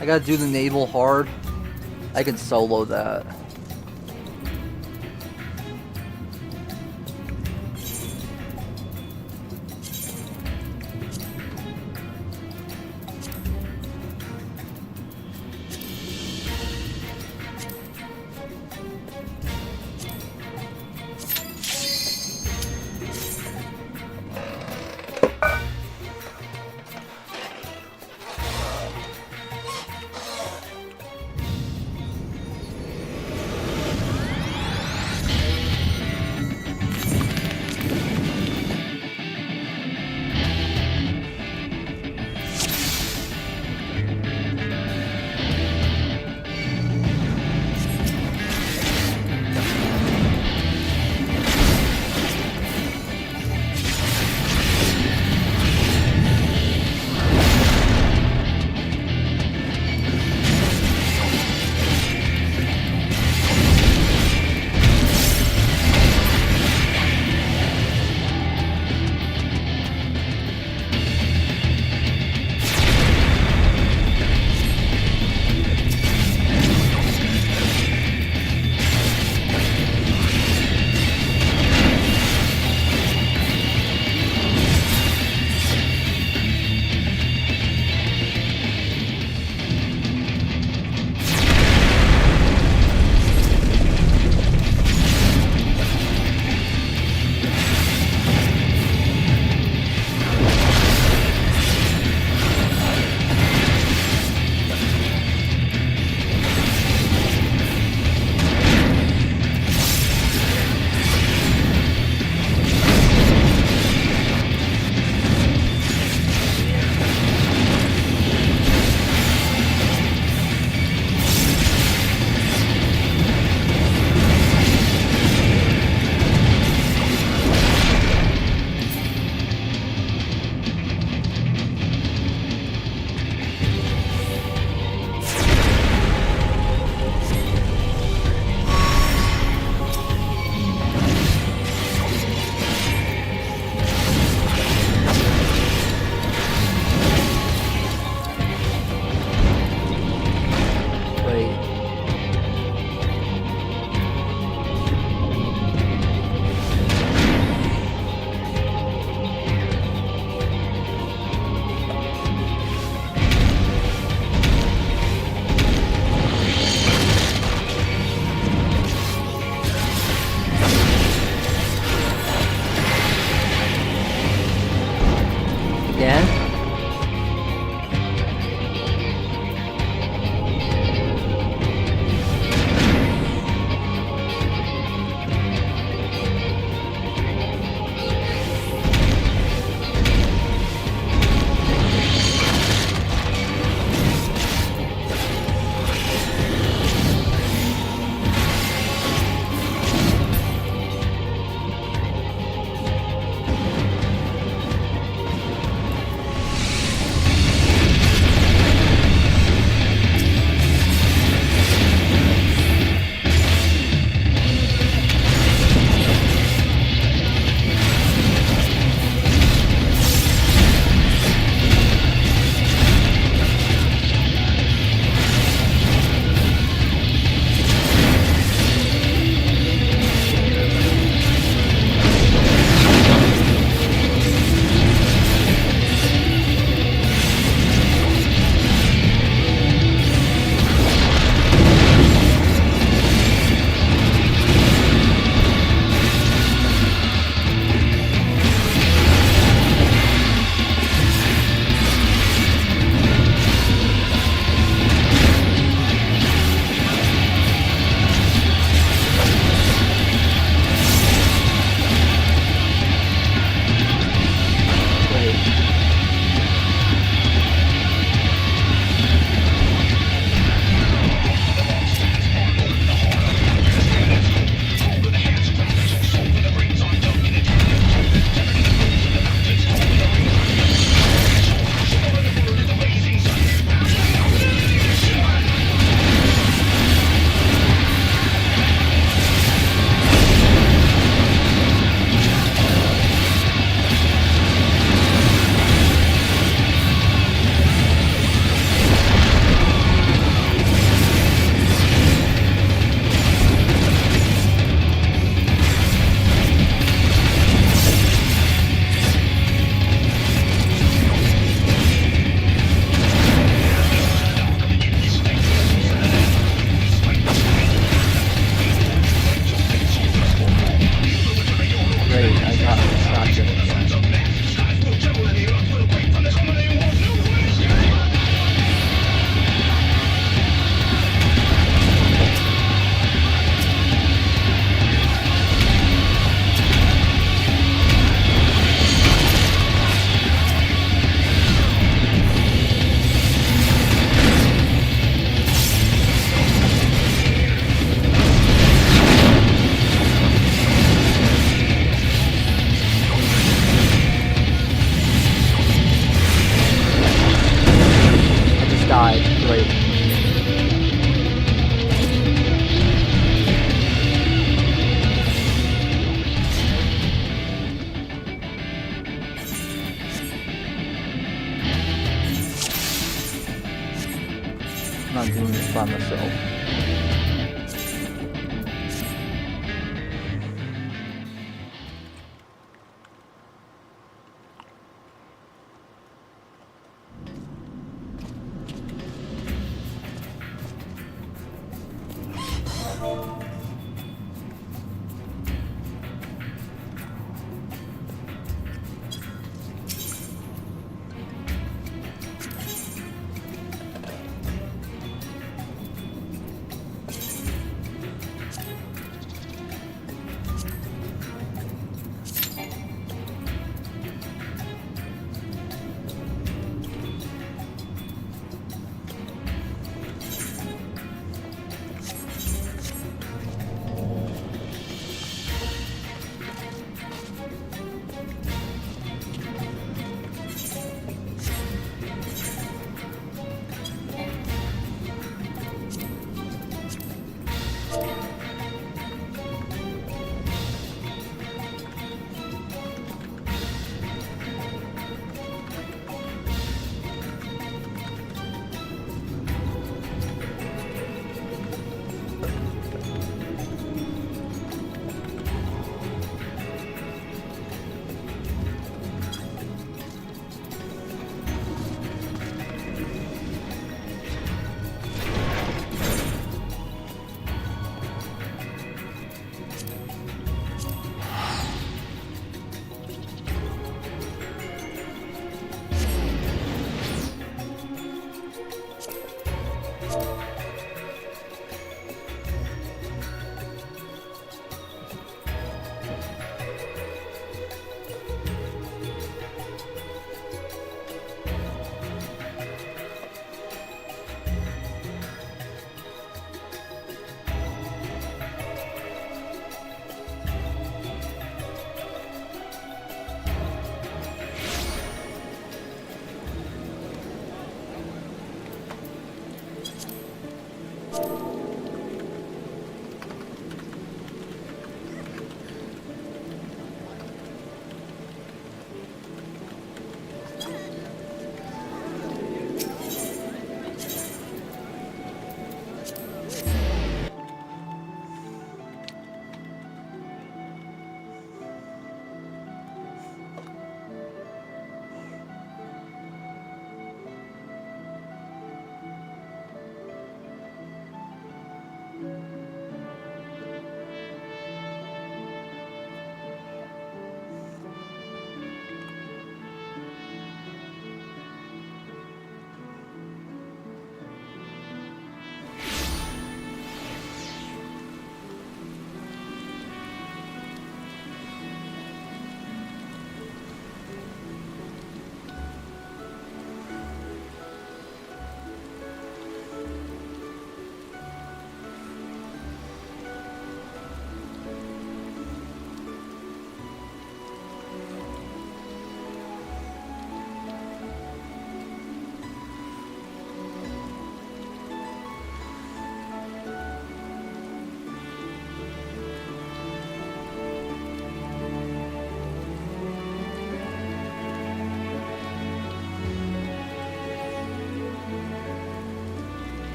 I gotta do the naval hard. I can solo that. on doing this by myself.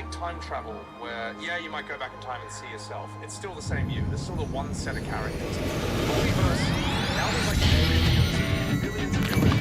Unlike time travel, where, yeah, you might go back in time and see yourself, it's still the same you. There's still the one set of characters. Multiverse, now there's like billions of villains.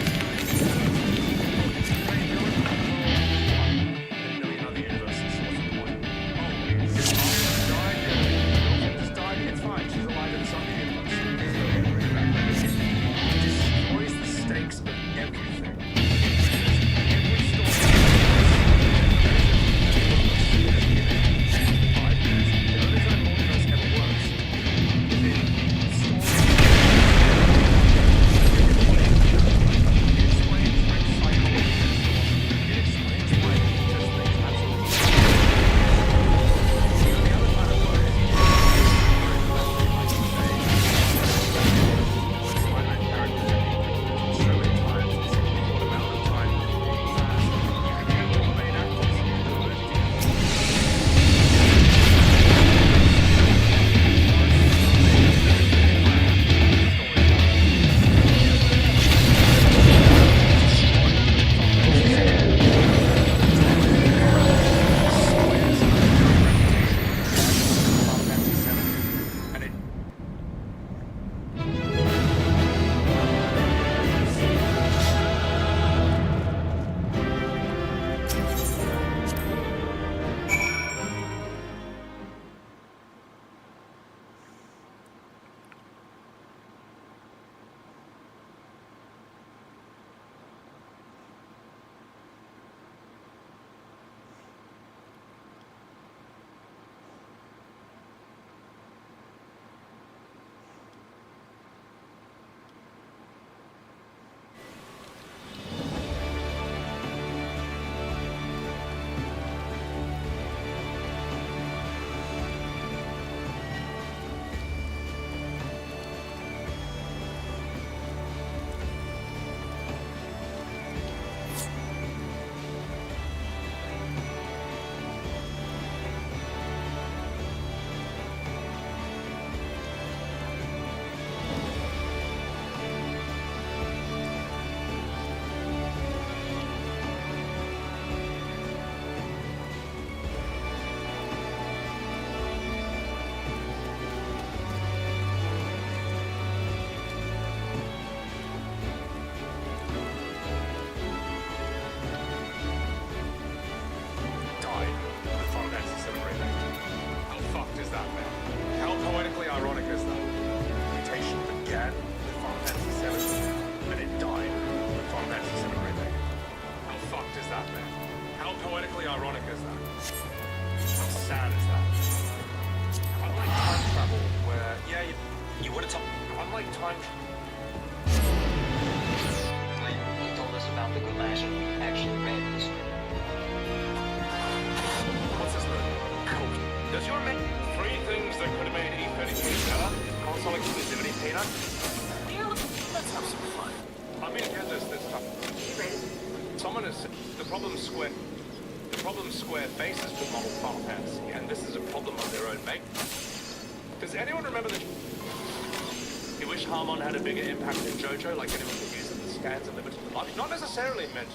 Like anyone could use the scans and limited the body. Not necessarily meant,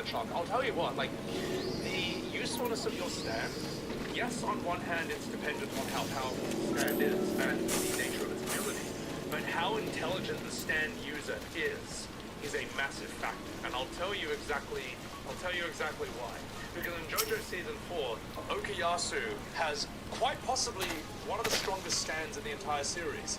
Chuck. I'll tell you what, like, the usefulness of your stand, yes, on one hand, it's dependent on how powerful the stand is and the nature of its ability, but how intelligent the stand user is a massive factor. And I'll tell you exactly why. Because in JoJo Season 4, Okuyasu has quite possibly one of the strongest stands in the entire series.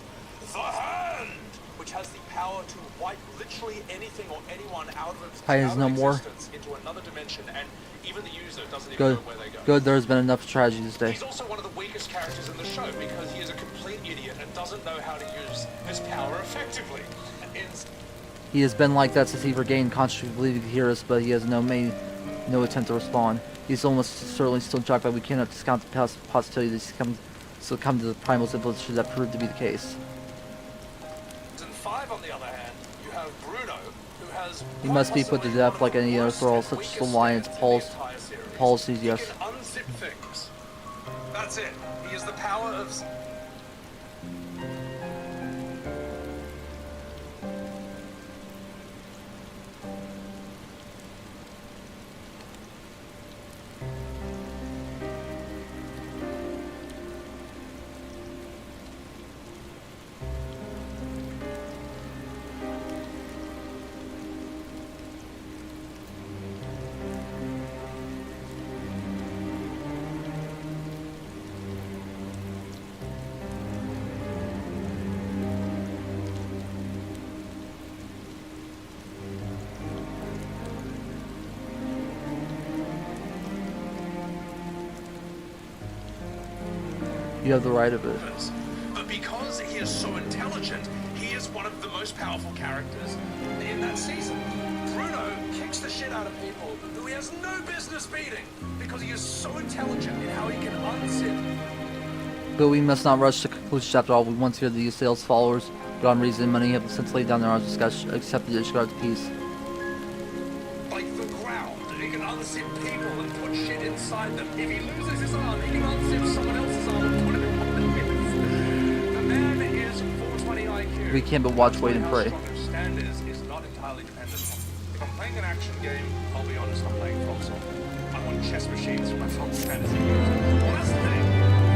The Hand! Which has the power to wipe literally anything or anyone out of existence into another dimension, and even the user doesn't even know where they go. Good, there's been enough tragedy today. He's also one of the weakest characters in the show because he is a complete idiot and doesn't know how to use his power effectively. He has been like that since he regained consciousness, believing to hear us, but he has no attempt to respond. He's almost certainly still shocked, but we cannot discount the possibility that he's still come to the primal influence should that prove to be the case. On the other hand, you have Bruno, who has he must be put to death like any other thrall, such as the Lion's policies, yes. He can unzip things. That's it. He has the power of... You have the right of it. But because he is so intelligent, he is one of the most powerful characters in that season. Bruno kicks the shit out of people who he has no business beating because he is so intelligent in how he can unzip. But we must not rush to conclusion after all. We want to hear the Sales followers, beyond reason and money, have since laid down their arms to accept the Ishgard's peace. Like the ground, he can unzip people and put shit inside them. If he loses his arm, he can unzip someone else's arm and put it in one of his. The man is 420 IQ. We can't but watch, wait, and pray. Stand is not entirely dependent on. If I'm playing an action game, I'll be honest, I'm playing console. I want chess machines for my Final Fantasy games. Well, that's the thing.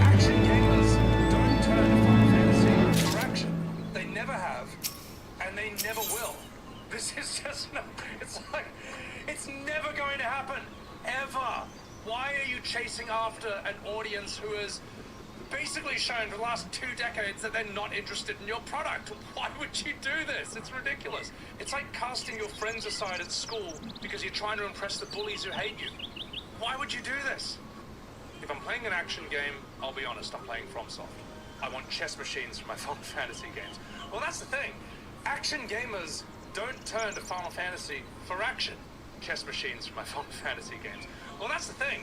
Action gamers don't turn to Final Fantasy for action. They never have, and they never will. This is just no. It's like it's never going to happen ever. Why are you chasing after an audience who has basically shown for the last 2 decades that they're not interested in your product? Why would you do this? It's ridiculous. It's like casting your friends aside at school because you're trying to impress the bullies who hate you. Why would you do this? If I'm playing an action game, I'll be honest, I'm playing FromSoft. I want chess machines for my Final Fantasy games. Well, that's the thing. Action gamers don't turn to Final Fantasy for action. Chess machines for my Final Fantasy games. Well, that's the thing.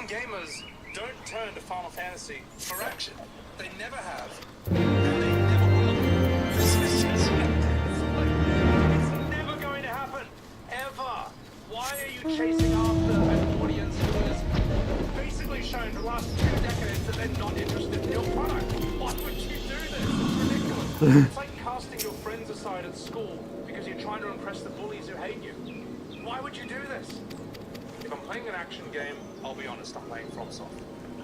Gamers don't turn to Final Fantasy for action. They never have, and they never will. It's never going to happen, ever. Why are you chasing after an audience who has basically shown for the last 2 decades that they're not interested in your product? Why would you do this? It's ridiculous. It's like casting your friends aside at school because you're trying to impress the bullies who hate you. Why would you do this? If I'm playing an action game, I'll be honest, I'm playing FromSoft.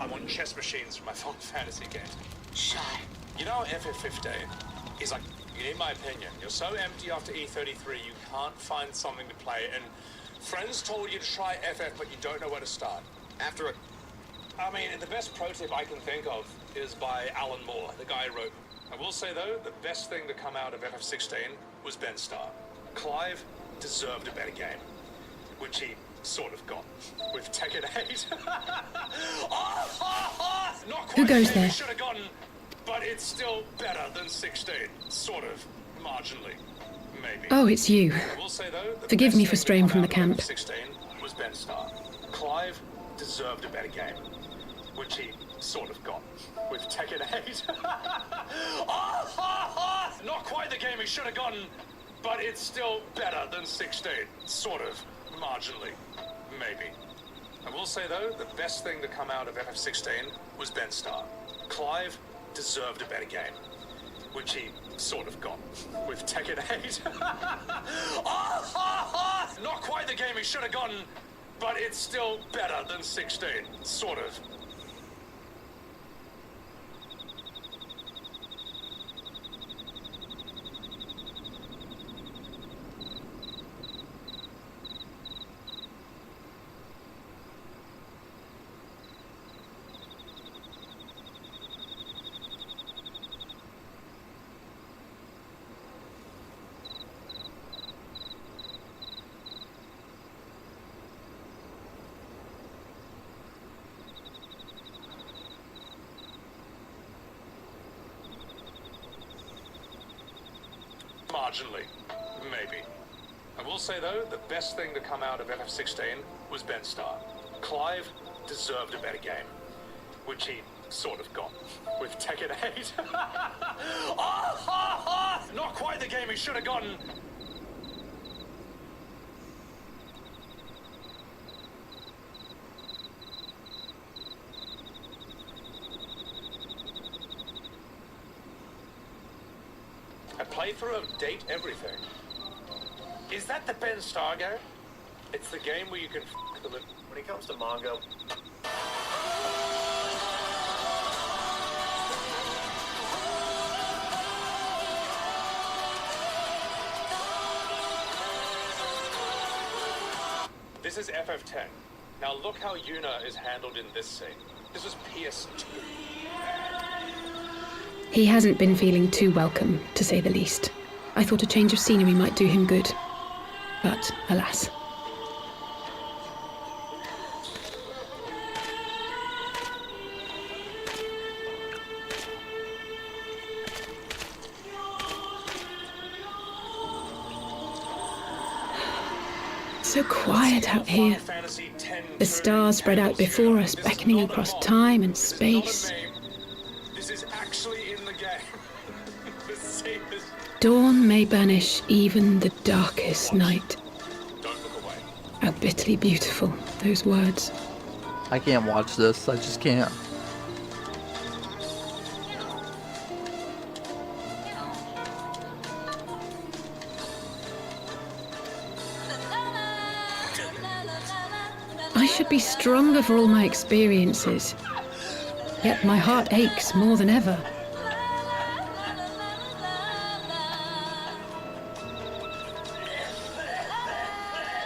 I want chess machines for my Final Fantasy games. Shy. You know, ff14 is like, in my opinion, you're so empty after E33, you can't find something to play, and friends told you to try FF, but you don't know where to start. I mean, the best pro tip I can think of is by Alan Moore, the guy who wrote. I will say, though, the best thing to come out of FF16 was Ben Starr. Clive deserved a better game, which he sort of got with Tekken 8. Not quite Who goes the game there? we should have gotten, but it's still better than 16. Sort of, marginally, maybe. Oh, it's you. I will say, though, the Forgive best me for thing to straying come from the out of camp. 16 was Ben Starr. Clive deserved a better game, which he sort of got with Tekken 8. Not quite the game he should have gotten, but it's still better than 16. Sort of, marginally, maybe. I will say, though, the best thing to come out of FF16 was Ben Starr. Clive deserved a better game, which he sort of got with Tekken 8. Not quite the game he should have gotten, but it's still better than 16. Sort of. Marginally, maybe. I will say, though, the best thing to come out of FF16 was Ben Starr. Clive deserved a better game, which he sort of got with Tekken 8. Not quite the game he should have gotten. A playthrough of Date Everything. Is that the Ben Starr game? It's the game where you can f*** the... When it comes to manga... This is ff10. Now look how Yuna is handled in this scene. This was PS2. He hasn't been feeling too welcome, to say the least. I thought a change of scenery might do him good. But, alas. So quiet out here. The stars spread out before us, beckoning across time and space. This is actually in the game. The safest. Dawn may banish even the darkest night. Don't look away. How bitterly beautiful, those words. I can't watch this. I just can't. I should be stronger for all my experiences. Yet my heart aches more than ever.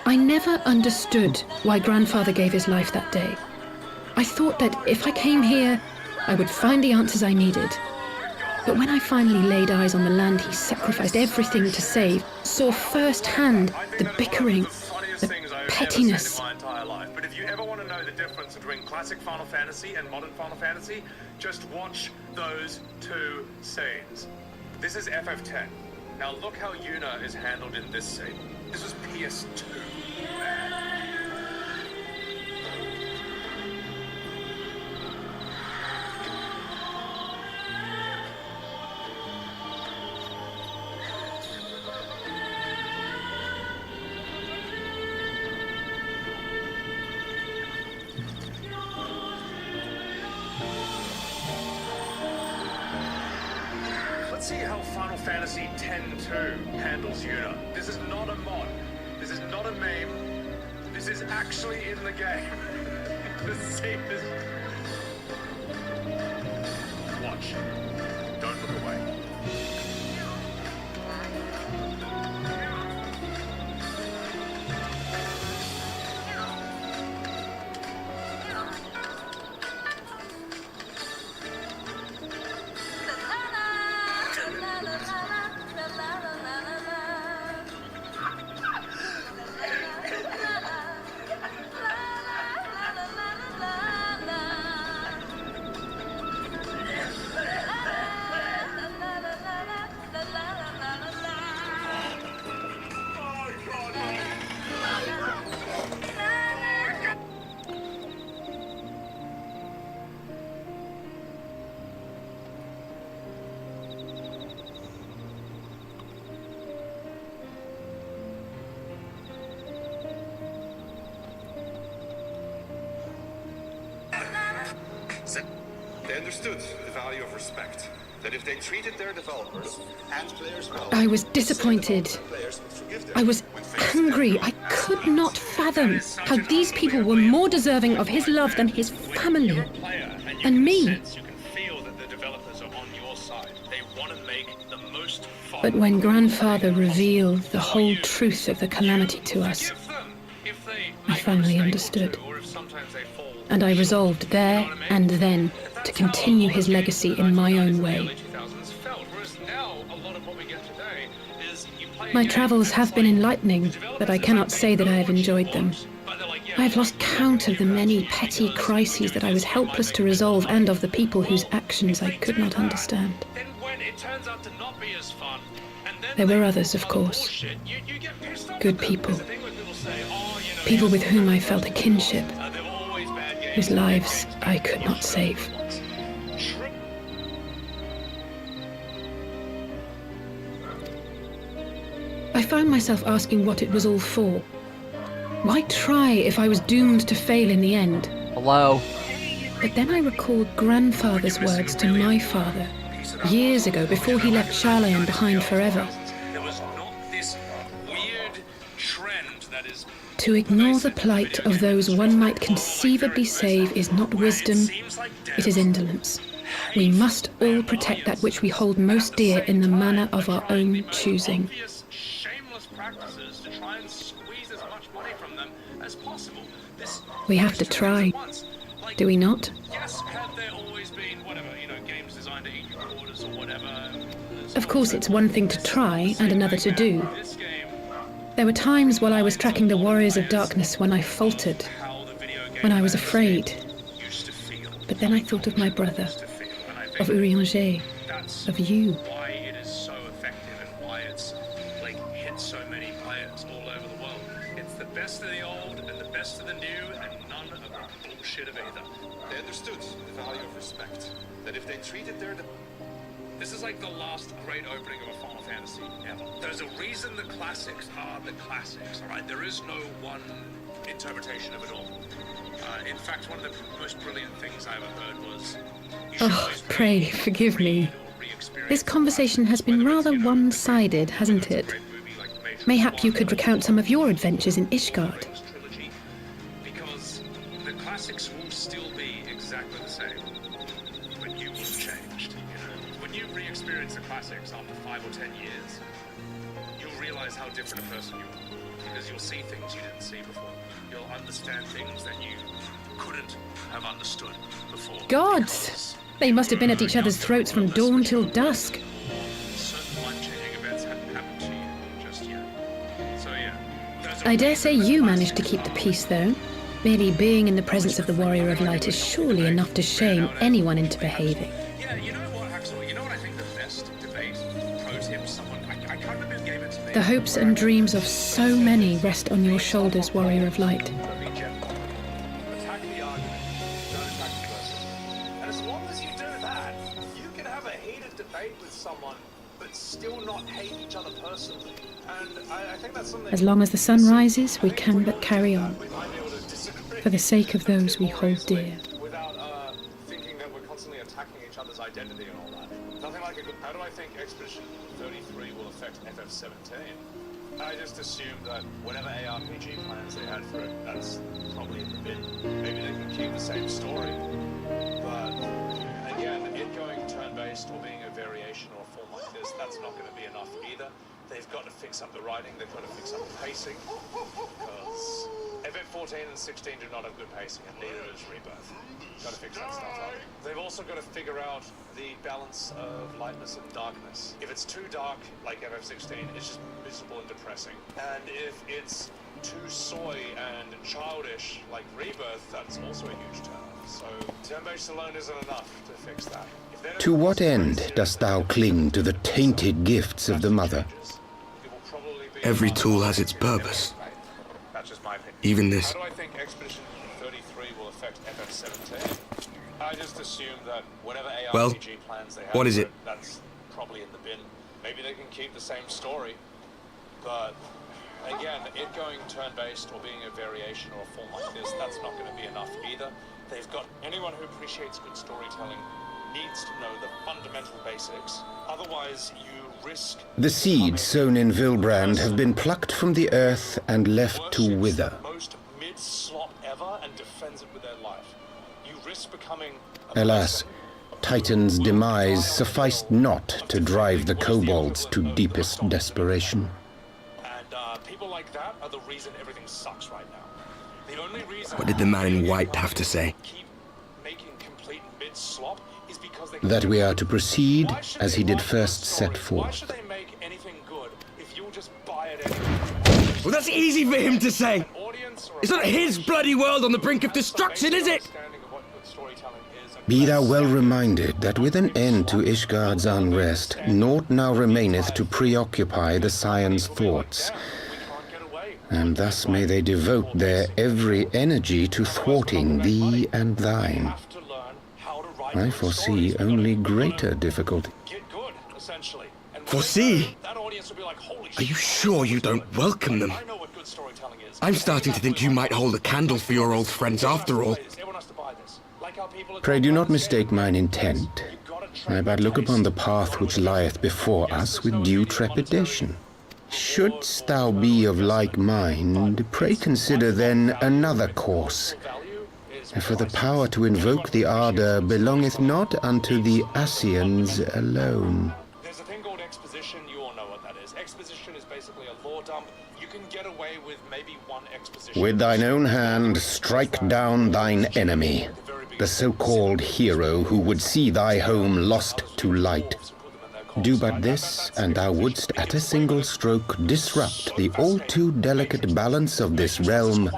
I never understood why Grandfather gave his life that day. I thought that if I came here, I would find the answers I needed. But when I finally laid eyes on the land he sacrificed everything to save, saw firsthand the bickering, the pettiness. But if you ever want to know the difference between classic Final Fantasy and modern Final Fantasy, just watch those two scenes. This is ff10. Now look how Yuna is handled in this scene. This was PS2. Let's see how Final Fantasy X-2 handles Yuna. This is not a mod. This is not a meme. This is actually in the game. See this. Watch. Don't look away. They understood the value of respect. That if they treated their developers and players well, I was disappointed. players would forgive them. I was angry. I could not fathom how these people were more deserving of his love than his family. And me. You can feel that the developers are on your side. They want to make the most fun. But when Grandfather revealed the whole truth of the calamity to us, I finally understood. And I resolved there and then to continue his legacy in my own way. My travels have been enlightening, but I cannot say that I have enjoyed them. I have lost count of the many petty crises that I was helpless to resolve and of the people whose actions I could not understand. There were others, of course. Good people. People with whom I felt a kinship, whose lives I could not save. I found myself asking what it was all for. Why try if I was doomed to fail in the end? Hello? But then I recalled Grandfather's words to my father, years ago, before he left Charlayan behind forever. There was not this weird trend that is. To ignore the plight of those one might conceivably save is not wisdom, it is indolence. We must all protect that which we hold most dear in the manner of our own choosing. Shameless practices to try and squeeze as much money from them as possible. This We have to try, do we not? yes, have there always been whatever, games designed to eat your orders or whatever? Of course, it's one thing to try and another to do. There were times while I was tracking the Warriors of Darkness when I faltered, when I was afraid. But then I thought of my brother, of Urianger, of you. Why it is so effective and why it's hit so many players all over the world. It's the best of the old and the best of the new and none of the bullshit of either. They understood the value of respect. That if they treated their... This is like the last great opening of a Final Fantasy ever. There's a reason the classics are the classics, alright? There is no one interpretation of it all. In fact, one of the most brilliant things I ever heard was... Oh, pray, forgive me. This conversation has been rather one-sided, hasn't it? Mayhap you could recount some of your adventures in Ishgard. Because the classics will still be exactly the same, but you will have changed. When you re-experience the classics after 5 or 10 years, you'll realize how different a person you are. Because you'll see things you didn't see before. You'll understand things that you couldn't have understood before. Gods! They must have been at each other's throats from dawn till dusk. Certain life-changing events hadn't happened to you just yet. So yeah. I dare say you managed to keep the peace, though. Merely being in the presence of the Warrior of Light is surely enough to shame anyone into behaving. Yeah, you know what, Axel? You know what I think the best debate, pro tip, someone... I can't remember who gave it to me. The hopes and dreams of so many rest on your shoulders, Warrior of Light. Attack the argument, don't attack the person. And as long as you do that, you can have a heated debate with someone, but still not hate each other personally. And I think that's something... As long as the sun rises, we can but carry on. For the sake of those we hold dear. Without thinking that we're constantly attacking each other's identity and all that. Nothing like a good... How do I think Expedition 33 will affect FF17? I just assumed that whatever ARPG plans they had for it, that's probably in the bin. Maybe they can keep the same story. But again, it going turn-based or being a variation or a form like this, that's not going to be enough either. They've got to fix up the writing, they've got to fix up the pacing, because ff14 and 16 do not have good pacing, and neither is Rebirth. Got to fix that stuff up. They've also got to figure out the balance of lightness and darkness. If it's too dark, like FF16, it's just miserable and depressing. And if it's too soy and childish, like Rebirth, that's also a huge turn-off. So turn-based alone isn't enough to fix that. To what end dost thou cling to the tainted gifts of the Mother? Every tool has its purpose. That's just my opinion. Even this. How do I think Expedition 33 will affect FF17? I just assumed that whatever ARPG Well, plans they have, what is it? That's probably in the bin. Maybe they can keep the same story, but again, it going turn-based or being a variation or a form like this, that's not going to be enough either. They've got anyone who appreciates good storytelling needs to know the fundamental basics. Otherwise, you risk... The seeds sown in Vilbrand have been plucked from the earth and left to wither. ...most mid-slop ever and defends it with their life. You risk becoming... Alas, Titan's demise sufficed not to drive the kobolds to deepest desperation. And people like that are the reason everything sucks right now. The only reason... What did the man in white have to say? ...keep making complete mid-slop is because they... That we are to proceed as he did first set Why forth. should they make anything good if you'll just buy it anyway? Well, that's easy for him to say. It's not his bloody world on the brink of destruction, is it? Be thou well reminded that with an end to Ishgard's unrest, naught now remaineth to preoccupy the Scion's thoughts. And thus may they devote their every energy to thwarting thee and thine. I foresee only greater difficulty. Foresee? Are you sure you don't welcome them? I'm starting to think you might hold a candle for your old friends after all. Pray do not mistake mine intent. I but look upon the path which lieth before us with due trepidation. Shouldst thou be of like mind, pray consider then another course. For the power to invoke the ardor belongeth not unto the Ascians alone. There's a thing called exposition, you all know what that is. Exposition exposition is basically a lore dump. You can get away with maybe one exposition. With thine own hand, strike down thine enemy, the so-called hero who would see thy home lost to light. Do but this, and thou wouldst at a single stroke disrupt the all-too-delicate balance of this realm,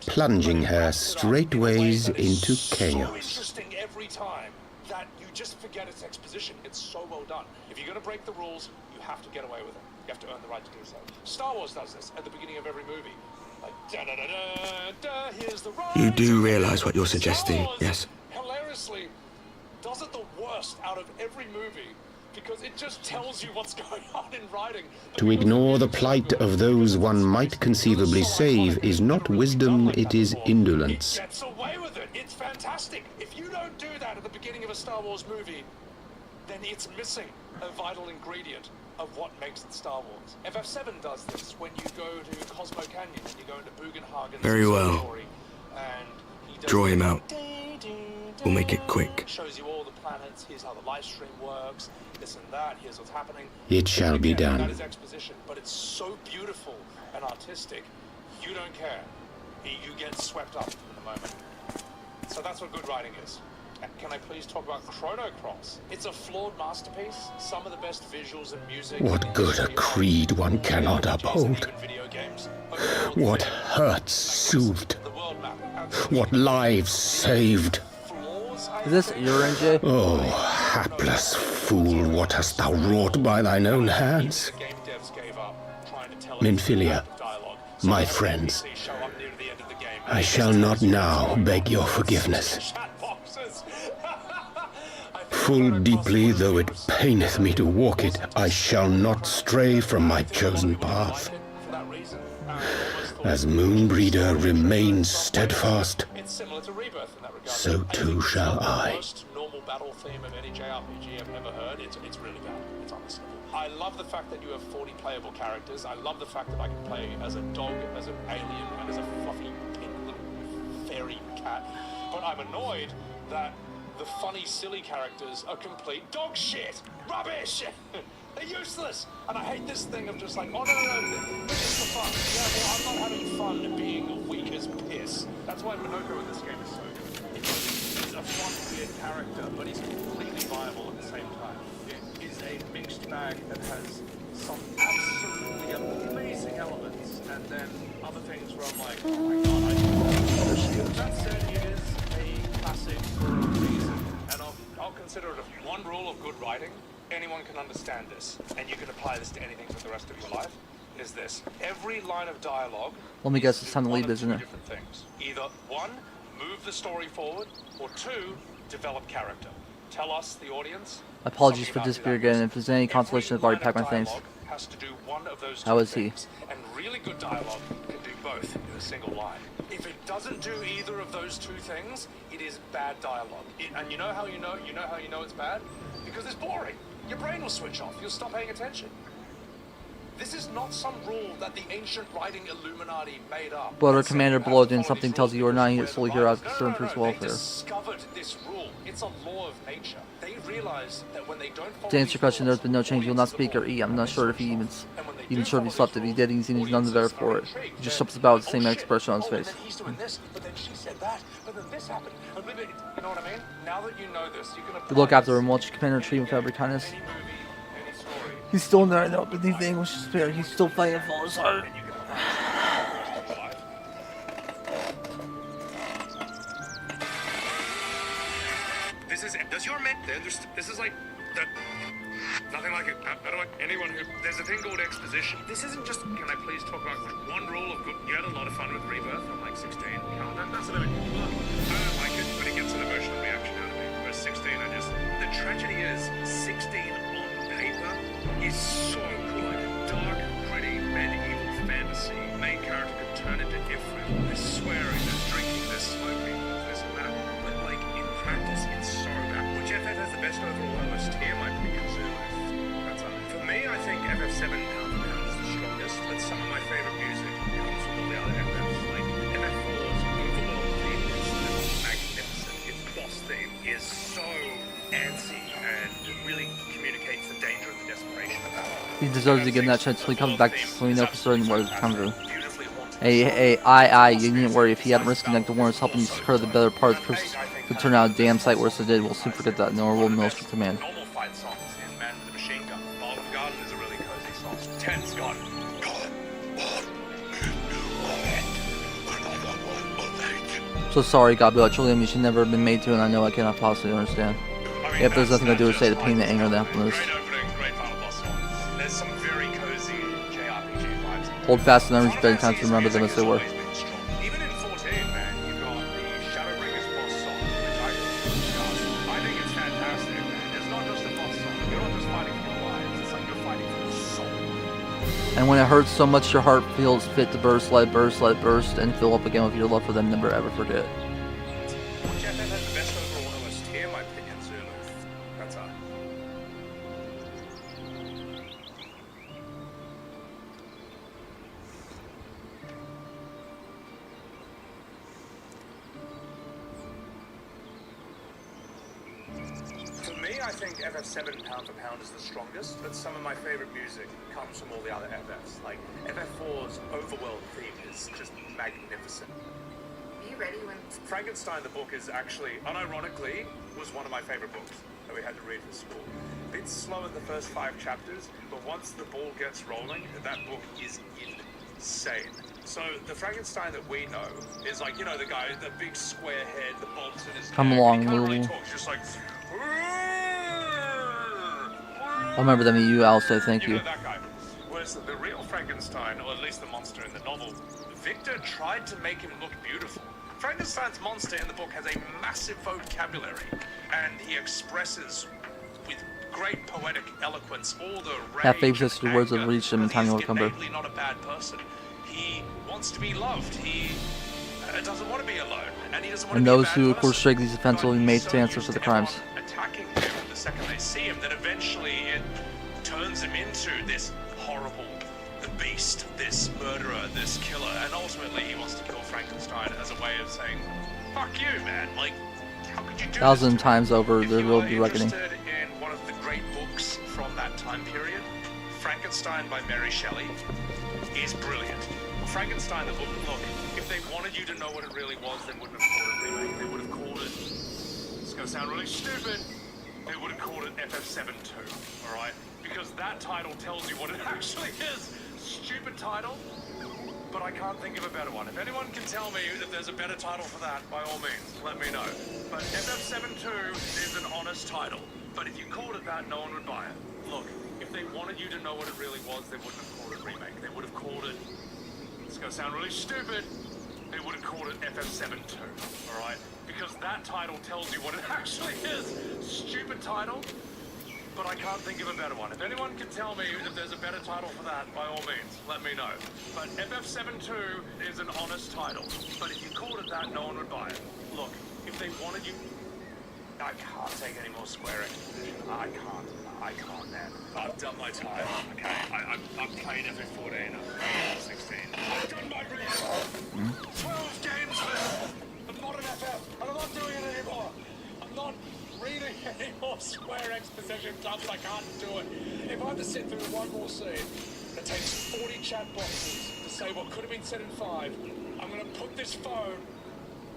plunging her straightways into chaos. Interesting every time that you just forget its exposition. It's so well done. If you're going to break the rules, you have to get away with it. You have to earn the right to do so. Star Wars does this at the beginning of every movie. Like, da-da-da-da, here's the ride. You do realize what you're suggesting, yes? Hilariously, does it the worst out of every movie because it just tells you what's going on in writing. To ignore the plight of those one might conceivably save is not wisdom, it is indolence. It gets away with it. It's fantastic. If you don't do that at the beginning of a Star Wars movie, then it's missing a vital ingredient of what makes it Star Wars. FF7 does this when you go to Cosmo Canyon and you go into Bugenhagen. Very well. Draw him out. We'll make it quick. Shows you all the planets. Here's how the live stream works. This and that. Here's what's happening. It shall be done. That is exposition, but it's so beautiful and artistic. You don't care. You get swept up in the moment. So that's what good writing is. Can I please talk about Chrono Cross? It's a flawed masterpiece. Some of the best visuals and music. What good a creed one cannot uphold. What hurts soothed. What lives saved. Is this your NJ? Oh, hapless fool, what hast thou wrought by thine own hands? Minfilia, my friends, I shall not now beg your forgiveness. Full deeply though it paineth me to walk it, I shall not stray from my chosen path. As Moonbreeder remains steadfast, so too shall I. Most normal battle theme of any JRPG I've ever heard. It's really bad. It's honestly. I love the fact that you have 40 playable characters. I love the fact that I can play as a dog, as an alien, and as a fluffy pink little fairy cat. But I'm annoyed that the funny, silly characters are complete dog shit. Rubbish! They're useless! And I hate this thing of just like, oh no, this is for fun. Yeah, well, I'm not having fun being weak as piss. That's why Minoko in this game is so good. He's a fun, weird character, but he's completely viable at the same time. It is a mixed bag that has some absolutely amazing elements, and then other things where I'm like, oh my god, I don't. That said, it is a classic for a reason, and I'll consider it one rule of good writing. Anyone can understand this, and you can apply this to anything for the rest of your life, is this. Every line of dialogue... Let me guess, it's time to leave, isn't it? ...different things. Either, one, move the story forward, or two, develop character. Tell us, the audience... Apologies for disappearing again. If there's any consolation, I've already packed my things. Has to do one of those How is he? And really good dialogue can do both in a single line. If it doesn't do either of those two things, it is bad dialogue. And you know how you know it's bad? Because it's boring. Your brain will switch off. You'll stop paying attention. This is not some rule that the ancient writing Illuminati made up. Brother Commander below doing something tells you are not here solely here out of concern for his welfare. They discovered this rule. It's a law of nature. They realize that when they don't follow To answer your question, there's been no change. He will not speak or eat. I'm not sure if he even sure if he slept. If he did, he's none the better for it. He just jumps about with the same expression on his face. He's doing this, but then she said that, but then this happened. You know what I mean? Now that you know this, you can You look after him, watch Commander treat him with every kindness. He's still in there, I know, beneath the English spirit. He's still fighting for his heart. This is. Does your men? This is like. Nothing like it. Anyone who. There's a thing called exposition. This isn't just. Can I please talk about one rule of good. You had a lot of fun with Rebirth on like 16. That's a little bit. Well, I don't like it, but it gets an emotional reaction out of me. Whereas 16, I just. The tragedy is 16 on paper is so good. Dark, gritty, medieval fantasy. Main character could turn into Ifrit. There's swearing, there's drinking, there's smoking, there's that. But like in practice, it's so bad. Which FF has the best overall OST, in my opinion. That's for me, I think FF7 pound for pound is the strongest. But some of my favorite music comes from all the other FFs. Like FF4's overall theme is magnificent. Its boss theme is so antsy and really communicates the danger and the desperation of that. He deserves to get that chance until he comes back so we know for certain what it's come to. Hey, you needn't worry. If he hadn't risked connect the warrants helping you secure the better parts, Chris could turn out a damn sight worse than it did. We'll soon forget that. Nor will Mills command. Normal fight songs in Man with a Machine Gun. Bottom Garden is a really cozy song. Tense God. So sorry, Gabriel. Truly, you should never have been made to, and I know I cannot possibly understand. If there's nothing to do with say the pain, the anger, the helplessness. There's some very cozy JRPG vibes. Hold fast and never spend time to remember them as they were. Even in 14, man, you've got the Shadowbringers boss song, which I think it's fantastic, man. It's not just a boss song. You're not just fighting for your lives. It's like you're fighting for your soul. And when it hurts so much your heart feels fit to burst, let it burst, let it burst, and fill up again with your love for them. Never ever forget. Jeff has the best overall OST in my opinion, Zulu. That's all. For me, I think FF7 pound for pound is the strongest, but some of my favorite music comes from all the other FFs. Like, FF4's Overworld theme is just magnificent. Are you ready when... Frankenstein, the book, is actually, unironically, was one of my favorite books that we had to read for school. A bit slow in the first 5 chapters, but once the ball gets rolling, that book is insane. So, the Frankenstein that we know is like, you know, the guy, the big square head, the bolts in his Come neck, along, he can't really Lou. talk, he's just like... I'll remember them. You, I'll say thank you. know that guy. Whereas the real Frankenstein, or at least the monster in the novel, Victor tried to make him look beautiful. Frankenstein's monster in the book has a massive vocabulary, and he expresses with great poetic eloquence all the rage. Have faith that the words have reached him in time will come back. He's not a bad person. He wants to be loved. He doesn't want to be alone, and he doesn't want And to be a those bad who, of person. course, strike these offenses will be made to answer for the crimes. Attacking him the second they see him, that eventually it turns him into this horrible, the beast, this murderer, this killer, and ultimately he wants to kill Frankenstein as a way of saying, "Fuck you, man! Like, how could you do 1,000 this?" times over, there will be reckoning. Interested in one of the great books from that time period, Frankenstein by Mary Shelley, is brilliant. Frankenstein, the book, look, if they wanted you to know what it really was, they wouldn't have called it remake. They would have called it, it's gonna sound really stupid, they would have called it FF7-2, alright? Because that title tells you what it actually is. Stupid title, but I can't think of a better one. If anyone can tell me if there's a better title for that, by all means, let me know. But FF7-2 is an honest title, but if you called it that, no one would buy it. Look, if they wanted you to know what it really was, they wouldn't have called it remake. They would have called it, it's gonna sound really stupid, they would have called it FF7-2, alright? Because that title tells you what it actually is. Stupid title, but I can't think of a better one. If anyone can tell me if there's a better title for that, by all means, let me know. But FF7-2 is an honest title, but if you called it that, no one would buy it. Look, if they wanted you... I can't take any more Square exposition. I can't, man. I've done my time, okay? I've played FF14, I've 16. I've done my research. 12 games left. I'm not an FF, and I'm not doing it anymore. I'm not reading any more Square exposition dumps. I can't do it. If I have to sit through one more scene that takes 40 chat boxes to say what could have been said in 5, I'm gonna put this phone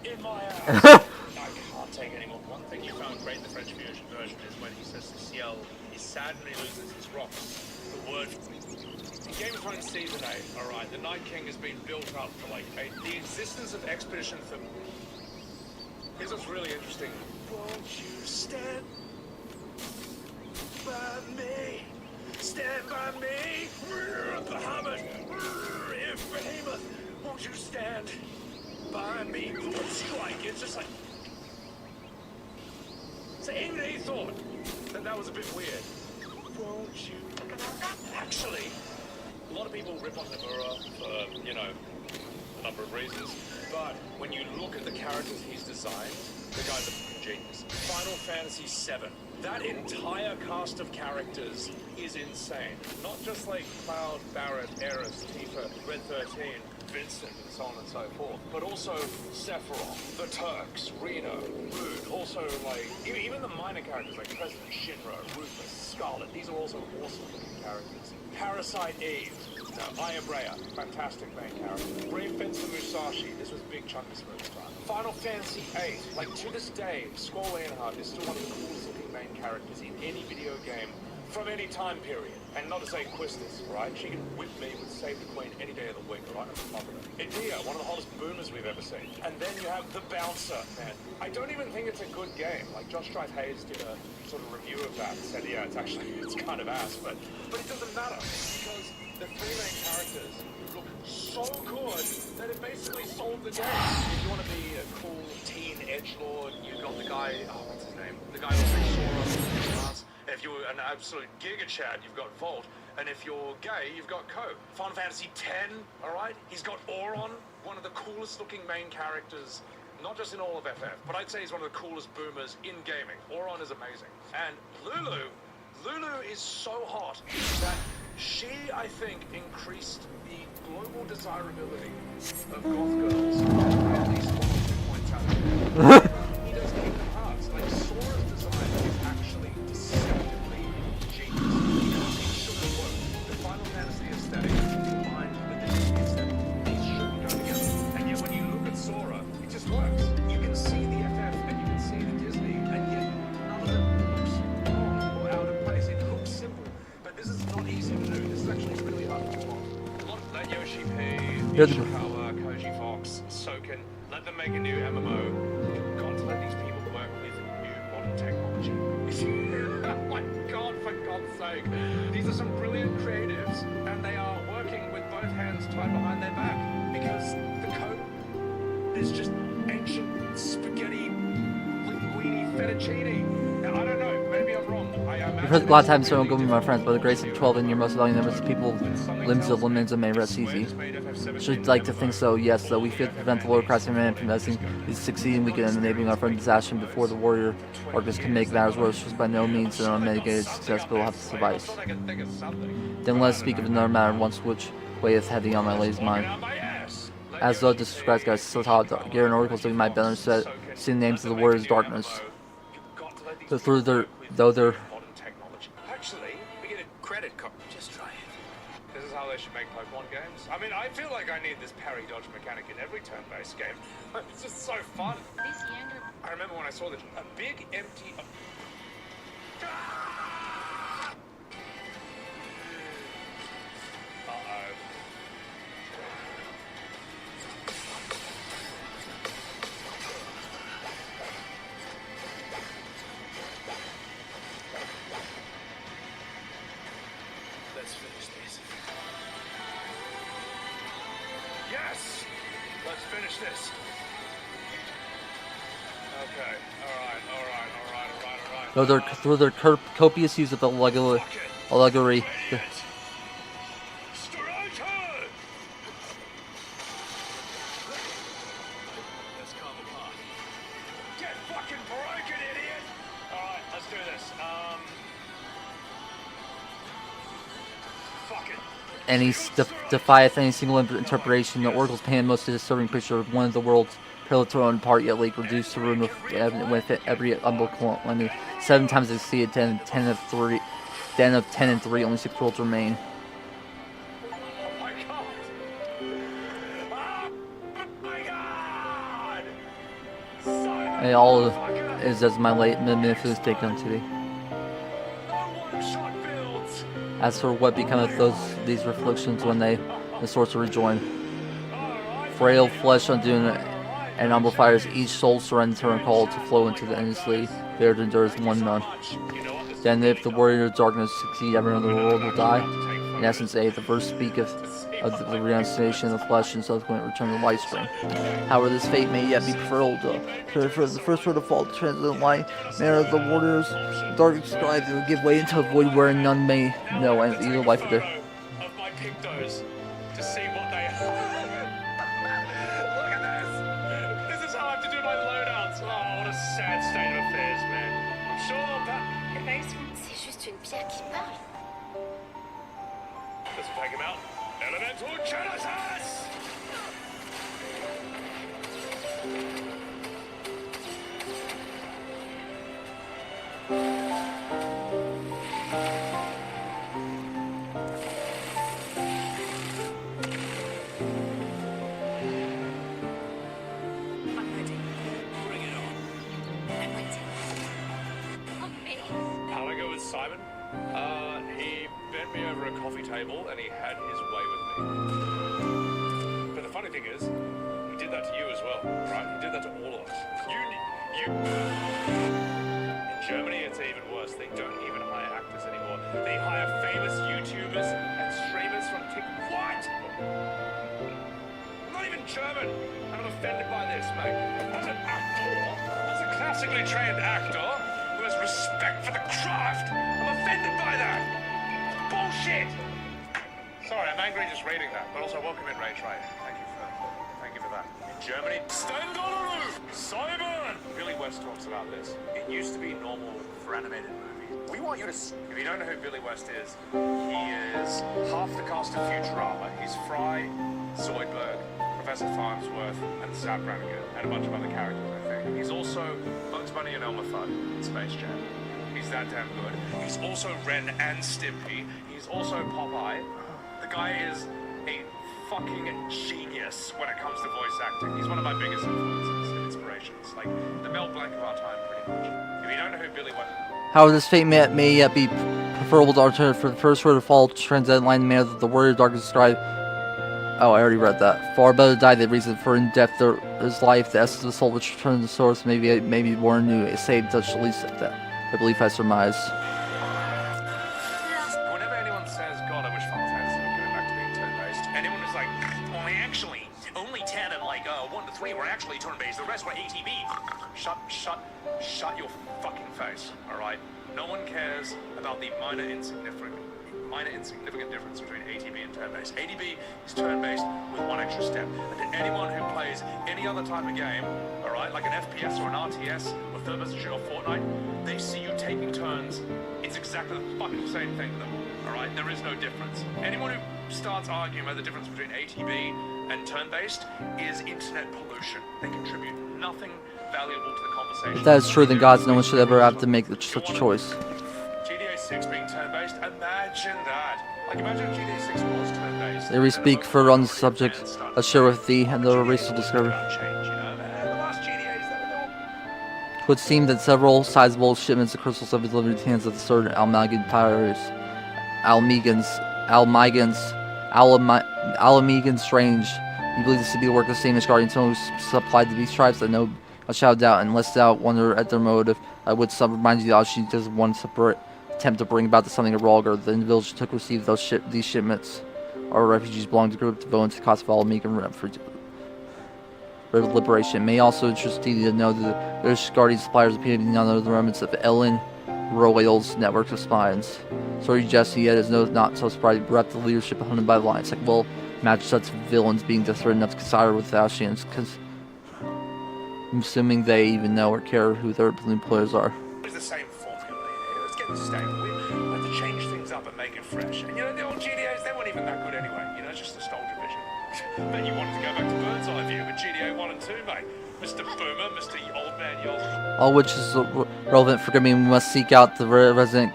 in my ass. I can't take any more. One thing you found great in the French version is when he says to Ciel, he's sad and he loses his rocks. The word in Game of Thrones Season 8, alright, the Night King has been built up for like the existence of Expedition for... Here's what's really interesting. Won't you stand by me? Stand by me, Bahamut, Behemoth. Won't you stand by me? What's he like? It's just like. So even he thought that was a bit weird. Won't you? Actually, a lot of people rip on Nomura for, you know, a number of reasons. But when you look at the characters he's designed, the guy's a genius. Final Fantasy VII. That entire cast of characters is insane. Not just like Cloud, Barret, Aerith, Tifa, Red 13. Vincent, and so on and so forth. But also Sephiroth, the Turks, Reno, Mood, also like even the minor characters like President Shinra, Rufus, Scarlet. These are also awesome looking characters. Parasite Eve, Aya Brea, fantastic main character. Brave Fencer Musashi, this was a big chunk of smooth time. Final Fantasy VIII, like to this day, Squall Leonhardt is still one of the coolest looking main characters in any video game from any time period. And not to say Quistis, right? She can whip me with Save the Queen any day of the week, right? I'm up with it. Idia, one of the hottest boomers we've ever seen. And then you have The Bouncer, man. I don't even think it's a good game. Like, Josh Strife-Hayes did a sort of review of that and said, yeah, it's kind of ass, but it doesn't matter, because the three main characters look so good that it basically solved the game. If you want to be a cool teen edgelord, you've got the guy, what's his name? The guy who looks like Sora. If you're an absolute Giga Chad, you've got Volt. And if you're gay, you've got Ko. Final Fantasy X, alright? He's got Auron, one of the coolest looking main characters, not just in all of FF, but I'd say he's one of the coolest boomers in gaming. Auron is amazing. And Lulu is so hot that she, I think, increased the global desirability of goth girls at least 1 or 2 points out of it. He does Kingdom Hearts. Like, Sora's design is actually deceptively genius. Because it shouldn't work. The Final Fantasy aesthetic combined with the Disney aesthetic, these shouldn't go together. And yet when you look at Sora, it just works. You can see the FF and you can see the Disney, and yet none of it looks wrong or out of place. It looks simple. But this is not easy to do. This is actually really hard to pull off. Let Yoshi P, Ishikawa, Koji Fox, Soken, let them make a new MMO. You've got to let these people work with new modern technology. Oh my God, for God's sake. These are some brilliant creatives, and they are working with both hands tied behind their back. Because the code is just ancient spaghetti, linguine, fettuccine. Now, I don't know, maybe I'm wrong. I've heard a lot of times so I don't go with my friends, by the grace of 12 and your most valuable numbers of people, limbs of limits may rest easy. Should like to think so, yes, though we fail to prevent the Lord Christ and man from investing is succeeding we can enabling our friend disaster before the warrior Arcus can make matters worse, was by no means an unmitigated success, but will have to suffice. Then let us speak of another matter once which weigheth heavy on my lady's mind. As though this describes guys so taught Garen oracles that we might better set see the names of the warriors of darkness. So through their Actually, we get a credit card. Just try it. This is how they should make Pokemon games. I mean, I feel like I need this parry dodge mechanic in every turn-based game. It's just so fun. I remember when I saw this, a big empty. Let's finish this. Yes! Let's finish this. Okay. Alright. through their copious use of allegory. Let's come apart. Get fucking broken, idiot! Alright, let's do this. Fuck it. Any defieth any single interpretation. The oracles paint most disturbing picture of one of the world's parallel part yet lake reduced to ruin with every humble calamity. 7 times exceeded 10 of 3. Den of 10 and 3, only 6 worlds remain. And all is as my late Memphis taken to thee. As for what becometh these reflections when the sorcerer rejoin, frail flesh undoing and humble fires, each soul surrender and call to flow into the endlessly there to endure as one none. Then if the warrior of darkness succeed, everyone in the world will die. In essence, the verse speak of the renunciation of the flesh and subsequent return to life spring. However, this fate may yet be preferred for the first word of fall, the transcendent light, manner of the warriors, dark scribes, it will give way into a void wherein none may know, and either life or death. Of my pictos to see what they are. Look at this! This is how I have to do my loadouts. Oh, what a sad state of affairs, man. I'm sure that. C'est juste une pierre qui parle. Does it take him out? Elemental Genesis! How'd I go with Simon? He bent me over a coffee table and he had his way with me. But the funny thing is, he did that to you as well, right? He did that to all of us. In Germany, it's even worse. They don't even hire actors anymore. They hire famous YouTubers and streamers from TikTok. What? I'm not even German, and I'm offended by this, mate. As an actor, as a classically trained actor, who has respect for the craft, I'm offended by that. Bullshit. Sorry, I'm angry just reading that, but also welcome in Ray Trey. Thank you for that. In Germany, stand on the roof, Simon. Billy West talks about this. It used to be normal for animated movies. We want you to. If you don't know who Billy West is, he is half the cast of Futurama. He's Fry, Zoidberg, Professor Farnsworth, and Sam Brannigan, and a bunch of other characters, I think. He's also Bugs Bunny and Elmer Fudd in Space Jam. He's that damn good. He's also Ren and Stimpy. He's also Popeye. The guy is a fucking genius when it comes to voice acting. He's one of my biggest influences and inspirations. Like, the Mel Blanc of our time, pretty much. If you don't know who Billy West... However, this fate may yet be preferable to alternative for the first word to fall transcendent line in the manner that the word of darkness described. Oh, I already read that. Far better to die the reason for in depth there is life, the essence of the soul which returns to the source, may be born new, a saved touch at least at that. I believe I surmise. Whenever anyone says, God, I wish Final Fantasy would go back to being turn-based, anyone is like, well, actually, only 10 and like 1 to 3 were actually turn-based, the rest were ATB. Shut your fucking face, alright? No one cares about the minor insignificant difference between ATB and turn-based. ATB is turn-based with one extra step. And to anyone who plays any other type of game, alright, like an FPS or an RTS or third-person shooter or Fortnite, they see you taking turns. It's exactly the fucking same thing to them, alright? There is no difference. Anyone who starts arguing about the difference between ATB and turn-based is internet pollution. They contribute nothing valuable to the conversation. If that is true, then gods, no one should ever have to make such a choice. GTA 6 being turn-based, imagine that. Like, imagine if GTA 6 was turn-based. They speak further on the subject. Let's share with thee and the race will discover. It would seem that several sizable shipments of crystals have been delivered to the hands of the certain Almagan pirates. Alamigan Strange. You believe this to be the work of the same guardians who supplied the beast tribes? I know a shout doubt, and less doubt wonder at their motive. I would some remind you that she does one separate attempt to bring about something vulgar. The individuals who took receive these shipments are refugees belonging to the group devoted to the cause of Alamigan for liberation. It may also interest you to know that the British guardian suppliers appear to be none other than remnants of Ellen Royal's network of spies. Sorry, Jesse, yet is not so surprising. Bereft the leadership hunted by the Lions. Like, well, imagine such villains being threatened enough to conspire with the Ashians, because I'm assuming they even know or care who their employers are. It's the same formula here. It's getting stale. We have to change things up and make it fresh. And you know, the old GDAs, they weren't even that good anyway. You know, it's just nostalgia vision. Bet you wanted to go back to Bird's Eye View with GDA 1 and 2, mate. Mr. Boomer, Mr. Old Man Yos. All which is relevant for me. We must seek out the resident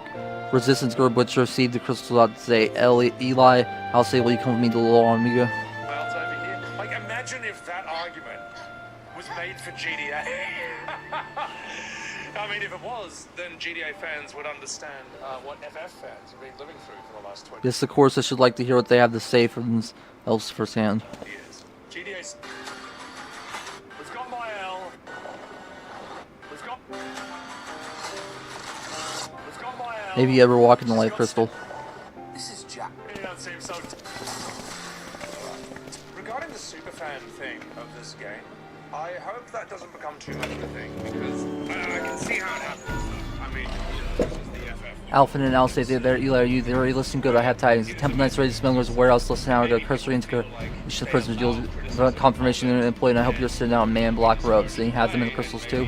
resistance group which received the crystals out today. Eli, I'll say, will you come with me to Little Amiga? Miles over here. Like, imagine if that argument was made for GDA. I mean, if it was, then GDA fans would understand what FF fans have been living through for the last 20 years. Yes, of course, I should like to hear what they have to say for themselves firsthand. GDA's... We've got my L. We've got my L. Maybe you ever walk in the light crystal. This is Jack. You don't seem so... Regarding the superfan thing of this game, I hope that doesn't become too much of a thing, because I can see how it happens. I mean, this is the FF. Alpha and Al say there, Eli, are you there? Listen good, I have tidings. The Temple Knights ready to smell was warehouse less than an hour ago. Cursory into the prisoners deals confirmation in employee, and I hope you're sitting out in man block robes. Then you have them in the crystals too.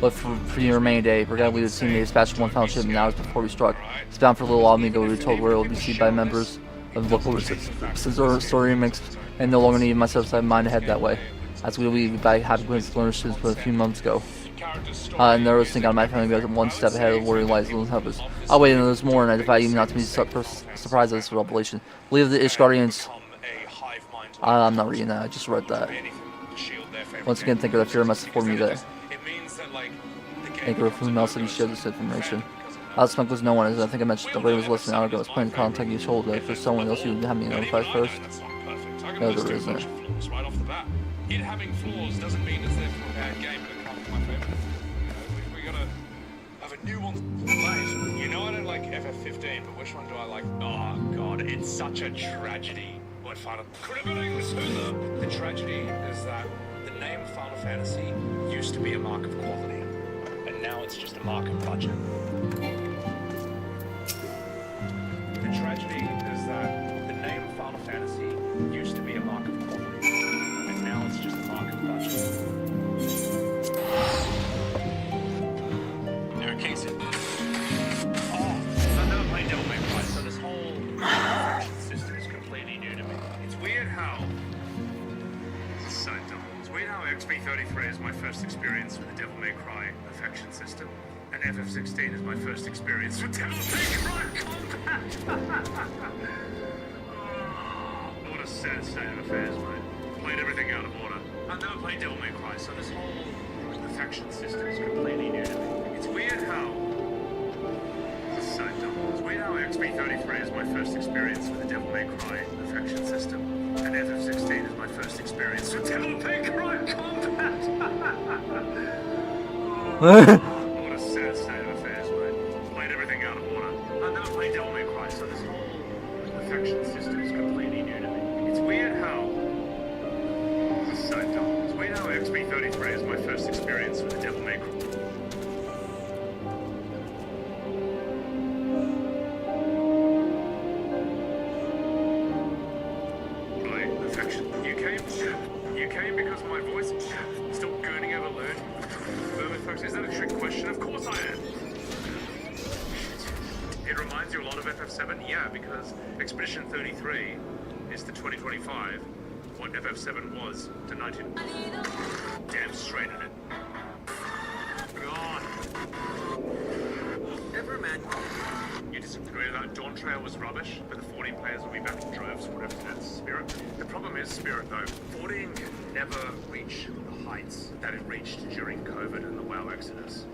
But for your remaining day, we're gonna leave the scene. They dispatched one final shipment hours before we struck. It's bound for a little while. We were told where it will be received by members of local story remix, and no longer need myself to mind to head that way. As we leave back happy with learners a few months ago. And there was thinking on my family goes one step ahead of worrying lies and help us. I'll wait until there's more, and I defy you not to be surprised at this revelation. Believe the Ish Guardians. I'm not reading that, I just read that. Once again, think of the fear must support me there. Think of whom else have you shared this information. I'll smoke with no one, as I think I mentioned the Ray was listening hour ago. I was planning to contact you told that if there's someone else you would have me notified first. No, there isn't. Right off the bat. It having flaws doesn't mean it's therefore a bad game, but it comes my favorite. We gotta have a new one to play. You know I don't like ff14, but which one do I like? Oh god, it's such a tragedy. What Final The tragedy is that the name Final Fantasy used to be a mark of quality, and now it's just a mark of budget. The tragedy is that the name Final Fantasy used to be a mark of quality, and now it's just a mark of budget. There are cases. Oh, I've never played Devil May Cry, so this whole system is completely new to me. It's weird how. Side double. It's weird how XP33 is my first experience with the Devil May Cry affection system, and ff14 is my first experience with Devil May Cry combat. What a sad state of affairs, mate. Played everything out of order. I've never played Devil May Cry, so this whole affection system is completely new to me. It's weird how. Side double. It's weird how XP33 is my first experience with the Devil May Cry affection system, and ff14 is my first experience with Devil May Cry combat. What a sad state of affairs, mate. Played everything out of order. I've never played Devil May Cry, so this whole affection system is completely new to me. It's weird how. Side double. It's weird how XP33 is my first experience with the Devil May Cry. Affection. You came because my voice still gurning over loon. Folks, is that a trick question? Of course I am. It reminds you a lot of FF7? Yeah, because Expedition 33 is to 2025 what FF7 was to 19... Damn straight in it. God. Never man. You disagree that Dawn Trail was rubbish, but the 14 players will be back in droves, whatever that's Spirit. The problem is, Spirit, though, 14 can never reach the heights that it reached during COVID and the WoW Exodus.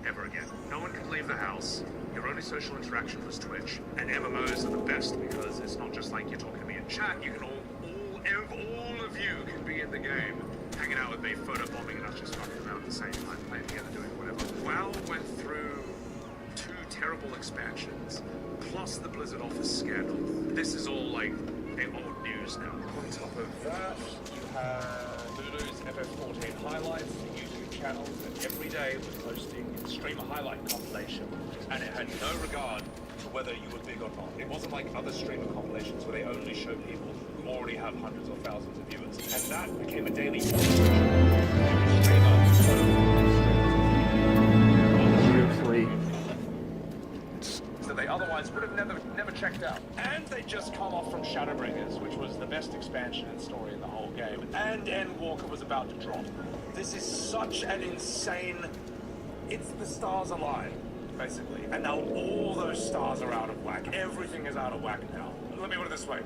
Ever again. No one could leave the house. Your only social interaction was Twitch. And MMOs are the best because it's not just like you're talking to me in chat, you can all of you can be in the game, hanging out with me, photobombing, and us just fucking around at the same time, playing together, doing whatever. WoW went through 2 terrible expansions, plus the Blizzard Office scandal. This is all like old news now. On top of that, you have Lulu's ff14 highlights, the YouTube channel, and every day was posting streamer highlight compilation, and it had no regard to whether you were big or not. It wasn't like other streamer compilations where they only show people who already have hundreds or thousands of viewers, and that became a daily that they otherwise would have never checked out. And they just come off from Shadowbringers, which was the best expansion and story in the whole game, and Endwalker was about to drop. This is such an insane... It's the stars align, basically. And now all those stars are out of whack. Everything is out of whack now. Let me put it this way.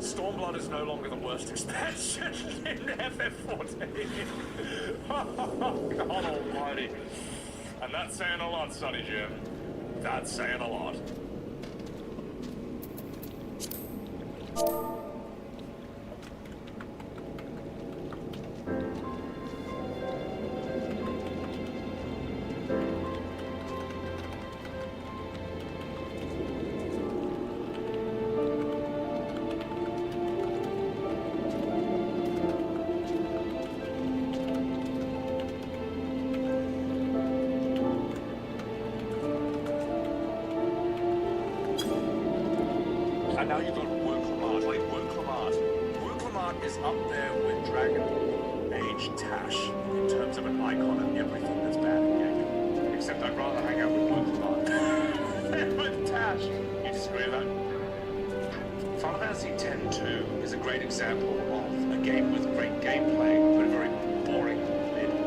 Stormblood is no longer the worst expansion in ff14. Oh, God almighty. And that's saying a lot, Sonny Jim. That's saying a lot. And now you've got Wuklamart. Like, Wuklamart is up there with Dragon Age Tash in terms of an icon of everything that's bad in gaming. Except I'd rather hang out with Wuklamart than with Tash. You disagree with that? Fantasy X-2 is a great example of a game with great gameplay, but a very boring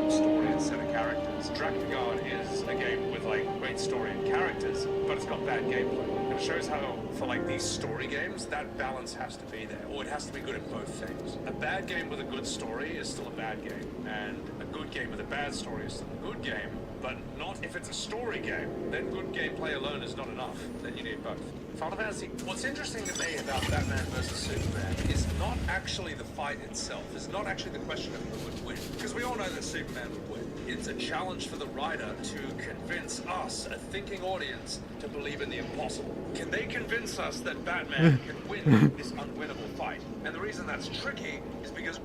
story and set of characters. Drakengard is a game with like great story and characters, but it's got bad gameplay. And it shows how, for like these story games, that balance has to be there, or it has to be good in both things. A bad game with a good story is still a bad game, and a good game with a bad story is still a good game, but not if it's a story game. Then good gameplay alone is not enough. Then you need both. Final Fantasy, what's interesting to me about Batman versus Superman is not actually the fight itself. It's not actually the question of who would win. Because we all know that Superman would win. It's a challenge for the writer to convince us, a thinking audience, to believe in the impossible. Can they convince us that Batman can win this unwinnable fight? And the reason that's tricky is because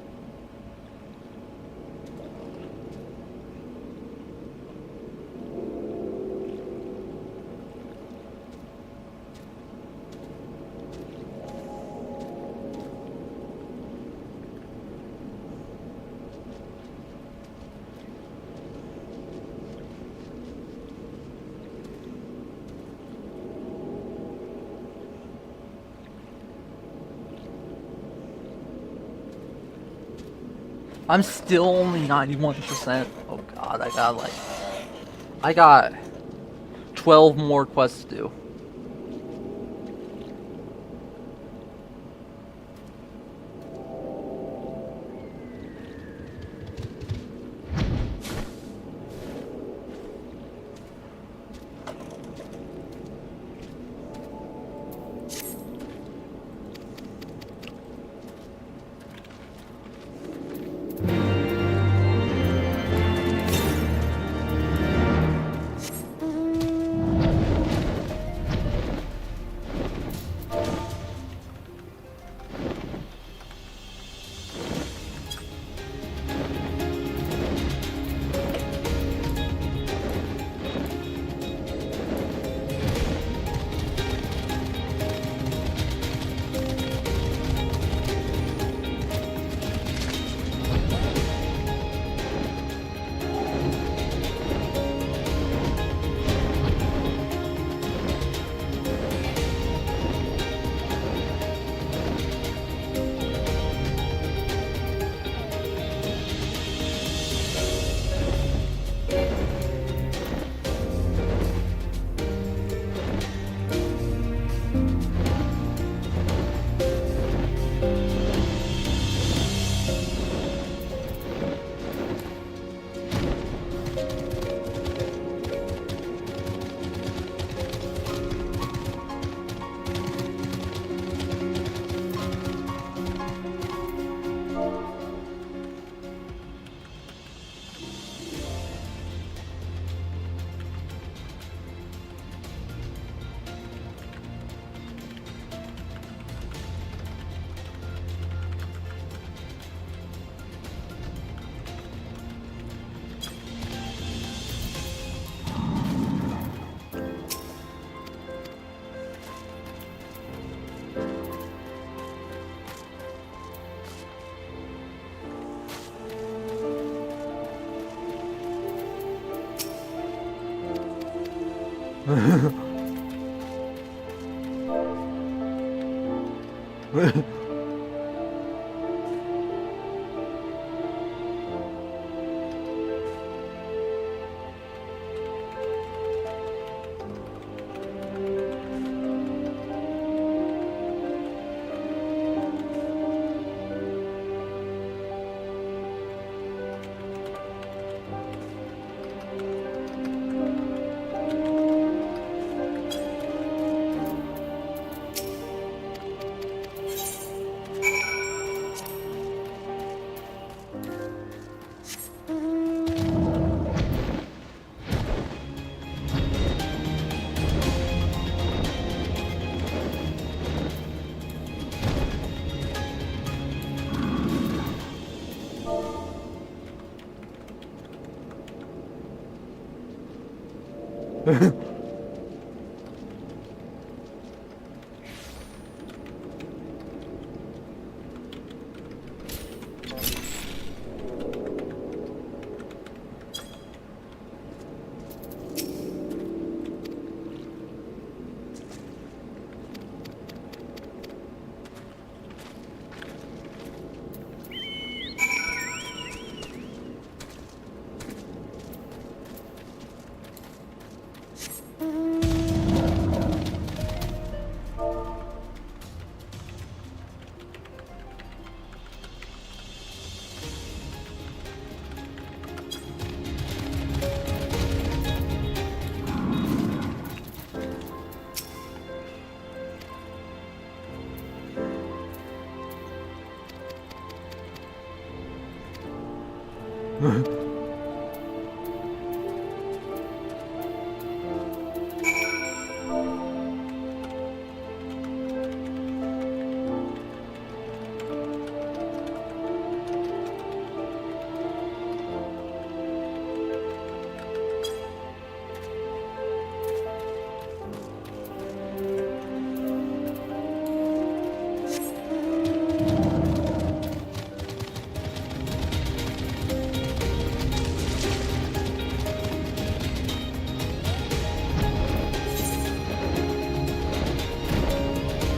I'm still only 91%. Oh god, I got 12 more quests to do.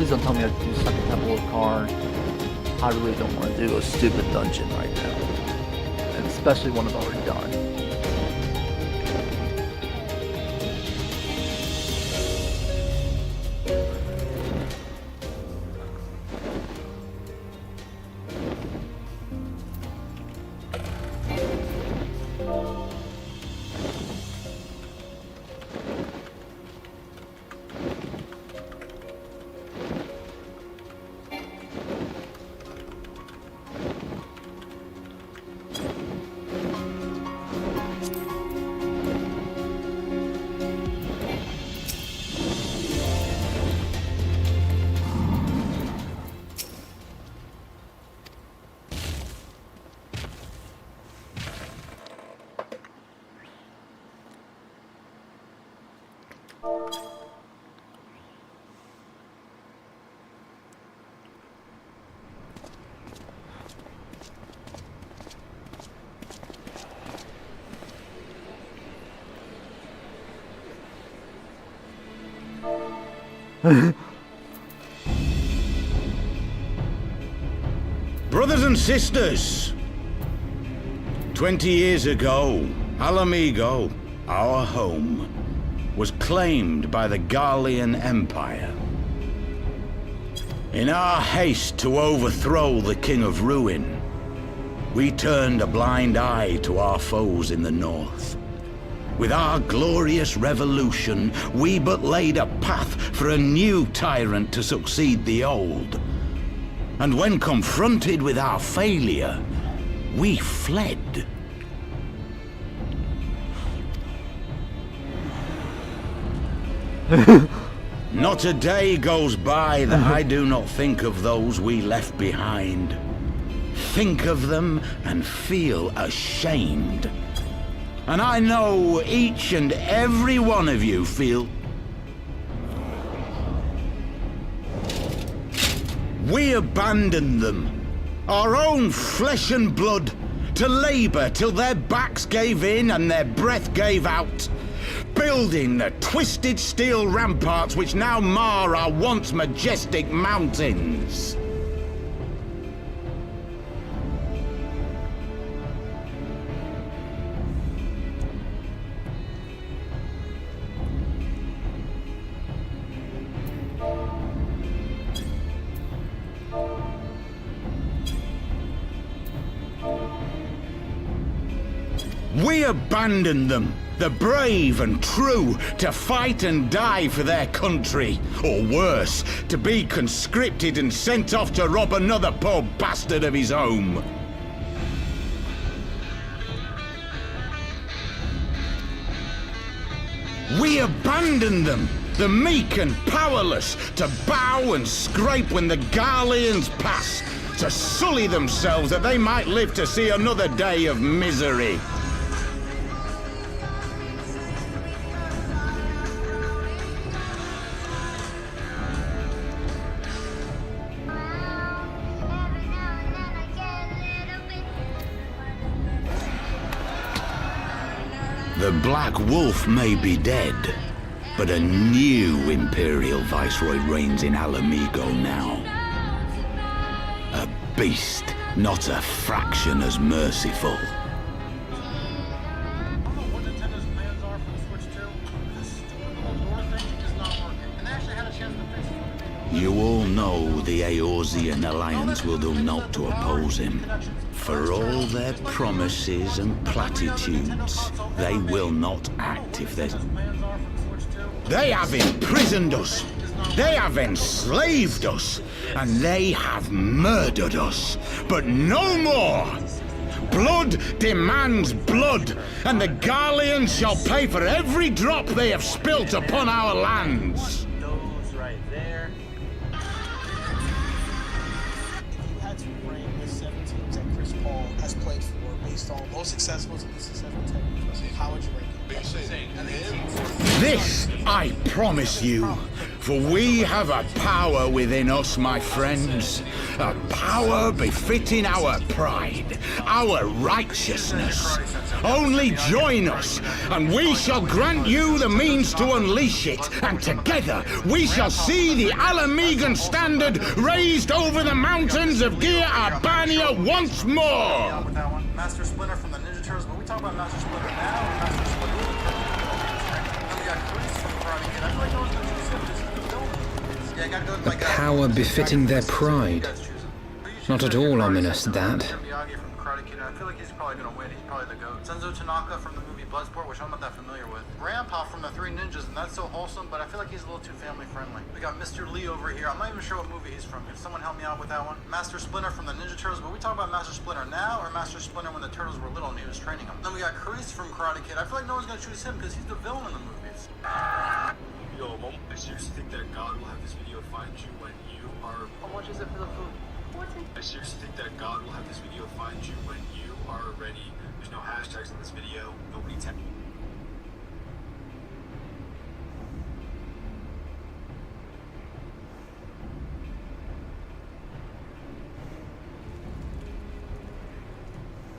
Please don't tell me I have to do Second Temple of Karn. I really don't want to do a stupid dungeon right now. And especially one I've already done. Brothers and sisters, 20 years ago, Alamigo, our home, was claimed by the Garlean Empire. In our haste to overthrow the King of Ruin, we turned a blind eye to our foes in the north. With our glorious revolution, we but laid a path for a new tyrant to succeed the old. And when confronted with our failure, we fled. Not a day goes by that I do not think of those we left behind. Think of them and feel ashamed. And I know each and every one of you feel... We abandoned them, our own flesh and blood, to labor till their backs gave in and their breath gave out, building the twisted steel ramparts which now mar our once majestic mountains. We abandoned them, the brave and true, to fight and die for their country. Or worse, to be conscripted and sent off to rob another poor bastard of his home. We abandoned them, the meek and powerless, to bow and scrape when the Garleans pass, to sully themselves that they might live to see another day of misery. The Black Wolf may be dead, but a new Imperial Viceroy reigns in Alamigo now. A beast, not a fraction as merciful. You all know the Eorzean Alliance will do naught to oppose him. For all their promises and platitudes, they will not act if there's... They have imprisoned us, they have enslaved us, and they have murdered us. But no more! blood demands blood, and the Garleans shall pay for every drop they have spilt upon our lands. Those right there. If you had to rank the 7 teams that Chris Paul has played for based on most successful to least successful teams, how would you rank it? This I promise you, for we have a power within us, my friends, a power befitting our pride, our righteousness. Only join us, and we shall grant you the means to unleash it, and together we shall see the Alamegan standard raised over the mountains of Gia Albania once more. Master Splinter from the Ninja Turtles, but we talk about Master Splinter now or Master Splinter from the Turtles? And we got Chris from Karate Kid. I feel like no one's gonna choose him because he's the villain. Yeah, I gotta go with A power befitting their pride. Not at all ominous, that. Miyagi from Karate Kid. I feel like he's probably gonna win. He's probably the GOAT. Senzo Tanaka from the movie Bloodsport, which I'm not that familiar with. Grandpa from the Three Ninjas, and that's so wholesome, but I feel like he's a little too family friendly. We got Mr. Lee over here. I'm not even sure what movie he's from. Can someone help me out with that one? Master Splinter from the Ninja Turtles, but we talk about Master Splinter now or Master Splinter when the Turtles were little and he was training them. Then we got Chris from Karate Kid. I feel like no one's gonna choose him because he's the villain in the movies. Yo, Mom, I seriously think that God will have this video find you when you are... How much is it for the food? I seriously think that God will have this video find you when you are ready. There's no hashtags in this video. Nobody tag.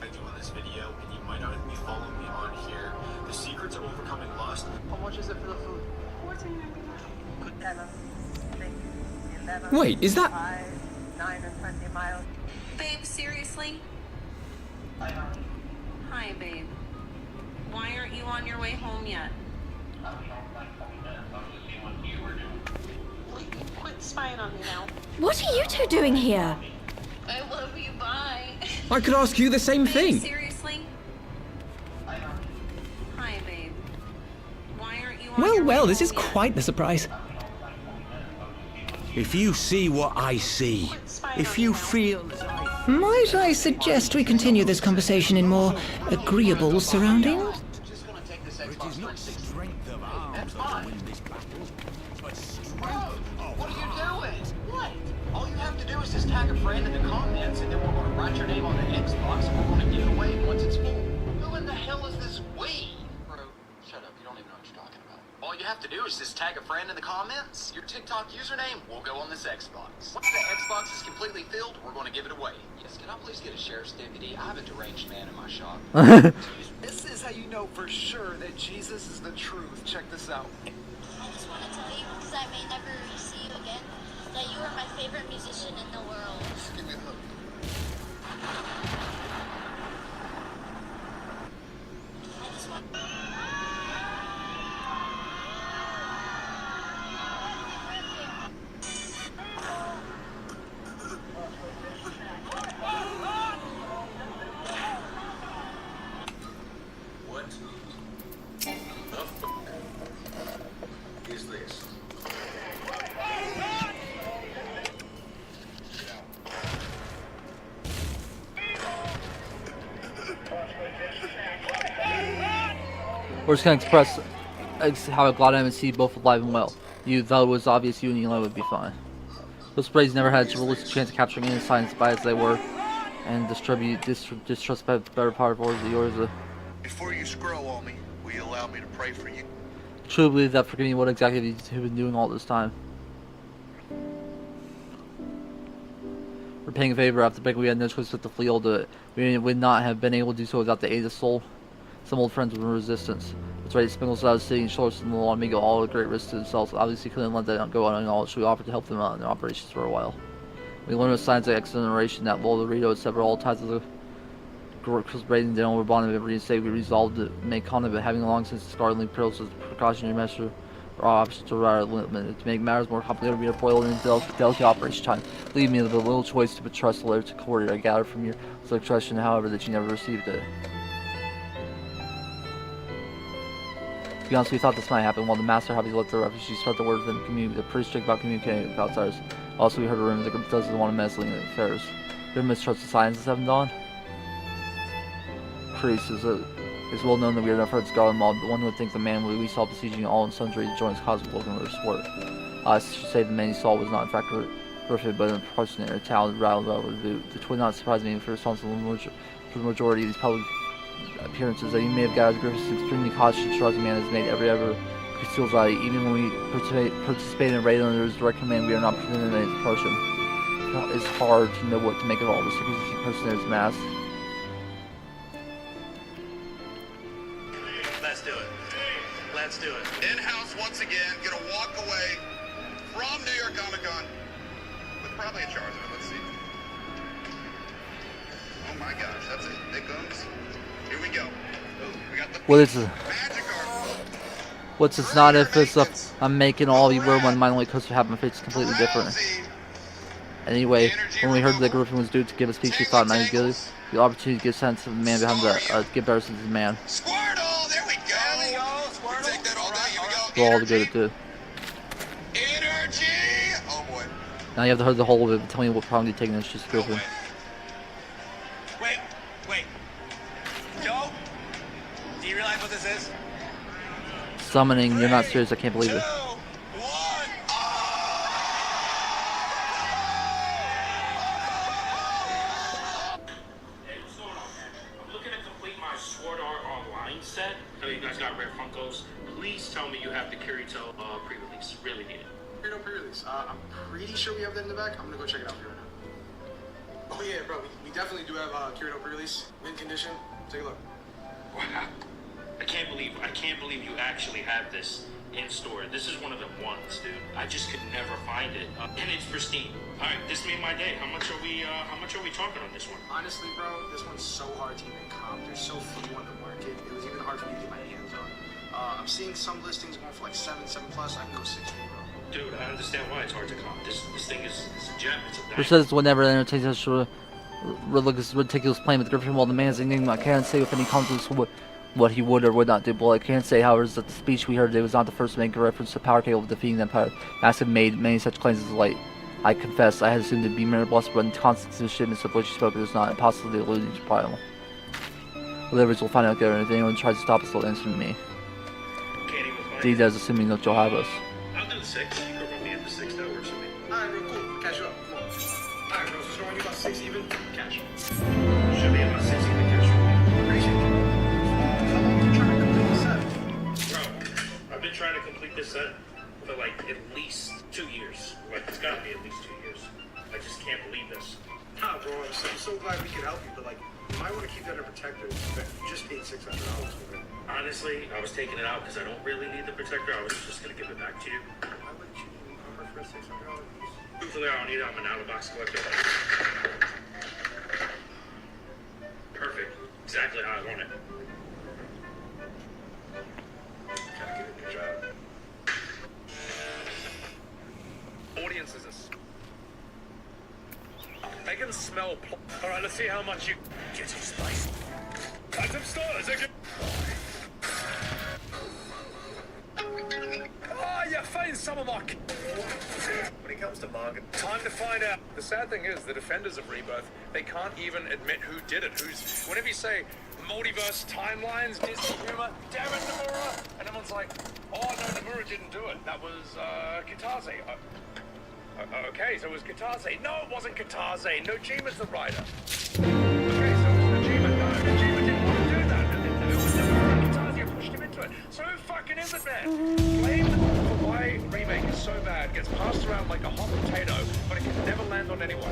On this video, and you might not even be following me on here. The secrets of overcoming lust. How much is it for the food? Wait, is that... 9 or 20 miles. Babe, seriously? Hi, babe. Why aren't you on your way home yet? Quit spying on me now. What are you two doing here? I love you, bye. I could ask you the same Babe, thing. seriously? Hi, babe. Why aren't you on your Well, way this is home yet? quite the surprise. If you see what I see, if you feel... Might I suggest we continue this conversation in more agreeable surroundings? It is not strength of arms that will win this battle, but strength of What are you doing? What? All you have to do is just tag a friend in the comments, and then we're going to write your name on the Xbox, and we're going to give it away once it's full. Who in the hell is this we? Bro, shut up. You don't even know what you're talking about. All you have to do is just tag a friend in the comments. Your TikTok username will go on this Xbox. Once the Xbox is completely filled, we're going to give it away. Yes, can I please get a sheriff's deputy? I have a deranged man in my shop. This is how you know for sure that Jesus is the truth. Check this out. I just want to tell you, because I may never see you again, that you are my favorite musician in the world. Give me a hug. I just want... What the f is this? We're just gonna express how glad I am to see you both alive and well. You thought it was obvious you and Eli would be fine. Those sprays never had a realistic chance of capturing any signs by as they were, and distrust by the better part of yours. Before you scroll on me, will you allow me to pray for you? I truly believe that forgetting what exactly you've been doing all this time. We're paying a favor after break. We had no choice but to flee all to it. We would not have been able to do so without the aid of Soul. Some old friends were in resistance. It's right, Spingles out of the city and shores from the law and all at great risk to themselves. Obviously couldn't let that go unacknowledged, so we offered to help them out in their operations for a while. We learned of signs of exoneration that Lolorito had severed all ties of the was raising down over bond of every state. We resolved to make conduct, but having long since discarding pearls as a precautionary measure for our options to rather limited. To make matters more complicated, we are foiled in delicate operation time. Leave me with a little choice to trust the letter to courier I gathered from your suggestion, however, that you never received it. To be honest, we thought this might happen while the master happy let the refugees spread the word within the community. They're pretty strict about communicating with outsiders. Also, we heard a rumor the group doesn't want to meddle in affairs. Your mistrust of science has haven't dawned? increase. It's well known that we are never heard Scarlet Mob, but one would think the man we saw besieging all and sundry joins cosmic Logan or sport. I should say the man he saw was not in fact Griffin, but an impersonator, talented, rattled with the boot. It would not surprise me for the majority of these public appearances that he may have gathered Griffith's extremely cautious and trusting man has made ever conceals eye. Even when we participate in a raid under his direct command, we are not permitted to approach him. It's hard to know what to make of all this because he impersonates mask. Let's do it. Let's do it. In-house once again, gonna walk away from New York Comic Con with probably a Charizard. Let's see. Oh my gosh, that's it. It comes. Here we go. We got the What's it's not if it's I'm making all you were when my only coaster happened, it's completely different. Anyway, when we heard that Griffin was due to give a speech, we thought night good the opportunity to give sense to the man behind the give better sense to the man. Squirtle, there we go. Squirtle. Take that all day. Here we go. For all the good it did. Energy. Oh boy. Now you have to heard the whole of it, but tell me what problem you're taking. It's just Griffin. Wait. Joe, do you realize what this is? Summoning, you're not serious, I can't believe it. Set. I know you guys got rare Funkos. Please tell me you have the Kirito pre-release. Really need it. Kirito pre-release. I'm pretty sure we have that in the back. I'm gonna go check it out for you right now. Oh yeah, bro. We definitely do have Kirito pre-release. Mint condition. Take a look. Wow. I can't believe you actually have this in store. This is one of the ones, dude. I just could never find it, and it's pristine. All right, this made my day. How much are we talking on this one? Honestly, bro, this one's so hard to even comp. There's so few on the market. It was even hard for me to get my hands on. I'm seeing some listings going for like 7 plus. I can go 60, bro. Dude, I understand why it's hard to comp. This thing is a gem. It's a diamond. Who says whenever entertains us ridiculous claim with Griffin while the man's enigma. I can't say with any confidence what he would or would not do. But I can't say, however, is that the speech we heard today was not the first to make a reference to power capable of defeating the Empire. Mask had made many such claims as late. I confess, I had assumed to be mere bluster, but in constant shipments of which he spoke, it is not impossible to allude to problem. Whatever we'll find out later, and if anyone tries to stop us, they'll answer to me. D does, assuming that you'll have us. I'll do the 6. You can run me at the 6, that works for me. Alright, bro, cool. Catch you up. Come on. Alright, bro, so throwing you about 6 even. Cash. Should be about 6 even cash. Appreciate it. How long are you trying to complete the set? Bro, I've been trying to complete this set for like at least 2 years. Like, it's gotta be at least 2 years. I just can't believe this. Nah, bro, I'm so glad we could help you, but like, you might want to keep that in protector. You just paid $600 for it. Honestly, I was taking it out because I don't really need the protector. I was just gonna give it back to you. Why wouldn't you give me armor for a $600 piece? Truthfully, I don't need it. I'm an out-of-box collector. Perfect. Exactly how I want it. Gotta get a new job. Audience is this. I can smell. Alright, let's see how much you get some spice. Add some stars, okay? Ah, you find some of my. When it comes to manga, time to find out. The sad thing is, the defenders of Rebirth, they can't even admit who did it. Whenever you say multiverse timelines, Disney humor, damn it, Nomura, and everyone's like, oh no, Nomura didn't do it. That was Kitase. Okay, so it was Kitase. No, it wasn't Kitase. Nojima's the writer. Okay, so it was Nojima. No, Nojima didn't want to do that. And it was Nomura. Kitase pushed him into it. So who fucking is it, man? Blame for why remake is so bad gets passed around like a hot potato, but it can never land on anyone.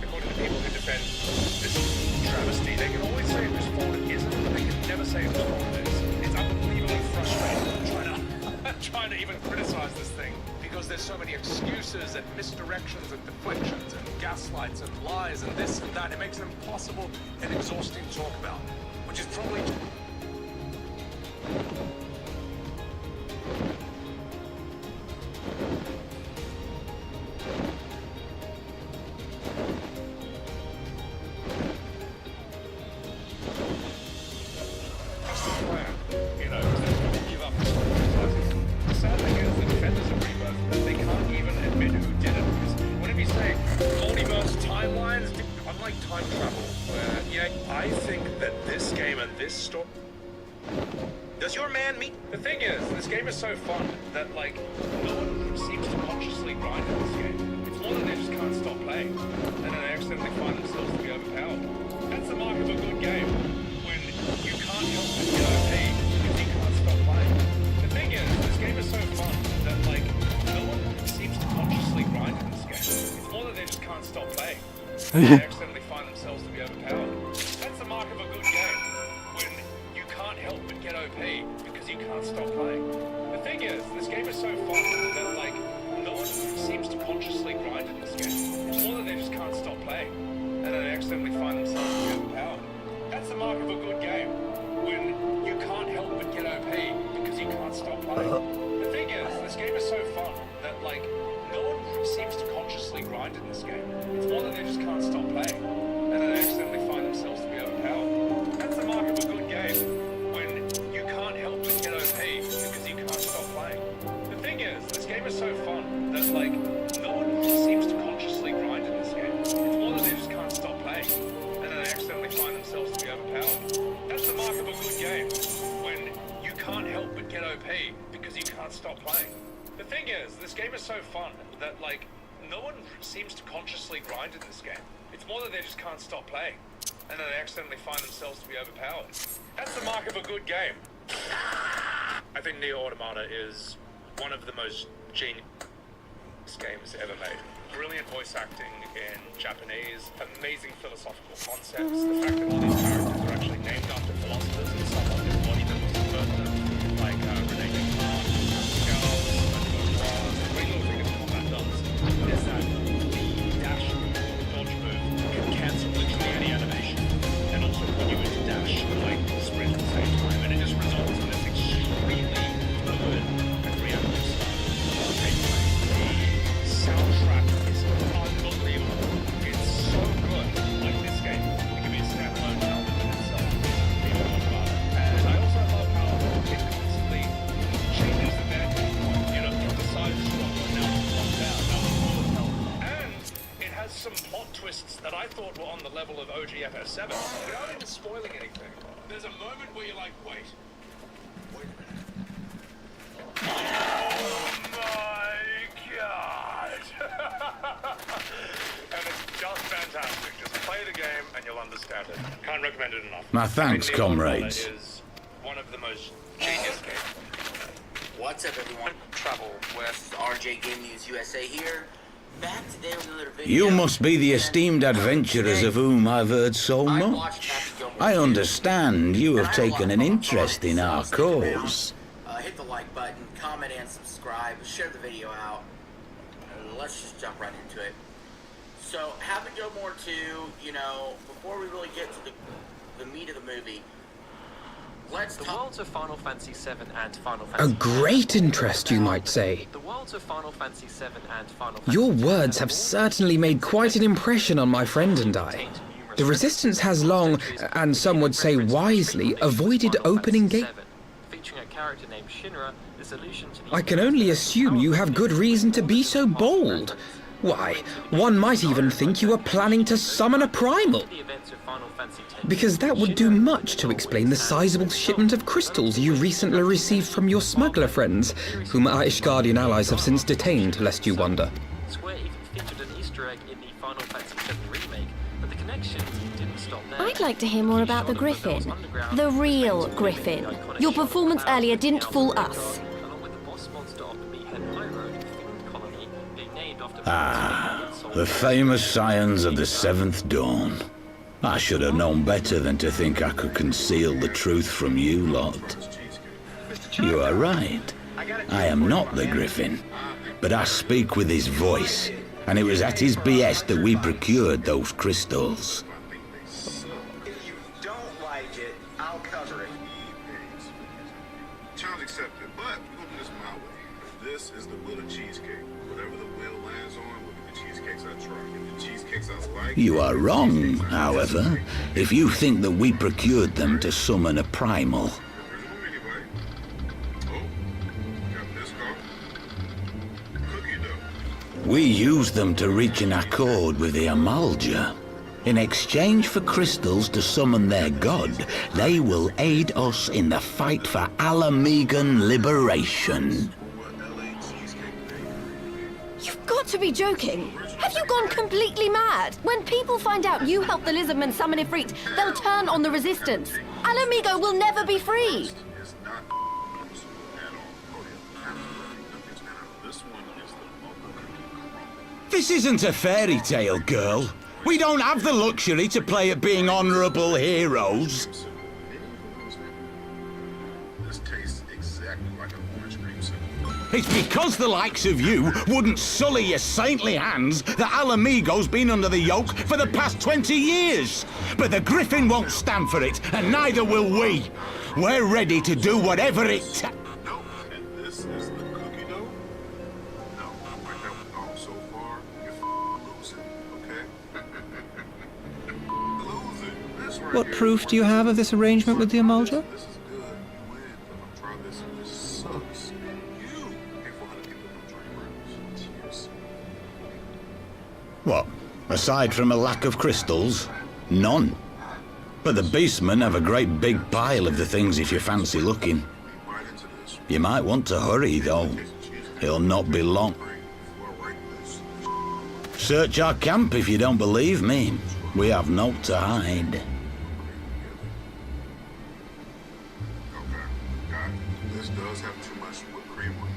According to people who defend this travesty, they can always say whose fault it isn't, but they can never say whose fault it is. It's unbelievably frustrating trying to even criticize this thing, because there's so many excuses and misdirections and deflections and gaslights and lies and this and that. It makes it impossible and exhausting to talk about, which is probably... unlike time travel, where, yeah, I think that this game and this story... Does your man meet... The thing is, this game is so fun that, like, no one seems to consciously grind in this game. It's more that they just can't stop playing, and then they accidentally find themselves to be overpowered. That's the mark of a good game, when you can't help but get OP because you can't stop playing. The thing is, this game is so fun that, like, no one seems to consciously grind in this game. It's more that they just can't stop playing, and they accidentally find themselves to be overpowered. That's the mark of a good game, when you can't help but get OP because you can't stop playing. The thing is, this game is so fun that, like, no one seems to consciously grind in this game. It's more that they just can't stop playing, and then they accidentally find themselves to be overpowered. That's the mark of a good game, when you can't help but get OP because you can't stop playing. The thing is, this game is so fun that, like, no one seems to consciously grind in this game. It's more that they just can't stop playing, and then they accidentally find themselves to be overpowered. That's the mark of a good game, when you can't help but get OP because you can't stop playing. The thing is, this game is so fun that, like, no one seems to consciously grind in this game. It's more that they just can't stop playing, and then they accidentally find themselves to be overpowered. That's the mark of a good game, when you can't help but get OP because you can't stop playing. The thing is, this game is so fun that, like, no one seems to consciously grind in this game. It's more that they just can't stop playing, and then they accidentally find themselves to be overpowered. That's the mark of a good game. I think Neo Automata is one of the most genius games ever made. Brilliant voice acting in Japanese, amazing philosophical concepts. The fact that all these characters are actually named after philosophers and somewhat embodiment further, like Rene Descartes, Pascal, the way you're thinking combat does is that the dash dodge move can cancel literally any animation, and also put you into dash like sprint at the same time, and it just results in this extremely fluid and reactive gameplay. The soundtrack is unbelievable. It's so good. Like this game, it can be a standalone album in itself. And I also love how it constantly changes the vantage point. You know, the side is stronger, now it's locked down, now it's full of health. And it has some plot twists that I thought were on the level of OG FF7 without even spoiling anything. There's a moment where you're like, wait a minute. Oh my god! And it's just fantastic. Just play the game and you'll understand it. Can't recommend it enough. My thanks, I think Neo Automata comrades. is one of the most genius games. What's up, everyone? Travel West, RJ Game News USA here. Back today with another video. You must be the esteemed adventurers of whom I've heard so much. I understand you have taken an interest in our cause. Hit the like button, comment and subscribe, share the video out. Let's just jump right into it. So, Happy Gilmore 2, you know, before we really get to the meat of the movie, let's talk. The worlds of Final Fantasy VII and Final A Fantasy great interest, you might say. The worlds of Final Fantasy VII and Final Fantasy Your words have certainly made quite an impression on my friend and I. The Resistance has long, and some would say wisely, avoided opening gate. featuring a character named Shinra, the solution to the I can only assume you have good reason to be so bold. Why, one might even think you are planning to summon a primal. Because that would do much to explain the sizable shipment of crystals you recently received from your smuggler friends, whom our Ishgardian allies have since detained, lest you wonder. Square even featured an Easter egg in the Final Fantasy VII remake, but the connection didn't stop there. I'd like to hear more about the Griffin. The real Griffin. Your performance earlier didn't fool us. Ah, the famous scions of the Seventh Dawn. I should have known better than to think I could conceal the truth from you lot. You are right. I am not the Griffin, but I speak with his voice, and it was at his behest that we procured those crystals. If you don't like it, I'll cover it. Challenge accepted, but we'll do this my way. This is the will of cheesecake. Whatever the will lands on will be the cheesecakes I try. If the cheesecakes I like... You are wrong, however, if you think that we procured them to summon a primal. We used them to reach an accord with the Amalja. In exchange for crystals to summon their god, they will aid us in the fight for Alamegan liberation. You've got to be joking. Have you gone completely mad? When people find out you helped the Lizardmen summon Ifrit, they'll turn on the resistance. Alamigo will never be free. This isn't a fairy tale, girl. We don't have the luxury to play at being honourable heroes. This tastes exactly like an orange creamsicle. It's because the likes of you wouldn't sully your saintly hands that Alamigo's been under the yoke for the past 20 years. But the Griffin won't stand for it, and neither will we. We're ready to do whatever it takes. No, and this is the cookie dough? No, like that was all so far, you're losing, okay? Losing. This right What here. proof do you have of this arrangement with the Emulger? This is good, you win, but I'm trying this and this sucks. You pay 400 people to drink rounds. Cheers. What? Aside from a lack of crystals? None. But the beastmen have a great big pile of the things if you fancy looking. You might want to hurry, though. It'll not be long. Search our camp if you don't believe me. We have naught to hide. Okay, got it. This does have too much whipped cream on